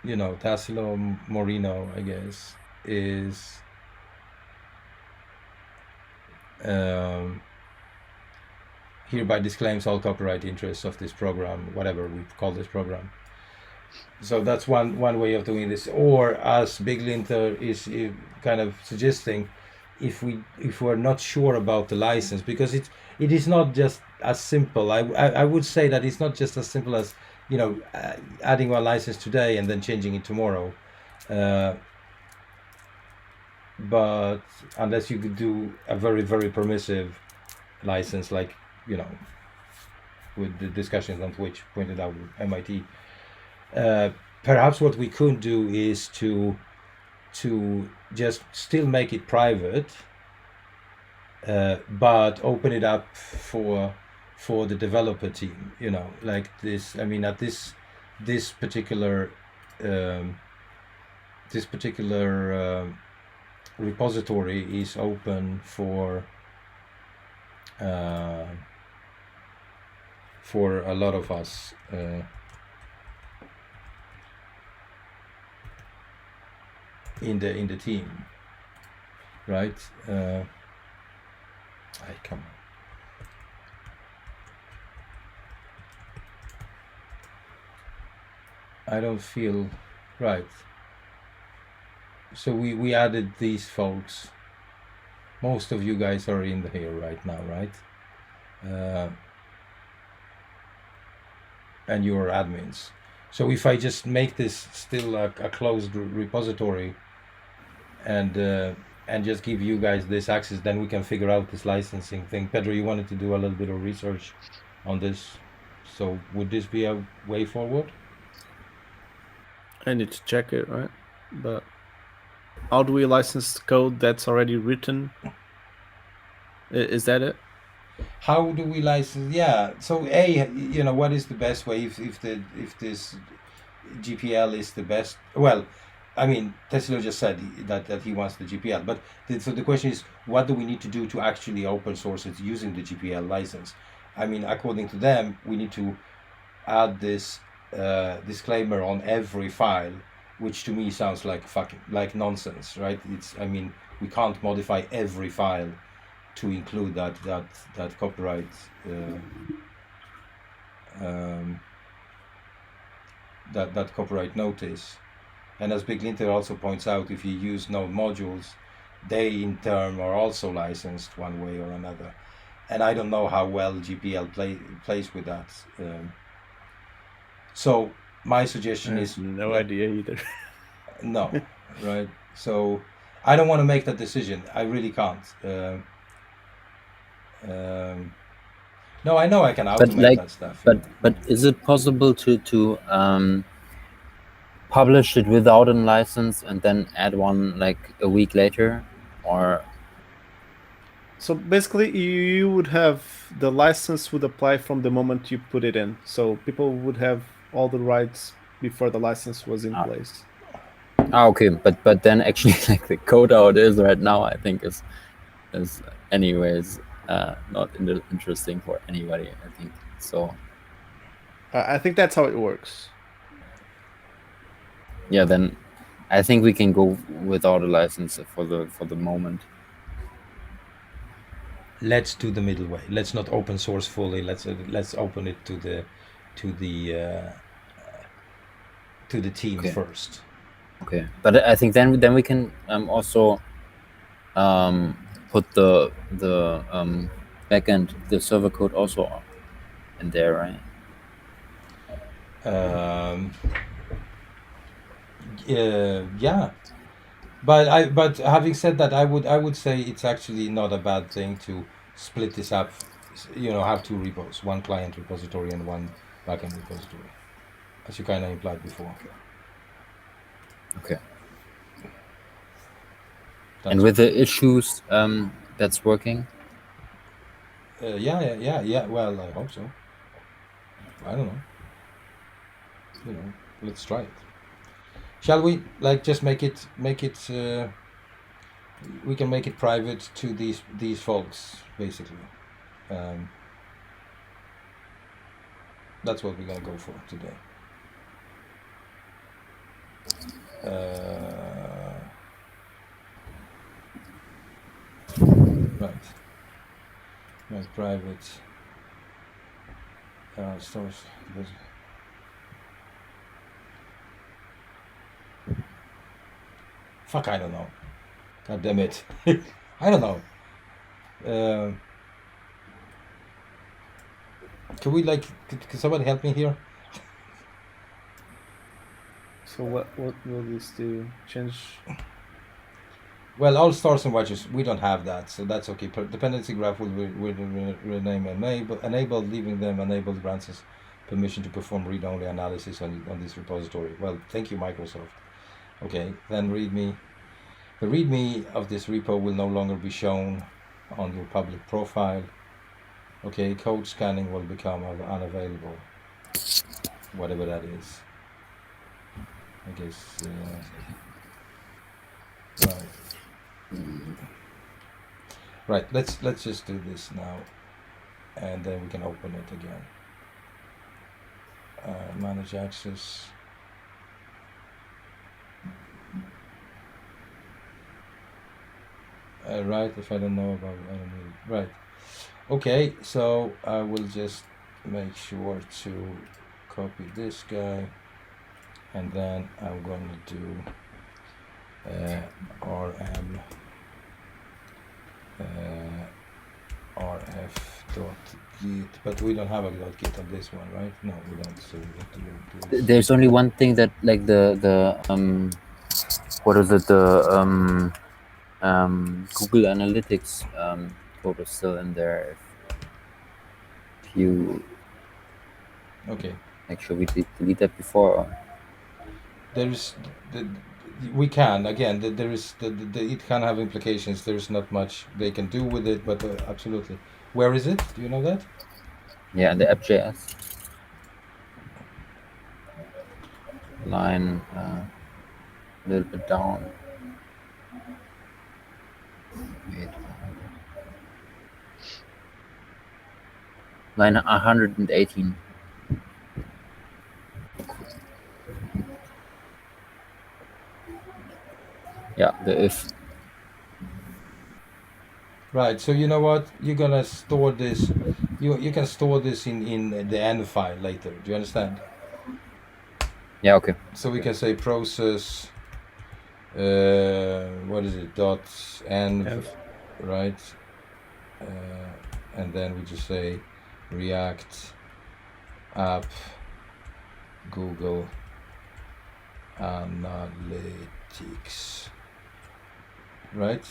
Tassilo Moreno, I guess, is hereby disclaims all copyright interests of this program, whatever we call this program. So that's one way of doing this. Or as Big Linter is kind of suggesting, if we're not sure about the license, because it is not just as simple. I would say that it's not just as simple as adding one license today and then changing it tomorrow. But unless you could do a very, very permissive license, like with the discussions on Twitch pointed out with MIT, perhaps what we could do is to to just still make it private, but open it up for the developer team. You know, like this. I mean, at this particular repository is open for a lot of us. In the team, right? Come on. I don't feel right. So we added these folks. Most of you guys are in here right now, right? And you're admins. So if I just make this still a closed repository, and just give you guys this access, then we can figure out this licensing thing. Pedro, you wanted to do a little bit of research on this, so would this be a way forward? I need to check it, right? But how do we license code that's already written? Is that it? How do we license? Yeah. So what is the best way if this GPL is the best? Well, I mean, Tesla just said that he wants the GPL, but so the question is, what do we need to do to actually open source it using the GPL license? I mean, according to them, we need to add this disclaimer on every file, which to me sounds like nonsense, right? I mean, we can't modify every file to include that copyright that copyright notice. And as Big Linter also points out, if you use Node modules, they in turn are also licensed one way or another. And I don't know how well GPL plays with that. So my suggestion is no idea either. No, right? So I don't want to make that decision. I really can't. No, I know I can automate that stuff. But is it possible to publish it without a license and then add one like a week later, or? So basically, you would have the license would apply from the moment you put it in. So people would have all the rights before the license was in place. Okay, but then actually, like the code how it is right now, I think is anyways not interesting for anybody. I think so. I think that's how it works. Yeah, then I think we can go without a license for the moment. Let's do the middle way. Let's not open source fully. Let's open it to the team first. Okay, but I think then we can also put the backend, the server code also in there, right? Yeah, but having said that, I would say it's actually not a bad thing to split this up. Have two repos, one client repository and one backend repository, as you kind of implied before. Okay. And with the issues, that's working? Yeah. Well, I hope so. I don't know. Let's try it. Shall we just make it? We can make it private to these folks, basically. That's what we're gonna go for today. Right, private stores. Fuck, I don't know. God damn it. I don't know. Can we can somebody help me here? So what will this do? Change? Well, all stars and wedges, we don't have that, so that's okay. Dependency graph will rename enabled, leaving them enabled grants us permission to perform read-only analysis on this repository. Well, thank you, Microsoft. Okay, then README. The README of this repo will no longer be shown on your public profile. Okay, code scanning will become unavailable, whatever that is. I guess. Right. Let's just do this now, and then we can open it again. Manage access. Right. If I don't know about it, I don't need it. Right. Okay. So I will just make sure to copy this guy, and then I'm going to do rm rf.git, but we don't have a .git on this one, right? No, we don't. So we have to do this. There's only one thing that like the what is it, the Google Analytics code is still in there. If you Okay. make sure we delete that before. Or... There's we can again. There is it can have implications. There's not much they can do with it, but absolutely. Where is it? Do you know that? Yeah, the app.js line a little bit down. Wait. Line 118. Yeah, the if. Right. So you know what? You're gonna store this. You can store this in the env file later. Do you understand? Yeah. Okay. So we can say process. What is it? Dot env, right? And then we just say React app Google Analytics, right?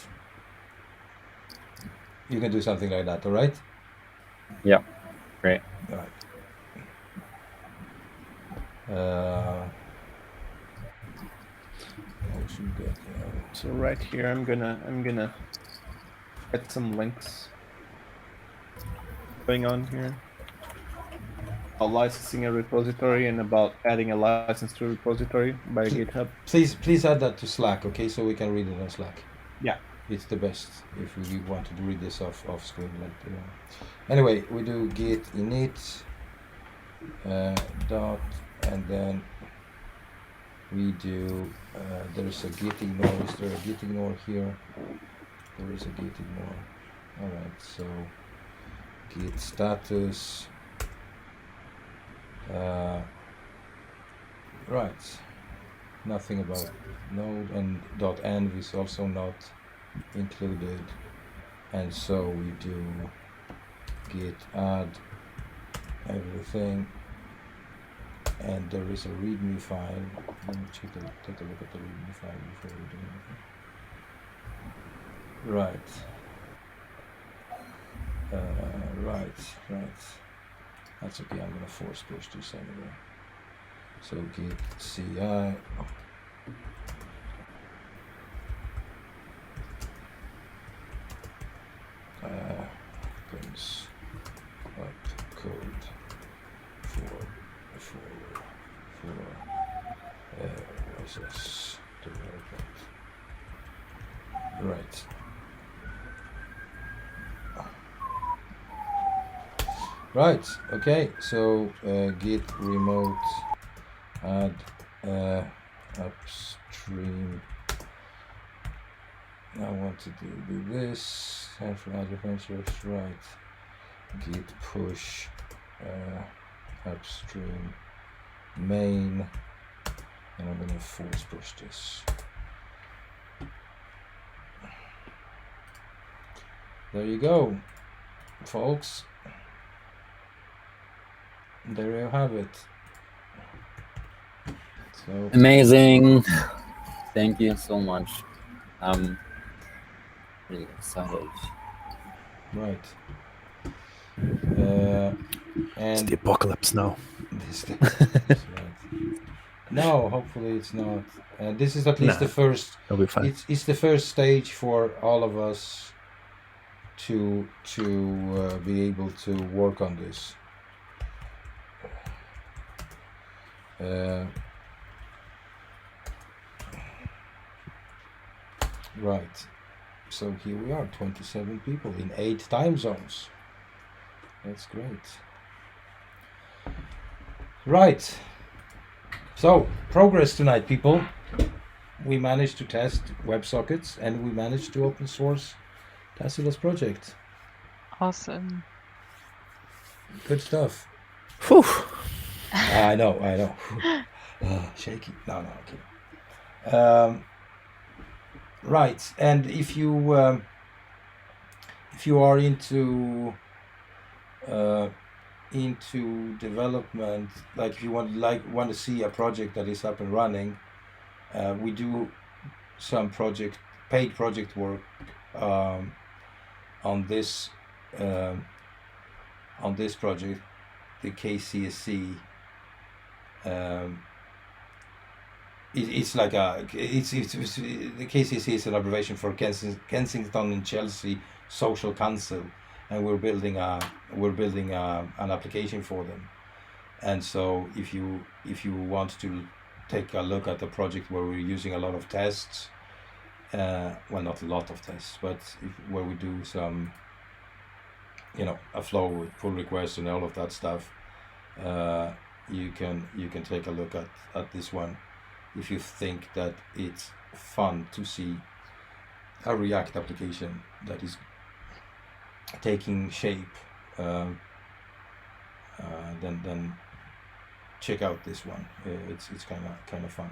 You can do something like that, all right? Yeah, great. All right. So right here, I'm gonna get some links going on here about licensing a repository and about adding a license to a repository by GitHub. Please add that to Slack, okay? So we can read it on Slack. Yeah. It's the best if we want to read this off screen. Anyway, we do git init dot, and then we do there's a git ignore. Is there a git ignore here? There is a git ignore. All right, so git status. Right, nothing about node, and .env is also not included, and so we do git add everything, and there is a readme file. Let me take a look at the readme file before we do anything. Right. Right. That's okay. I'm gonna force push this anyway. So git ci. Brings up code for RSS development. Right. Right. Okay. So git remote add upstream. I want to do this. And for other ventures, right? Git push upstream main, and I'm gonna force push this. There you go, folks. There you have it. So amazing. Thank you so much. Really excited. Right. And it's the apocalypse now. That's right. No, hopefully it's not. This is at least the Nah, first. It'll be fine. It's the first stage for all of us to be able to work on this. Right. So here we are, 27 people in 8 time zones. That's great. Right. So, progress tonight, people. We managed to test WebSockets and we managed to open source Tassilo's project. Awesome. Good stuff. Whew. I know. Shaky. No, okay. Right, and if you are into development, like if you want to see a project that is up and running, we do some paid project work on this project, the KCSC. It's like it's the KCC is an abbreviation for Kensington and Chelsea Social Council, and we're building an application for them. And so if you want to take a look at the project where we're using a lot of tests, well, not a lot of tests, but where we do some, a flow with pull requests and all of that stuff, you can take a look at this one. If you think that it's fun to see a React application that is taking shape, then check out this one. It's kind of fun.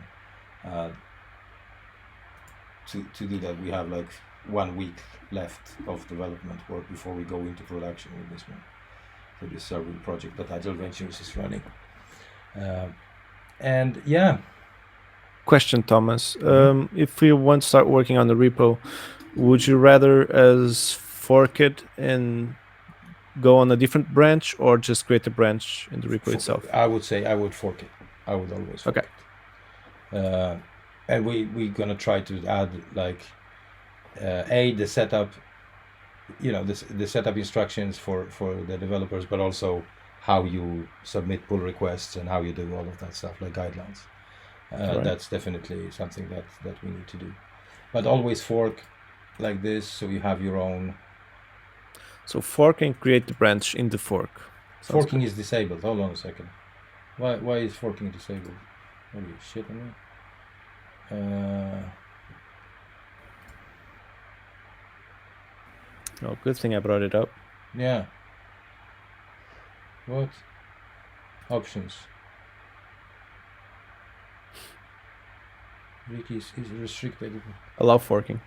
To do that, we have like 1 week left of development work before we go into production with this one. So this is a real project that Agile Ventures is running. And yeah. Question, Thomas. If we want to start working on the repo, would you rather us fork it and go on a different branch, or just create a branch in the repo itself? I would say I would fork it. I would always fork it. And we're gonna try to add like the setup, the setup instructions for the developers, but also how you submit pull requests and how you do all of that stuff, like guidelines. Right. That's definitely something that we need to do, but always fork like this so you have your own. So fork and create the branch in the fork. Sounds Forking good. is disabled. Hold on a second. Why is forking disabled? Holy shit on me. Oh, good thing I brought it up. Yeah. What? Options. Wiki is restricted. Allow forking.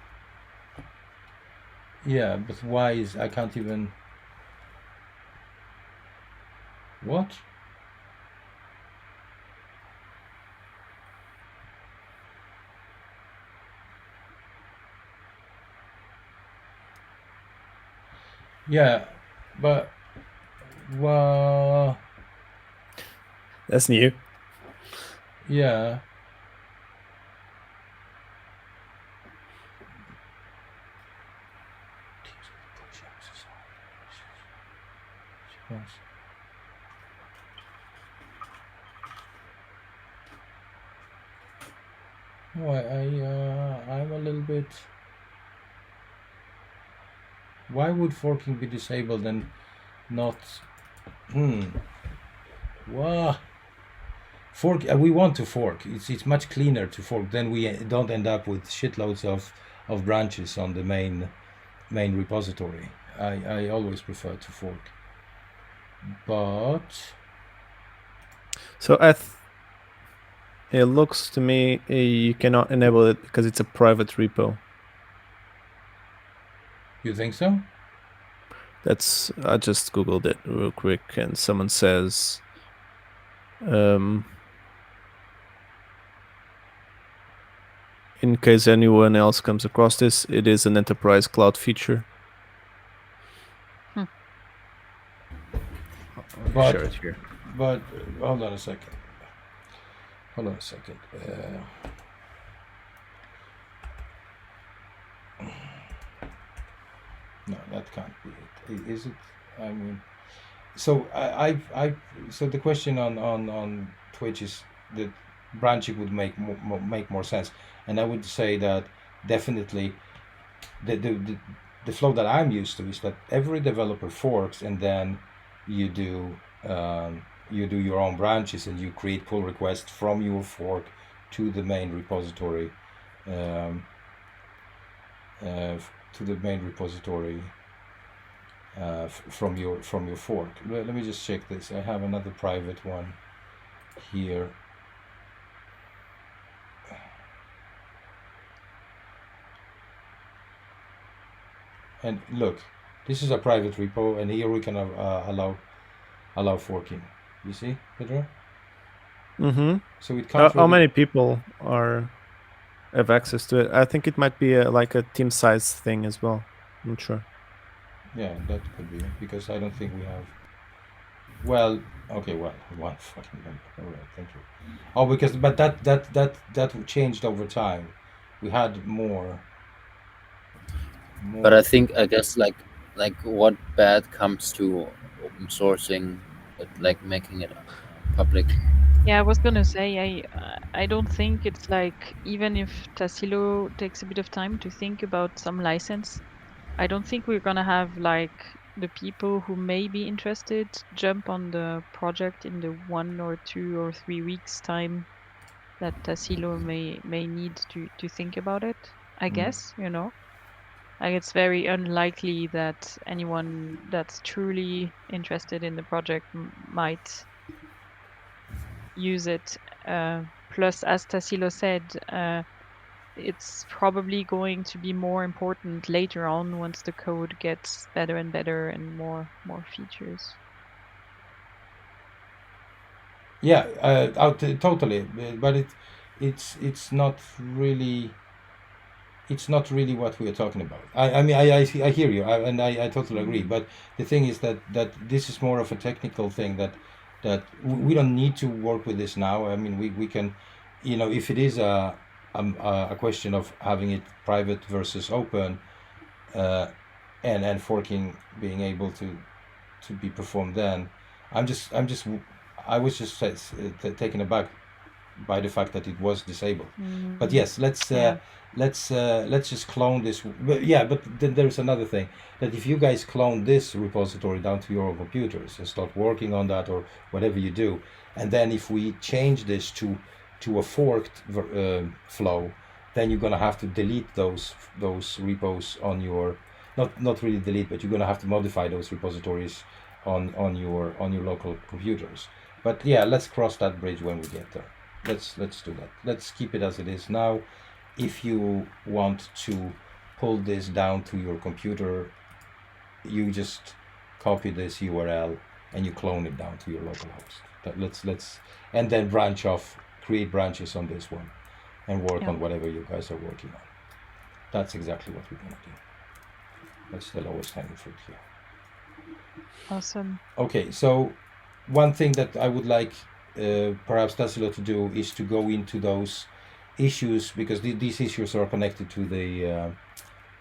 Yeah, but why is I can't even. What? Yeah, but well, That's new. yeah. No, I'm a little bit. Why would forking be disabled and not? Wow. Fork. We want to fork. It's much cleaner to fork. Then we don't end up with shitloads of branches on the main repository. I always prefer to fork. But So it looks to me you cannot enable it because it's a private repo. you think so? I just googled it real quick, and someone says, in case anyone else comes across this, it is an enterprise cloud feature. But Share it here. but hold on a second. Hold on a second. No, that can't be it. Is it? I mean, so so the question on Twitch is that branching would make more sense, and I would say that definitely the flow that I'm used to is that every developer forks, and then you do your own branches, and you create pull requests from your fork to the main repository, from your fork. Let me just check this. I have another private one here. And look, this is a private repo, and here we can allow forking. You see, Pedro? Mm-hmm. So it can't How many people have access to it? I think it might be like a team size thing as well. I'm not sure. Yeah, that could be, because I don't think we have. Well, okay, well, one fucking member. All right, thank you. Oh, because but that changed over time. We had more. But I guess like what bad comes to open sourcing, like making it public. Yeah, I was gonna say I don't think it's like, even if Tassilo takes a bit of time to think about some license, I don't think we're gonna have like the people who may be interested jump on the project in the 1 or 2 or 3 weeks time that Tassilo may need to think about it. I guess, you know. Like, it's very unlikely that anyone that's truly interested in the project might use it. Plus, as Tassilo said, it's probably going to be more important later on once the code gets better and better and more features. Yeah, totally. But it's not really. It's not really what we are talking about. I mean, I hear you, and I totally agree. But the thing is that this is more of a technical thing that we don't need to work with this now. I mean, we can, you know, if it is a question of having it private versus open, and forking being able to be performed, then I was just taken aback by the fact that it was disabled. But yes, let's just clone this. But then there's another thing, that if you guys clone this repository down to your own computers and start working on that, or whatever you do, and then if we change this to a forked flow, then you're gonna have to delete those repos on your, not really delete, but you're gonna have to modify those repositories on your local computers. But yeah, let's cross that bridge when we get there. Let's do that. Let's keep it as it is now. If you want to pull this down to your computer, you just copy this URL and you clone it down to your local host. Let's and then branch off, create branches on this one, and work on whatever you guys are working on. That's exactly what we're gonna do. That's the lowest hanging fruit here. Awesome. Okay, so one thing that I would like perhaps Tassilo to do is to go into those issues, because these issues are connected to the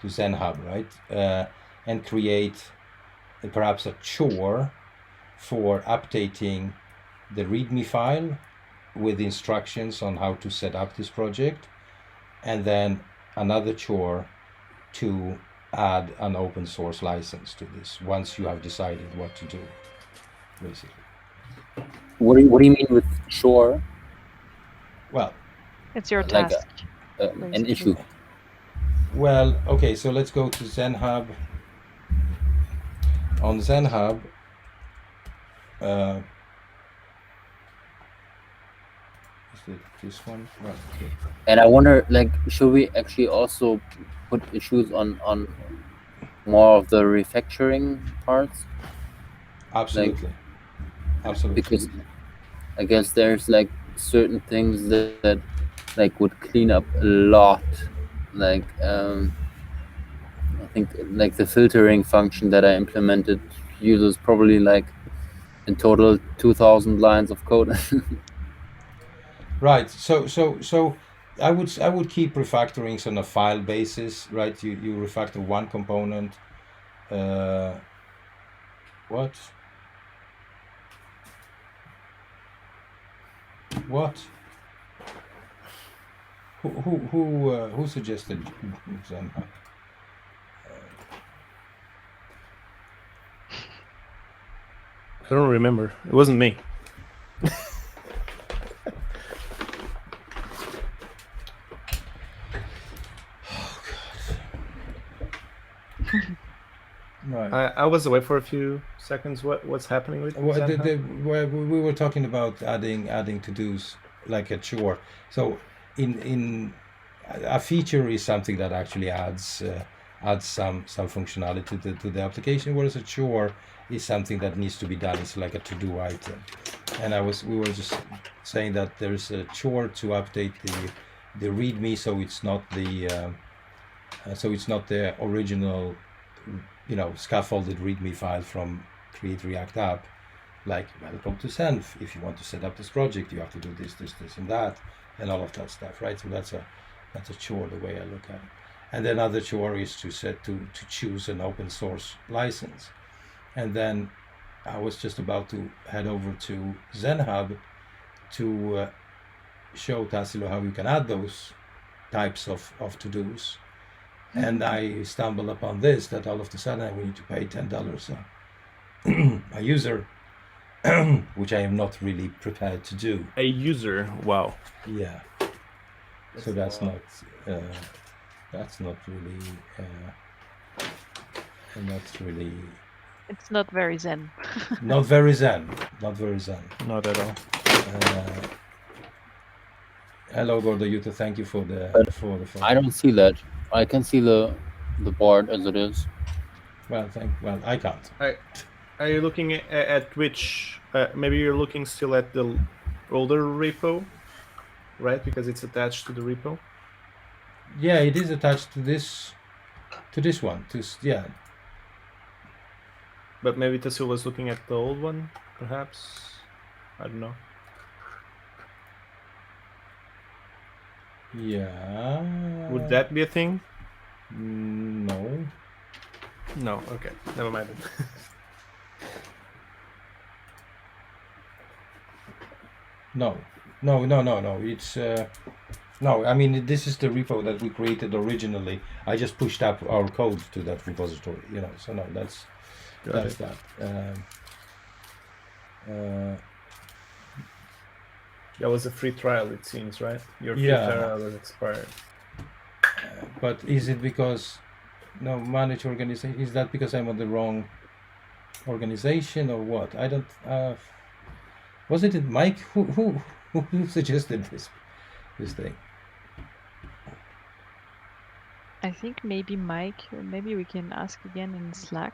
to ZenHub, right? And create perhaps a chore for updating the README file with instructions on how to set up this project, and then another chore to add an open source license to this once you have decided what to do, basically. What do you mean with chore? Well, it's your like task. An issue. Well, okay, so let's go to ZenHub. On ZenHub, is it this one? Right. Okay. And I wonder, like, should we actually also put issues on more of the refactoring parts? Absolutely. Absolutely. Because I guess there's like certain things that like would clean up a lot. Like I think like the filtering function that I implemented uses probably like in total 2,000 lines of code. Right. So I would keep refactorings on a file basis, right? You refactor one component. What? What? Who suggested Zenhub? I don't remember. It wasn't me. Right. I was away for a few seconds. What's happening with Well, Zenhub? we were talking about adding to dos like a chore. So in a feature is something that actually adds some functionality to the application, whereas a chore is something that needs to be done. It's like a to-do item. And we were just saying that there's a chore to update the README, so it's not the original, scaffolded README file from Create React App. Like, welcome to Zenf. If you want to set up this project, you have to do this, and that, and all of that stuff, right? So that's a chore, the way I look at it. And then another chore is to choose an open source license. And then I was just about to head over to Zenhub to show Tassilo how you can add those types of to-dos. And I stumbled upon this, that all of a sudden I need to pay $10 a user, which I am not really prepared to do. A user, wow. Yeah. So that's not really, and that's really It's not very zen. not very zen. Not very zen. Not at all. Hello, Gordo Yuta. Thank you for the follow. I don't see that. I can see the board as it is. Well, I can't. Are you looking at which? Maybe you're looking still at the older repo, right? Because it's attached to the repo. Yeah, it is attached to this one. Yeah. But maybe Tassilo was looking at the old one, perhaps. I don't know. Yeah. Would that be a thing? No. No. Okay. Never mind. No. It's no. I mean, this is the repo that we created originally. I just pushed up our code to that repository. So no, that's that. That was a free trial, it seems, right? Your free Yeah. trial was expired. But is it because manage organization? Is that because I'm on the wrong organization or what? I don't. Was it Mike who suggested this thing? I think maybe Mike, or maybe we can ask again in Slack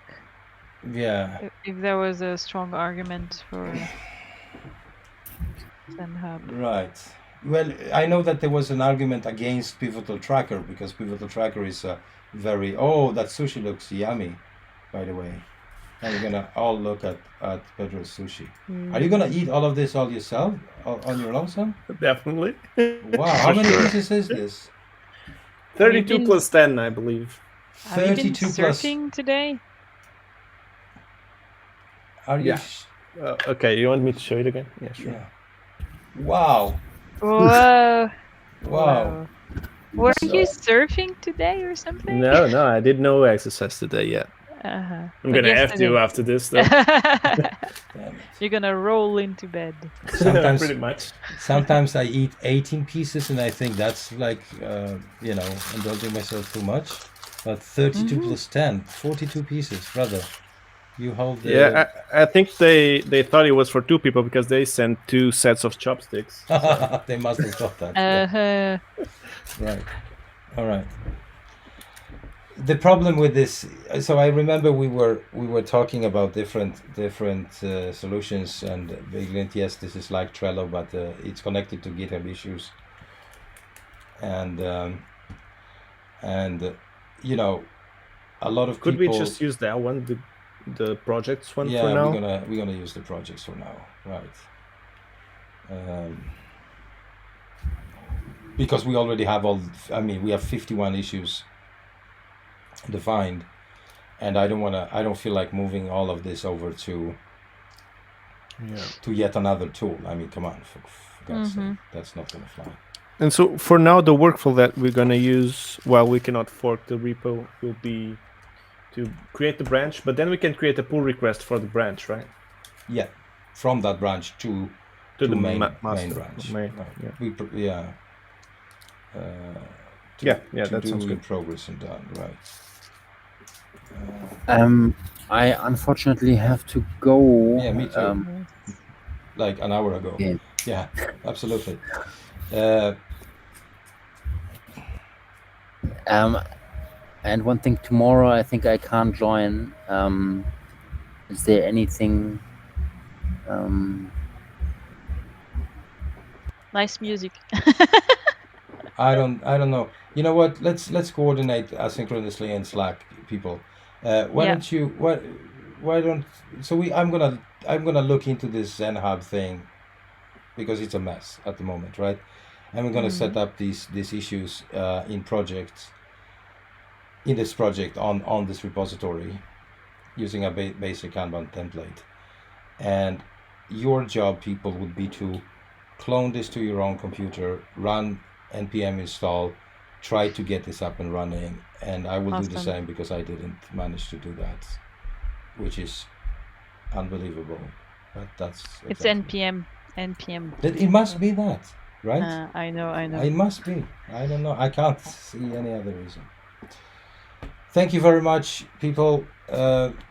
Yeah. if there was a strong argument for Zenhub. Right. Well, I know that there was an argument against Pivotal Tracker because Pivotal Tracker is a very that sushi looks yummy, by the way. And we're gonna all look at Pedro's sushi. Are you gonna eat all of this all yourself on your lonesome? Definitely. Wow, how many pieces is this? 32 been- plus 10, I believe. Have you been 32 plus. surfing today? Are you? Yeah. Okay, you want me to show it again? Yeah, sure. Yeah. Wow. Whoa. Wow. Were So- you surfing today or something? No, I did no exercise today yet. Uh-huh. I'm But gonna have yesterday- to after this, though. Damn it. You're gonna roll into bed. Sometimes, Pretty much. sometimes I eat 18 pieces and I think that's like, indulging myself too much. But 32 plus 10, 42 pieces, brother. You hold the. Yeah, I think they thought it was for two people because they sent 2 sets of chopsticks. They must have thought that. yeah. Uh-huh. Right. All right. The problem with this, so I remember we were talking about different solutions, and Vagrant, yes, this is like Trello, but it's connected to GitHub issues, and a lot of Could people. we just use that one, the projects one Yeah, for now? we're gonna use the projects for now, right? because we already have we have 51 issues defined, and I don't feel like moving all of this over to yet another tool. I mean, come on, for God's sake, that's not gonna fly. And so for now, the workflow that we're gonna use while we cannot fork the repo will be to create the branch, but then we can create a pull request for the branch, right? Yeah, from that branch to the main master branch. main, Right. yeah. To that sounds do good. progress and done right. I unfortunately have to go. Yeah, me too. Like an hour ago. Yeah. Yeah, absolutely. And one thing, tomorrow I think I can't join. Is there anything? Nice music. I don't know. You know what? Let's coordinate asynchronously in Slack, people. Why Yeah. don't you? Why don't? So I'm gonna look into this ZenHub thing because it's a mess at the moment, right? And we're gonna set up these issues in this project on this repository using a basic Kanban template. And your job, people, would be to clone this to your own computer, run npm install, try to get this up and running, and I will do the Awesome. same because I didn't manage to do that, which is unbelievable. But that's It's exactly- npm. It must be that, right? I know. It must be. I don't know. I can't see any other reason. Thank you very much, people.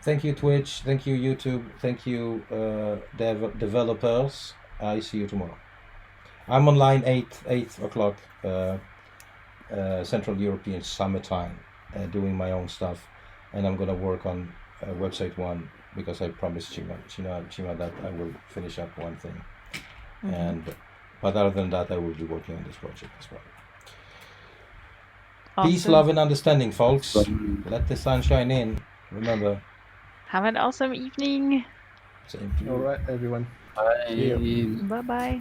Thank you, Twitch. Thank you, YouTube. Thank you, developers. I see you tomorrow. I'm online 8 o'clock Central European Summer Time, doing my own stuff, and I'm gonna work on website 1 because I promised Chima that I will finish up one thing, but other than that, I will be working on this project as well. Peace, Awesome. love, and understanding, folks. Let the sun shine in. Remember, Have an awesome evening. same to you. All right, everyone. I Bye bye.